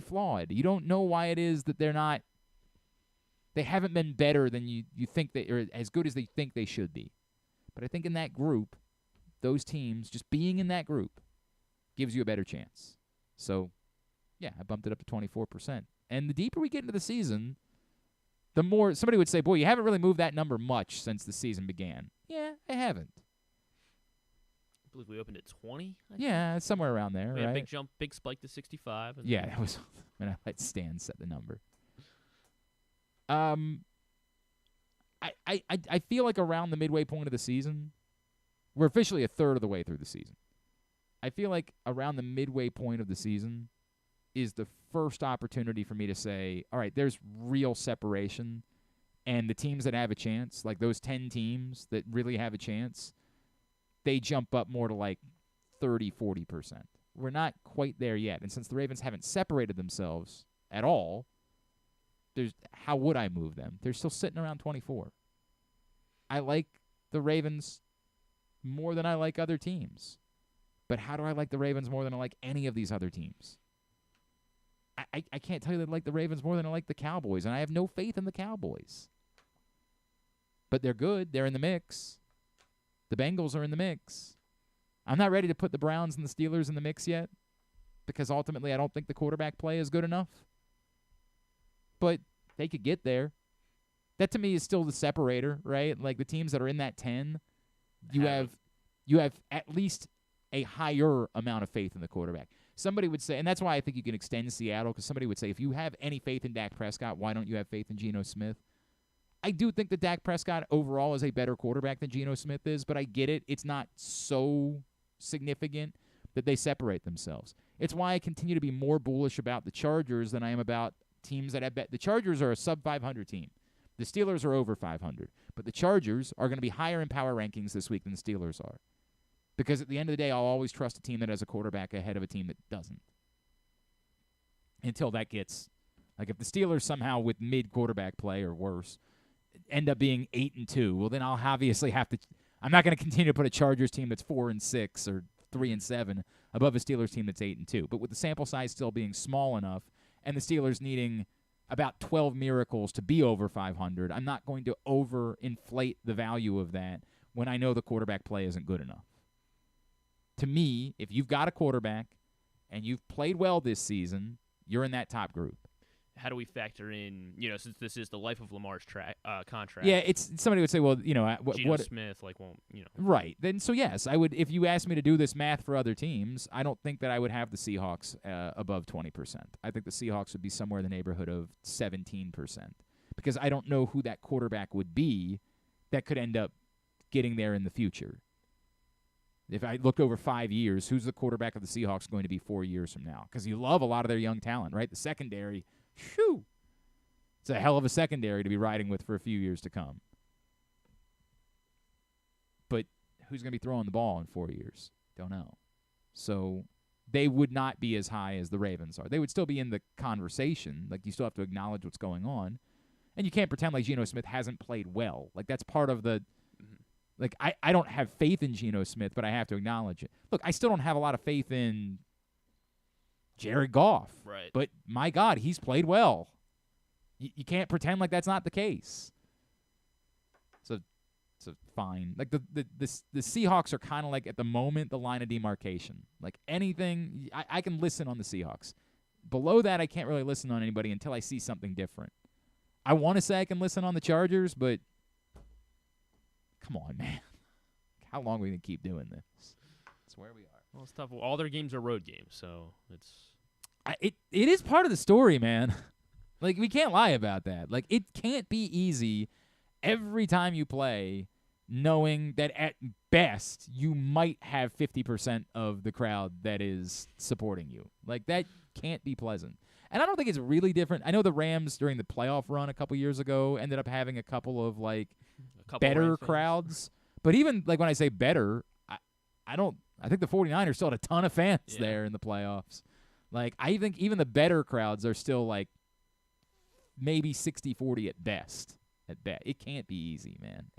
flawed. You don't know why it is that they haven't been better than you think they, or as good as they think they should be. But I think in that group, those teams, just being in that group, gives you a better chance. So, yeah, I bumped it up to 24%. And the deeper we get into the season, the more somebody would say, boy, you haven't really moved that number much since the season began. Yeah, I haven't. I believe we opened at 20. Yeah, it's somewhere around there, we had right? a big spike to 65. Yeah, that was when I let Stan set the number. I feel like around the midway point of the season, we're officially a third of the way through the season. I feel like around the midway point of the season is the first opportunity for me to say, all right, there's real separation, and the teams that have a chance, like those 10 teams that really have a chance, they jump up more to like 30, 40%. We're not quite there yet. And since the Ravens haven't separated themselves at all, how would I move them? They're still sitting around 24. I like the Ravens more than I like other teams. But how do I like the Ravens more than I like any of these other teams? I can't tell you that I like the Ravens more than I like the Cowboys, and I have no faith in the Cowboys. But they're good. They're in the mix. The Bengals are in the mix. I'm not ready to put the Browns and the Steelers in the mix yet because ultimately I don't think the quarterback play is good enough. But they could get there. That to me is still the separator, right? Like the teams that are in that 10, you have at least a higher amount of faith in the quarterback. Somebody would say, and that's why I think you can extend Seattle, because somebody would say, if you have any faith in Dak Prescott, why don't you have faith in Geno Smith? I do think that Dak Prescott overall is a better quarterback than Geno Smith is, but I get it. It's not so significant that they separate themselves. It's why I continue to be more bullish about the Chargers than I am about teams that I bet. The Chargers are a sub-500 team. The Steelers are over 500. But the Chargers are going to be higher in power rankings this week than the Steelers are. Because at the end of the day, I'll always trust a team that has a quarterback ahead of a team that doesn't. Until that gets, like if the Steelers somehow with mid-quarterback play or worse end up being 8-2, well then I'll obviously have to, I'm not going to continue to put a Chargers team that's 4-6 or 3-7 above a Steelers team that's 8-2. But with the sample size still being small enough and the Steelers needing about 12 miracles to be over 500, I'm not going to overinflate the value of that when I know the quarterback play isn't good enough. To me, if you've got a quarterback and you've played well this season, you're in that top group. How do we factor in, since this is the life of Lamar's contract? Yeah, it's somebody would say, well, Geno Smith, won't. Right. Then, so yes, I would. If you asked me to do this math for other teams, I don't think that I would have the Seahawks above 20%. I think the Seahawks would be somewhere in the neighborhood of 17%, because I don't know who that quarterback would be that could end up getting there in the future. If I looked over 5 years, who's the quarterback of the Seahawks going to be 4 years from now? Because you love a lot of their young talent, right? The secondary, shoo, it's a hell of a secondary to be riding with for a few years to come. But who's going to be throwing the ball in 4 years? Don't know. So they would not be as high as the Ravens are. They would still be in the conversation. Like, you still have to acknowledge what's going on. And you can't pretend like Geno Smith hasn't played well. Like, that's part of the... Like, I don't have faith in Geno Smith, but I have to acknowledge it. Look, I still don't have a lot of faith in Jared Goff. Right. But, my God, he's played well. You can't pretend like that's not the case. So fine. Like, the Seahawks are kind of like, at the moment, the line of demarcation. Like, anything, I can listen on the Seahawks. Below that, I can't really listen on anybody until I see something different. I want to say I can listen on the Chargers, but... Come on, man. How long are we going to keep doing this? That's where we are. Well, it's tough. All their games are road games, so it's... It is part of the story, man. Like, we can't lie about that. Like, it can't be easy every time you play knowing that at best you might have 50% of the crowd that is supporting you. Like, that can't be pleasant. And I don't think it's really different. I know the Rams during the playoff run a couple years ago ended up having a couple of, better crowds. But even, when I say better, I think the 49ers still had a ton of fans there in the playoffs. Like, I think even the better crowds are still, maybe 60-40 at best. It can't be easy, man.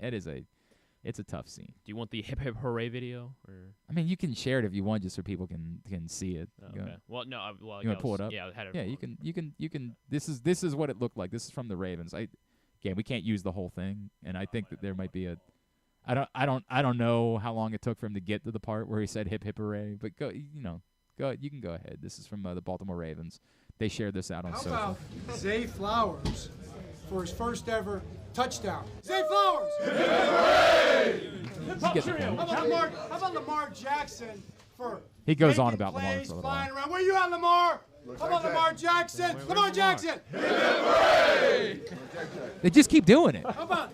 It's a tough scene. Do you want the hip hip hooray video? Or? I mean, you can share it if you want, just so people can see it. Okay. Well, no. You want to pull it up? Yeah, I had it. Yeah, you can. This is what it looked like. This is from the Ravens. Again, we can't use the whole thing, and I think that there might be I don't know how long it took for him to get to the part where he said hip hip hooray. But go. You can go ahead. This is from the Baltimore Ravens. They shared this out on social. How about Zay Flowers for his first ever touchdown? Zay Flowers! How about Lamar Jackson for he goes on making about Lamar plays, for a little flying while. around? Where you at, Lamar? How about Lamar Jackson? Lamar Jackson! They just keep doing it. How about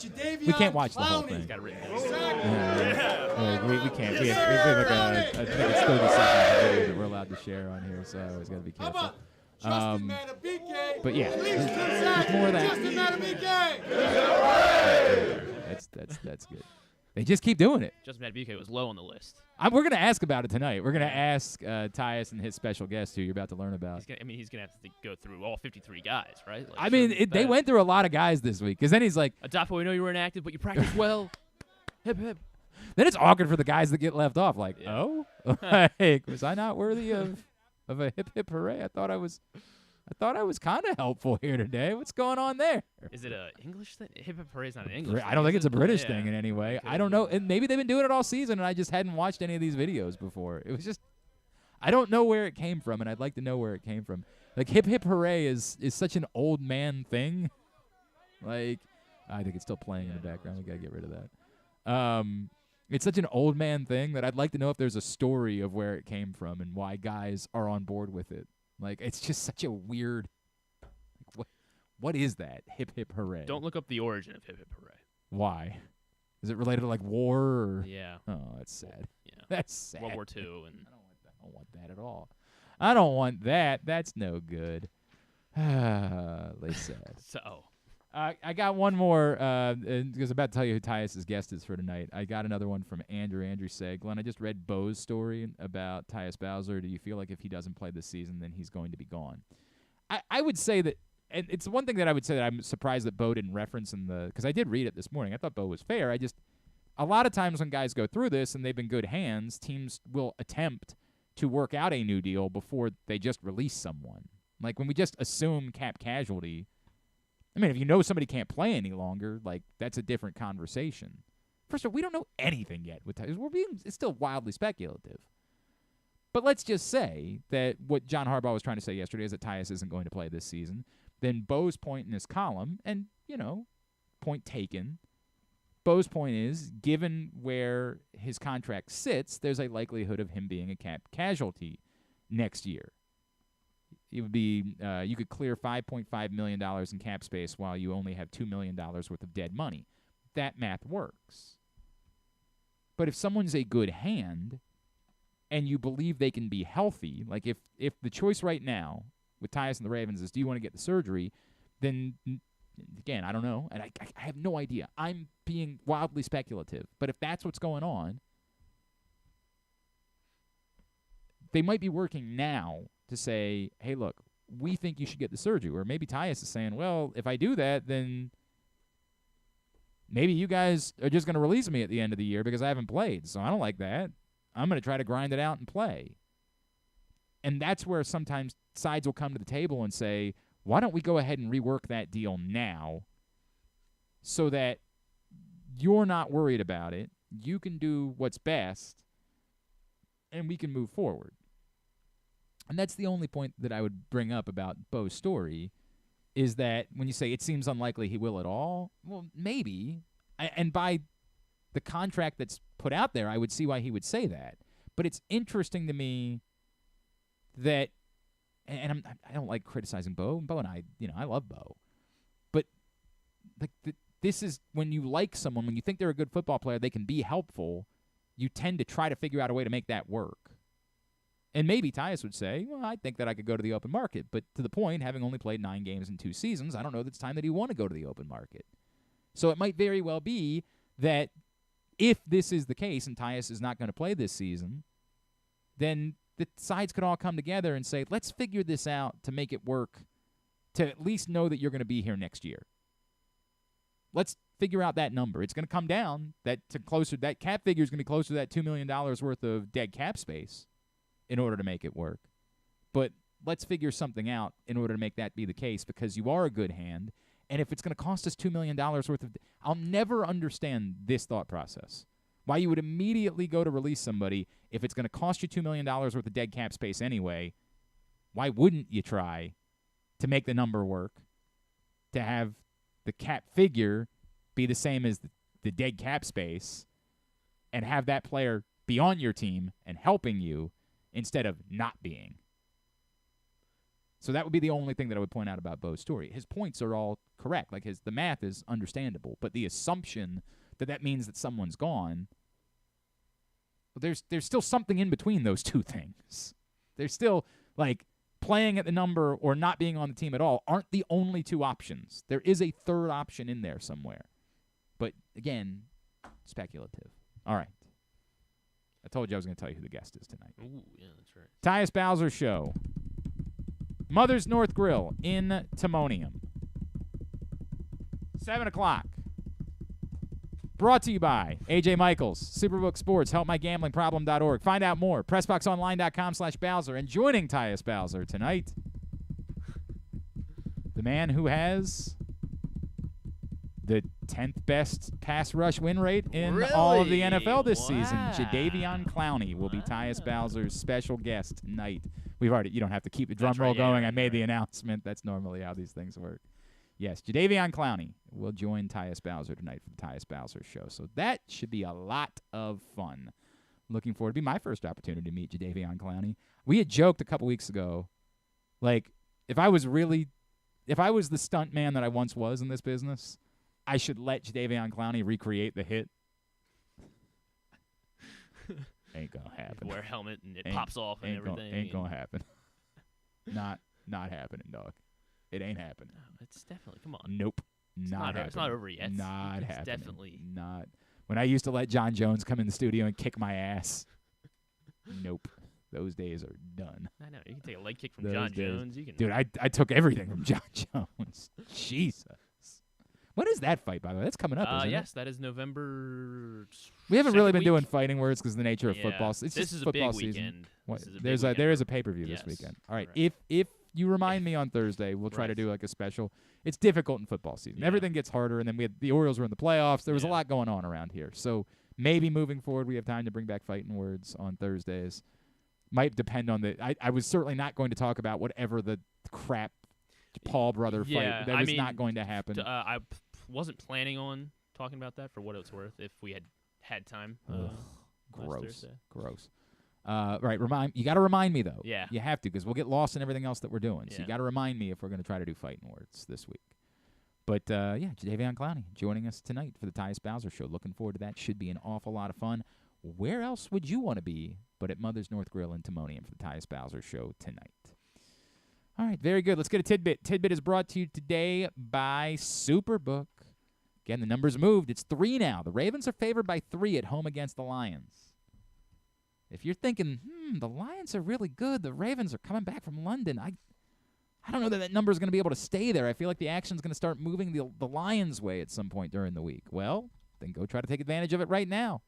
Jadeveon? We can't watch the whole Clowney? thing. It's got it written down. Exactly. We can't. We have I think it's 30 seconds of video that we're allowed to share on here, so I always got to be careful. How about Justin Madubuike? But yeah, At least there's more of that. Justin Madubuike! That's good. They just keep doing it. Justin Madubuike was low on the list. We're going to ask about it tonight. We're going to ask Tyus and his special guest, who you're about to learn about. He's going to have to go through all 53 guys, right? They went through a lot of guys this week, because then he's like, Adolfo, we know you were inactive, but you practiced well. Hip, hip. Then it's awkward for the guys that get left off. Like, oh? Was I not worthy of a hip, hip hooray? I thought I was kind of helpful here today. What's going on there? Is it an English thing? Hip hip hooray is not an English thing. I don't think it's a British thing in any way. I don't know. And maybe they've been doing it all season, and I just hadn't watched any of these videos before. It was just, I don't know where it came from, and I'd like to know where it came from. Like, hip hip hooray is such an old man thing. Like, I think it's still playing in the background. We got to get rid of that. It's such an old man thing that I'd like to know if there's a story of where it came from and why guys are on board with it. Like, it's just such a weird. What is that? Hip hip hooray. Don't look up the origin of hip hip hooray. Why? Is it related to war? Or? Yeah. Oh, that's sad. Yeah. That's sad. World War II and don't want that at all. I don't want that. That's no good. They said. So. I got one more, because I'm about to tell you who Tyus' guest is for tonight. I got another one from Andrew. Andrew said, Glenn, I just read Bo's story about Tyus Bowser. Do you feel like if he doesn't play this season, then he's going to be gone? I would say that, and it's one thing that I would say that I'm surprised that Bo didn't reference because I did read it this morning. I thought Bo was fair. A lot of times when guys go through this and they've been good hands, teams will attempt to work out a new deal before they just release someone. Like when we just assume cap casualty, I mean, if you know somebody can't play any longer, like, that's a different conversation. First of all, we don't know anything yet with Tyus. It's still wildly speculative. But let's just say that what John Harbaugh was trying to say yesterday is that Tyus isn't going to play this season. Then Bo's point in his column, and, point taken, Bo's point is, given where his contract sits, there's a likelihood of him being a cap casualty next year. It would be you could clear $5.5 million in cap space while you only have $2 million worth of dead money. That math works. But if someone's a good hand and you believe they can be healthy, like if the choice right now with Tyus and the Ravens is do you want to get the surgery, then, again, I don't know, and I have no idea. I'm being wildly speculative. But if that's what's going on, they might be working now to say, hey, look, we think you should get the surgery. Or maybe Tyus is saying, well, if I do that, then maybe you guys are just going to release me at the end of the year because I haven't played. So I don't like that. I'm going to try to grind it out and play. And that's where sometimes sides will come to the table and say, why don't we go ahead and rework that deal now so that you're not worried about it, you can do what's best, and we can move forward. And that's the only point that I would bring up about Bo's story is that when you say it seems unlikely he will at all, well, maybe. And by the contract that's put out there, I would see why he would say that. But it's interesting to me that, and I don't like criticizing Bo. Bo and I, I love Bo. But like this is when you like someone, when you think they're a good football player, they can be helpful, you tend to try to figure out a way to make that work. And maybe Tyus would say, well, I think that I could go to the open market. But to the point, having only played 9 games in 2 seasons, I don't know that it's time that he want to go to the open market. So it might very well be that if this is the case and Tyus is not going to play this season, then the sides could all come together and say, let's figure this out to make it work, to at least know that you're going to be here next year. Let's figure out that number. It's going to come down. That cap figure is going to be closer to that $2 million worth of dead cap space in order to make it work. But let's figure something out in order to make that be the case because you are a good hand. And if it's going to cost us $2 million worth of – I'll never understand this thought process. Why you would immediately go to release somebody if it's going to cost you $2 million worth of dead cap space anyway. Why wouldn't you try to make the number work, to have the cap figure be the same as the dead cap space and have that player be on your team and helping you instead of not being? So that would be the only thing that I would point out about Bo's story. His points are all correct. Like the math is understandable, but the assumption that means that someone's gone, well, there's still something in between those two things. There's still, like, playing at the number or not being on the team at all aren't the only two options. There is a third option in there somewhere. But, again, speculative. All right. I told you I was going to tell you who the guest is tonight. Ooh, yeah, that's right. Tyus Bowser Show. Mother's North Grill in Timonium. 7 o'clock. Brought to you by AJ Michaels, Superbook Sports, HelpMyGamblingProblem.org. Find out more, PressBoxOnline.com/Bowser. And joining Tyus Bowser tonight, the man who has the 10th best pass rush win rate in all of the NFL this season. Jadeveon Clowney will be Tyus Bowser's special guest tonight. You don't have to keep the drum roll going. I made the announcement. That's normally how these things work. Yes, Jadeveon Clowney will join Tyus Bowser tonight for the Tyus Bowser Show. So that should be a lot of fun. Looking forward to be my first opportunity to meet Jadeveon Clowney. We had joked a couple weeks ago, like, if I was the stunt man that I once was in this business, I should let Jadeveon Clowney recreate the hit. Ain't gonna happen. happen. Wear a helmet and it Ain't- pops off and everything. Ain't gonna happen. Not happening, dog. It ain't happening. No, it's definitely. Come on. Nope. It's not happening. It's not over yet. Not it's happening. Definitely Not. When I used to let John Jones come in the studio and kick my ass. Nope. Those days are done. I know. You can take a leg kick from Those John days. Jones. You can. Dude, I took everything from John Jones. Jesus. When is that fight, by the way? That's coming up, isn't yes, it? that is November. We haven't really been week. doing fighting words because the nature of Yeah. football. It's This just is a football big season. weekend. What? This is a big There weekend. is a pay-per-view this Yes. weekend. All right. Right. If you remind me on Thursday, we'll try to Right. do like a special. It's difficult in football season. Yeah. Everything gets harder, and then we had the Orioles were in the playoffs. There was a Yeah. lot going on around here. So maybe moving forward, we have time to bring back fighting words on Thursdays. Might depend on the. I was certainly not going to talk about whatever the crap Paul brother Yeah, fight. That I was mean, not going to happen. I wasn't planning on talking about that for what it's worth if we had time. last Gross. Thursday. Gross. Right. You got to remind me though. Yeah. You have to because we'll get lost in everything else that we're doing. So Yeah. you got to remind me if we're going to try to do fighting words this week. But Jadeveon Clowney joining us tonight for the Tyus Bowser Show. Looking forward to that. Should be an awful lot of fun. Where else would you want to be but at Mother's North Grill in Timonium for the Tyus Bowser Show tonight? All right, very good. Let's get a tidbit. Tidbit is brought to you today by Superbook. Again, the numbers moved. It's 3 now. The Ravens are favored by 3 at home against the Lions. If you're thinking, the Lions are really good, the Ravens are coming back from London, I don't know that number is going to be able to stay there. I feel like the action's going to start moving the Lions' way at some point during the week. Well, then go try to take advantage of it right now.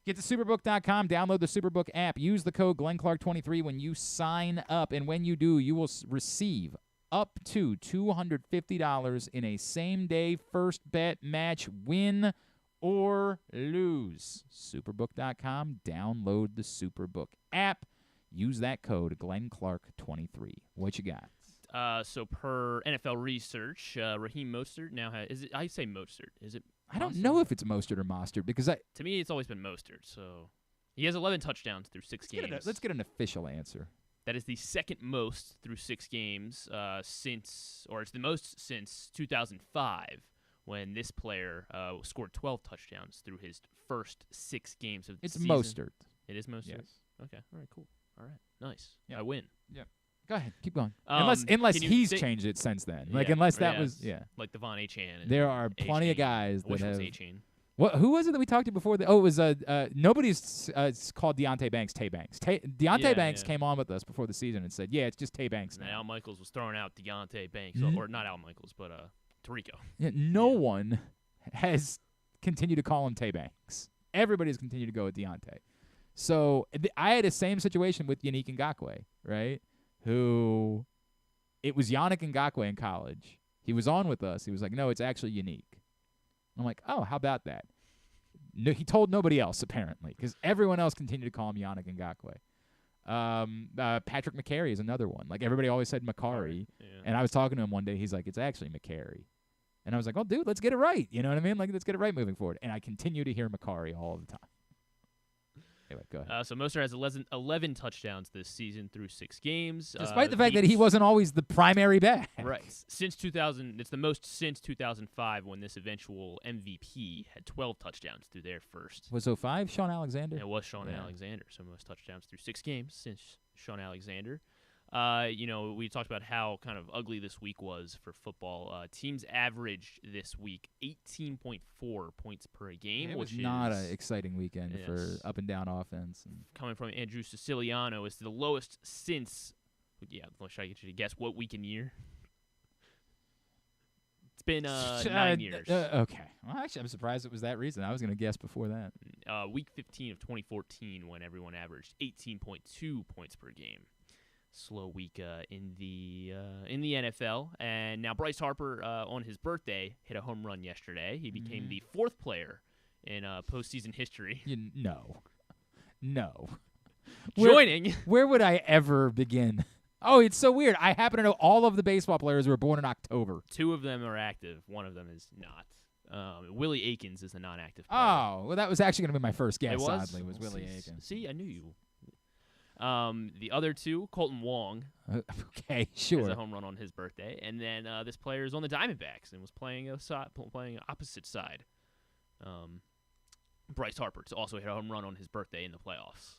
Get to Superbook.com, download the Superbook app, use the code GlennClark23 when you sign up, and when you do, you will receive up to $250 in a same-day first bet match, win or lose. Superbook.com, download the Superbook app, use that code GlennClark23. What you got? So per NFL research, Raheem Mostert now has. Is it? I say Mostert. Is it? I don't know if it's Mostert or Mostert because To me, it's always been Mostert. So he has 11 touchdowns through 6 games. Let's get an official answer. That is the second most through 6 games it's the most since 2005 when this player scored 12 touchdowns through his first 6 games of the season. It's Mostert. It is Mostert? Yes. Okay. All right, cool. All right. Nice. Yeah. I win. Yeah. Go ahead. Keep going. Unless Unless he's changed it since then. Unless that was, Like Devon Achane. There are plenty of guys that Which was have. Achane? Who was it that we talked to before? It was nobody's called Deontay Banks Tay Banks. Deontay Banks came on with us before the season and said, it's just Tay Banks And now. Al Michaels was throwing out Deontay Banks, or not Al Michaels, but Tarico. Yeah, no one has continued to call him Tay Banks. Everybody's continued to go with Deontay. So I had the same situation with Yannick Ngakoue, right? Who it was Yannick Ngakoue in college. He was on with us. He was like, no, it's actually Yannick. I'm like, oh, how about that? No, he told nobody else, apparently, because everyone else continued to call him Yannick Ngakoue. Patrick McCary is another one. Like, everybody always said Macari. Yeah. And I was talking to him one day. He's like, it's actually McCary. And I was like, oh, dude, let's get it right. You know what I mean? Like, let's get it right moving forward. And I continue to hear Macari all the time. Anyway, go ahead. So Mostert has 11 touchdowns this season through 6 games. Despite the fact that he wasn't always the primary back. Right. Since 2000, it's the most since 2005 when this eventual MVP had 12 touchdowns through their first. Was 05 Sean Alexander? It was Sean Alexander, so most touchdowns through 6 games since Sean Alexander. We talked about how kind of ugly this week was for football. Teams averaged this week 18.4 points per game, It which was is not an exciting weekend for Yes. up and down offense. And coming from Andrew Siciliano. Is the lowest since. Yeah, should I get you to guess what week and year? It's been 9 years. Okay. Well, actually, I'm surprised it was that reason. I was going to guess before that. Week 15 of 2014, when everyone averaged 18.2 points per game. Slow week in the NFL, and now Bryce Harper on his birthday hit a home run yesterday. He became the 4th player in postseason history. No. Joining. Where would I ever begin? Oh, it's so weird. I happen to know all of the baseball players who were born in October. 2 of them are active. 1 of them is not. Willie Aikens is a non-active player. Oh, well, that was actually going to be my first guess. It was? Oddly, was Willie Aikens. See, I knew you. The other 2, Colton Wong. Okay, sure. Has a home run on his birthday, and then this player is on the Diamondbacks and was playing opposite side. Bryce Harper to also hit a home run on his birthday in the playoffs.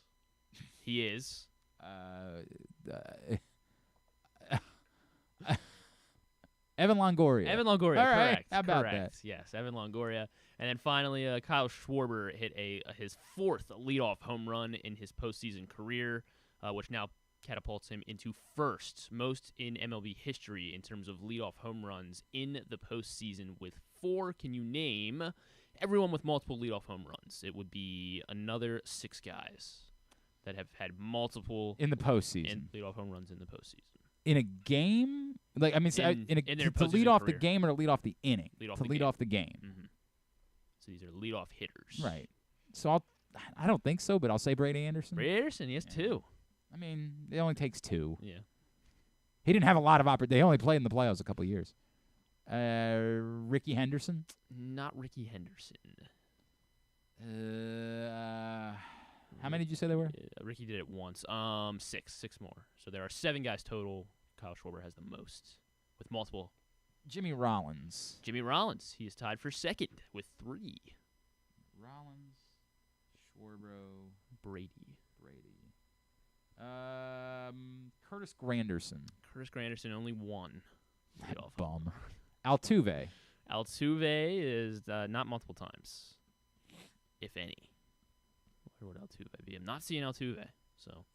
He is. Evan Longoria. Evan Longoria, All right. correct. How about correct. Yes, Evan Longoria. And then finally, Kyle Schwarber hit his 4th leadoff home run in his postseason career, which now catapults him into 1st most in MLB history in terms of leadoff home runs in the postseason with 4. Can you name everyone with multiple leadoff home runs? It would be another 6 guys that have had multiple in the postseason leadoff home runs in the postseason. In a game? Like, I mean, to lead off the game or to lead off the inning? To lead off the game. Mm-hmm. So these are leadoff hitters. Right. So I don't think so, but I'll say Brady Anderson. Brady Anderson, he has 2. I mean, it only takes 2. Yeah. He didn't have a lot of opportunity. They only played in the playoffs a couple years. Ricky Henderson? Not Ricky Henderson. How many did you say there were? Ricky did it once. 6 more. So there are 7 guys total. Kyle Schwarber has the most with multiple. Jimmy Rollins. Jimmy Rollins. He is tied for 2nd with 3. Rollins, Schwarber, Brady. Curtis Granderson. Curtis Granderson, only 1. Bum. Altuve. Altuve is not multiple times, if any. Where would Altuve be? I'm not seeing Altuve. So.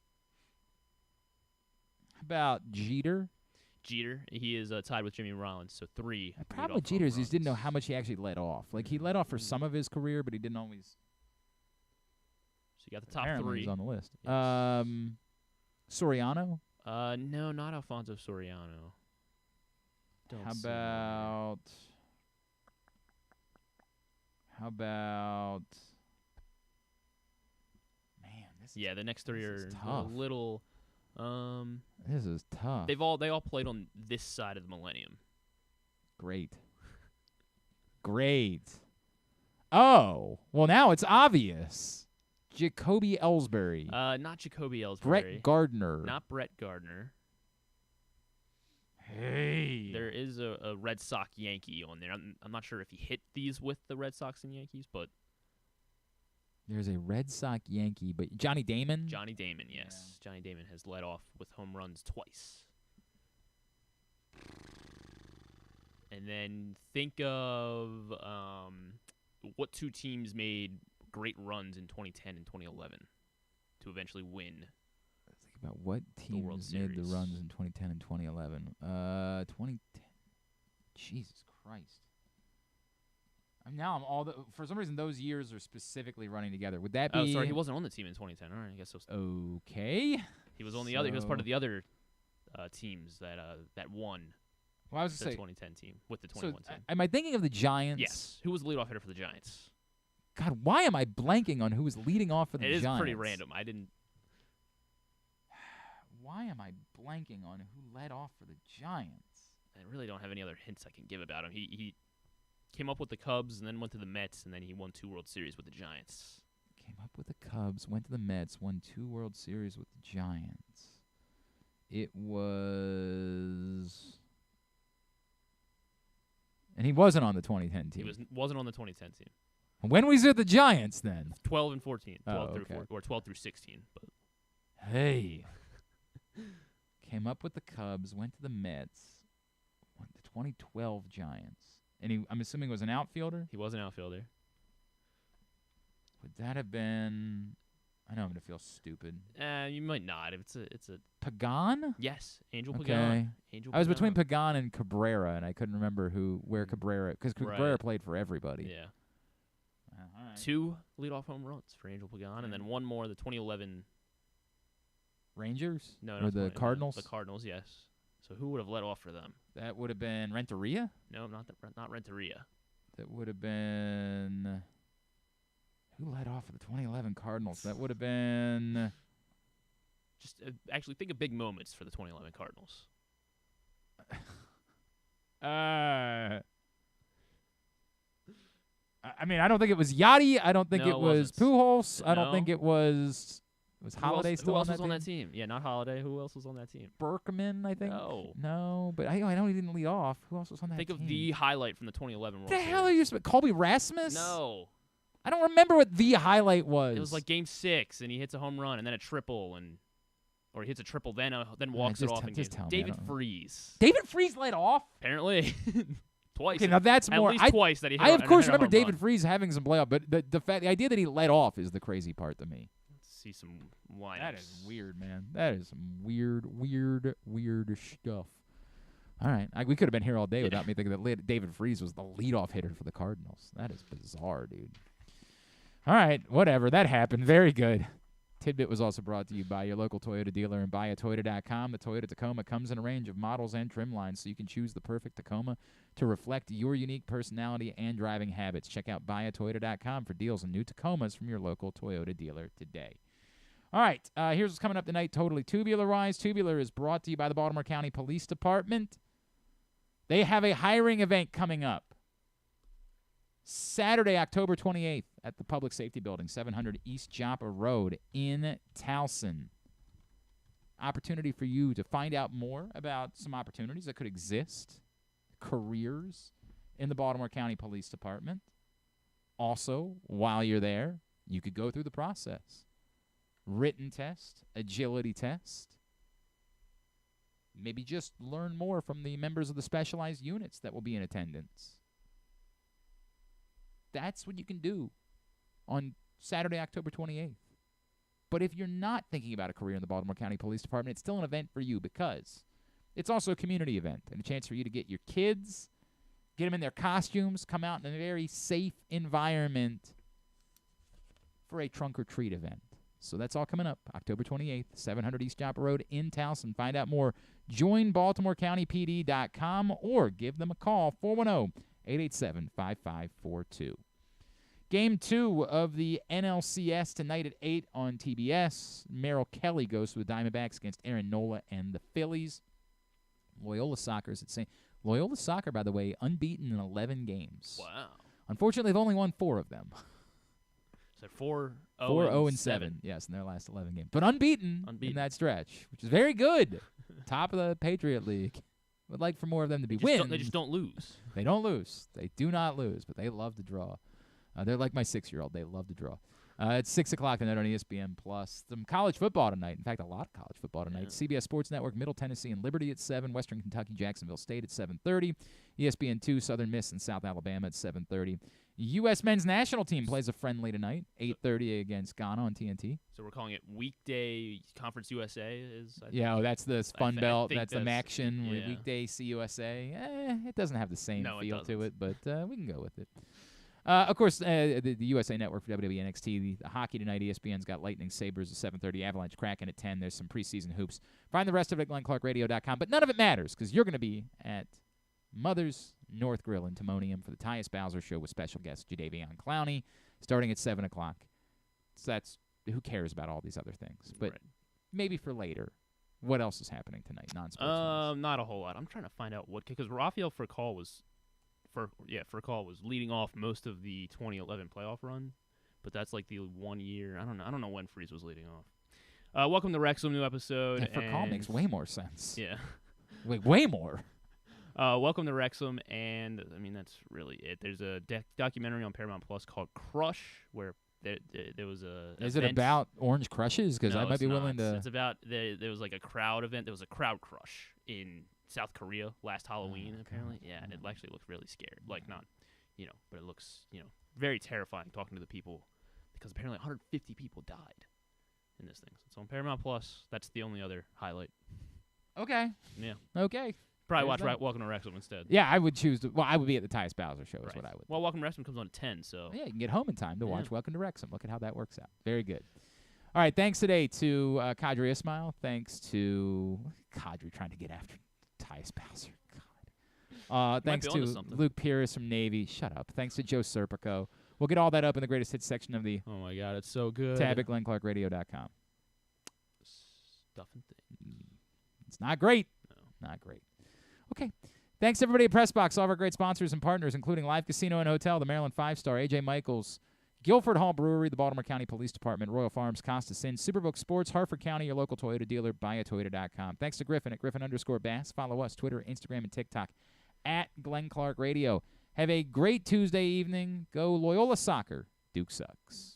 How about Jeter? Jeter, he is tied with Jimmy Rollins, so 3. The problem with Jeter is he didn't know how much he actually let off. Like, he let off for some of his career, but he didn't always. So you got the top Apparently 3. He's on the list. Yes. Soriano? No, not Alfonso Soriano. How about? Man, the next 3 are tough. a little. This is tough. They all played on this side of the millennium. Great. Oh, well, now it's obvious. Jacoby Ellsbury. Not Jacoby Ellsbury. Brett Gardner. Not Brett Gardner. Hey. There is a Red Sox Yankee on there. I'm not sure if he hit these with the Red Sox and Yankees, but there's a Red Sox Yankee, but Johnny Damon? Johnny Damon, yes. Yeah. Johnny Damon has led off with home runs twice. And then think of what 2 teams made great runs in 2010 and 2011 to eventually win. Think about what teams made the runs in 2010 and 2011. 2010. Jesus Christ. Now for some reason those years are specifically running together. Would that be? Oh, sorry, he wasn't on the team in 2010. All right, I guess so. Okay. He was on the other. He was part of the other teams that won. Well, I was the going to say 2010 team with the 21 team. Am I thinking of the Giants? Yes. Who was the leadoff hitter for the Giants? God, why am I blanking on who was leading off for the Giants? It is pretty random. I didn't. Why am I blanking on who led off for the Giants? I really don't have any other hints I can give about him. He came up with the Cubs and then went to the Mets, and then he won 2 World Series with the Giants. Came up with the Cubs, went to the Mets, won 2 World Series with the Giants. It was... And he wasn't on the 2010 team. He wasn't on the 2010 team. When was it the Giants then? 12 and 14. 12 through 14, or 12 through 16. But hey. Came up with the Cubs, went to the Mets, went to the 2012 Giants. And I'm assuming was an outfielder? He was an outfielder. Would that have been... I know I'm going to feel stupid. You might not. It's a Pagan? Yes, Angel okay. Pagan. Angel I was Pagan. between Pagan and Cabrera, and I couldn't remember where Cabrera... Because Cabrera played for everybody. Yeah. All right. 2 leadoff home runs for Angel Pagan, and then 1 more, the 2011... Rangers? No, or the Cardinals? The Cardinals, yes. So who would have led off for them? That would have been Renteria? No, not Renteria. That would have been... Who led off for the 2011 Cardinals? That would have been... Just actually think of big moments for the 2011 Cardinals. I mean, I don't think it was Yachty. I don't think it was Pujols. I don't think it was... Was Holiday still on that team? Who else was on that team? Yeah, not Holiday. Who else was on that team? Berkman, I think. No, but I know he didn't lead off. Who else was on that team? Think of the highlight from the 2011 World What the Series. hell are you? Colby Rasmus? No. I don't remember what the highlight was. It was like Game 6, and he hits a home run and then a triple, or he hits a triple, then walks it off. David Freese. David Freese led off? Apparently. Twice. Okay, now that's at more. least twice that he hit I, of course, remember David run. Freese having some playoff, but the idea that he led off is the crazy part to me. Let's see some lineups. That is weird, man. That is some weird stuff. All right. We could have been here all day without me thinking that David Freese was the leadoff hitter for the Cardinals. That is bizarre, dude. All right. Whatever. That happened. Very good. Tidbit was also brought to you by your local Toyota dealer and buyatoyota.com. The Toyota Tacoma comes in a range of models and trim lines, so you can choose the perfect Tacoma to reflect your unique personality and driving habits. Check out buyatoyota.com for deals on new Tacomas from your local Toyota dealer today. All right, here's what's coming up tonight, totally tubular-wise. Tubular is brought to you by the Baltimore County Police Department. They have a hiring event coming up Saturday, October 28th at the Public Safety Building, 700 East Joppa Road in Towson. Opportunity for you to find out more about some opportunities that could exist, careers in the Baltimore County Police Department. Also, while you're there, you could go through the process. Written test, agility test. Maybe just learn more from the members of the specialized units that will be in attendance. That's what you can do on Saturday, October 28th. But if you're not thinking about a career in the Baltimore County Police Department, it's still an event for you because it's also a community event and a chance for you to get your kids, get them in their costumes, come out in a very safe environment for a trunk-or-treat event. So that's all coming up October 28th, 700 East Joppa Road in Towson. Find out more. Join BaltimoreCountyPD.com or give them a call, 410-887-5542. Game 2 of the NLCS tonight at 8 on TBS. Merrill Kelly goes to the Diamondbacks against Aaron Nola and the Phillies. Loyola Soccer is at St. Loyola Soccer, by the way, unbeaten in 11 games. Wow. Unfortunately, they've only won 4 of them. So 4-0-7. Yes, in their last 11 games. But unbeaten in that stretch, which is very good. Top of the Patriot League. Would like for more of them to be wins. They just don't lose. They don't lose. They do not lose, but they love to draw. They're like my 6-year-old. They love to draw. It's 6 o'clock tonight on ESPN+. Some college football tonight. In fact, a lot of college football tonight. CBS Sports Network, Middle Tennessee and Liberty at 7. Western Kentucky, Jacksonville State at 7:30. ESPN 2, Southern Miss and South Alabama at 7:30. U.S. men's national team plays a friendly tonight, 8:30 against Ghana on TNT. So we're calling it Weekday Conference USA? That's the Fun Belt. That's the MACtion. Yeah. Weekday CUSA. It doesn't have the same feel to it, but we can go with it. Of course, the USA Network for WWE NXT. The hockey tonight, ESPN's got Lightning Sabres at 7:30, Avalanche Kraken at 10. There's some preseason hoops. Find the rest of it at GlennClarkRadio.com. But none of it matters because you're going to be at Mother's North Grill in Timonium for the Tyus Bowser Show with special guest Jadeveon Clowney starting at 7 o'clock. So that's who cares about all these other things. But maybe for later. What else is happening tonight, non-sports? Not a whole lot. I'm trying to find out what – because Rafael Furcal was leading off most of the 2011 playoff run, but that's like the 1 year. I don't know when Freeze was leading off. Welcome to Wrexham, new episode. Yeah, Furcal makes way more sense. Yeah. way more. Welcome to Wrexham, and I mean that's really it. There's a documentary on Paramount Plus called Crush, where there was a. Is it about orange crushes? Because I might be willing to. It's about there was like a crowd event. There was a crowd crush in South Korea last Halloween, apparently. Yeah, and it actually looked really scared. Like not, but it looks very terrifying talking to the people because apparently 150 people died in this thing. So it's on Paramount Plus. That's the only other highlight. Okay. Yeah. Okay. Probably watch Welcome to Wrexham instead. Yeah, I would choose to. Well, I would be at the Tyus Bowser Show is what I would. Well, Welcome to Wrexham comes on at 10, so. Yeah, you can get home in time to watch Welcome to Wrexham. Look at how that works out. Very good. All right, thanks today to Qadry Ismail. Thanks to Qadry trying to get after Tyus Bowser. God. Thanks to Luke Pirris from Navy. Shut up. Thanks to Joe Serpico. We'll get all that up in the greatest hits section of the. Oh my God, it's so good. Tab at GlennClarkRadio.com. Stuff and things. It's not great. No. Not great. Okay. Thanks, everybody at PressBox, all of our great sponsors and partners, including Live Casino and Hotel, the Maryland 5-Star, A.J. Michaels, Guilford Hall Brewery, the Baltimore County Police Department, Royal Farms, Costa Sin, Superbook Sports, Harford County, your local Toyota dealer, buyatoyota.com. Thanks to Griffin at Griffin_Bass. Follow us, Twitter, Instagram, and TikTok at Glenn Clark Radio. Have a great Tuesday evening. Go Loyola Soccer Duke sucks.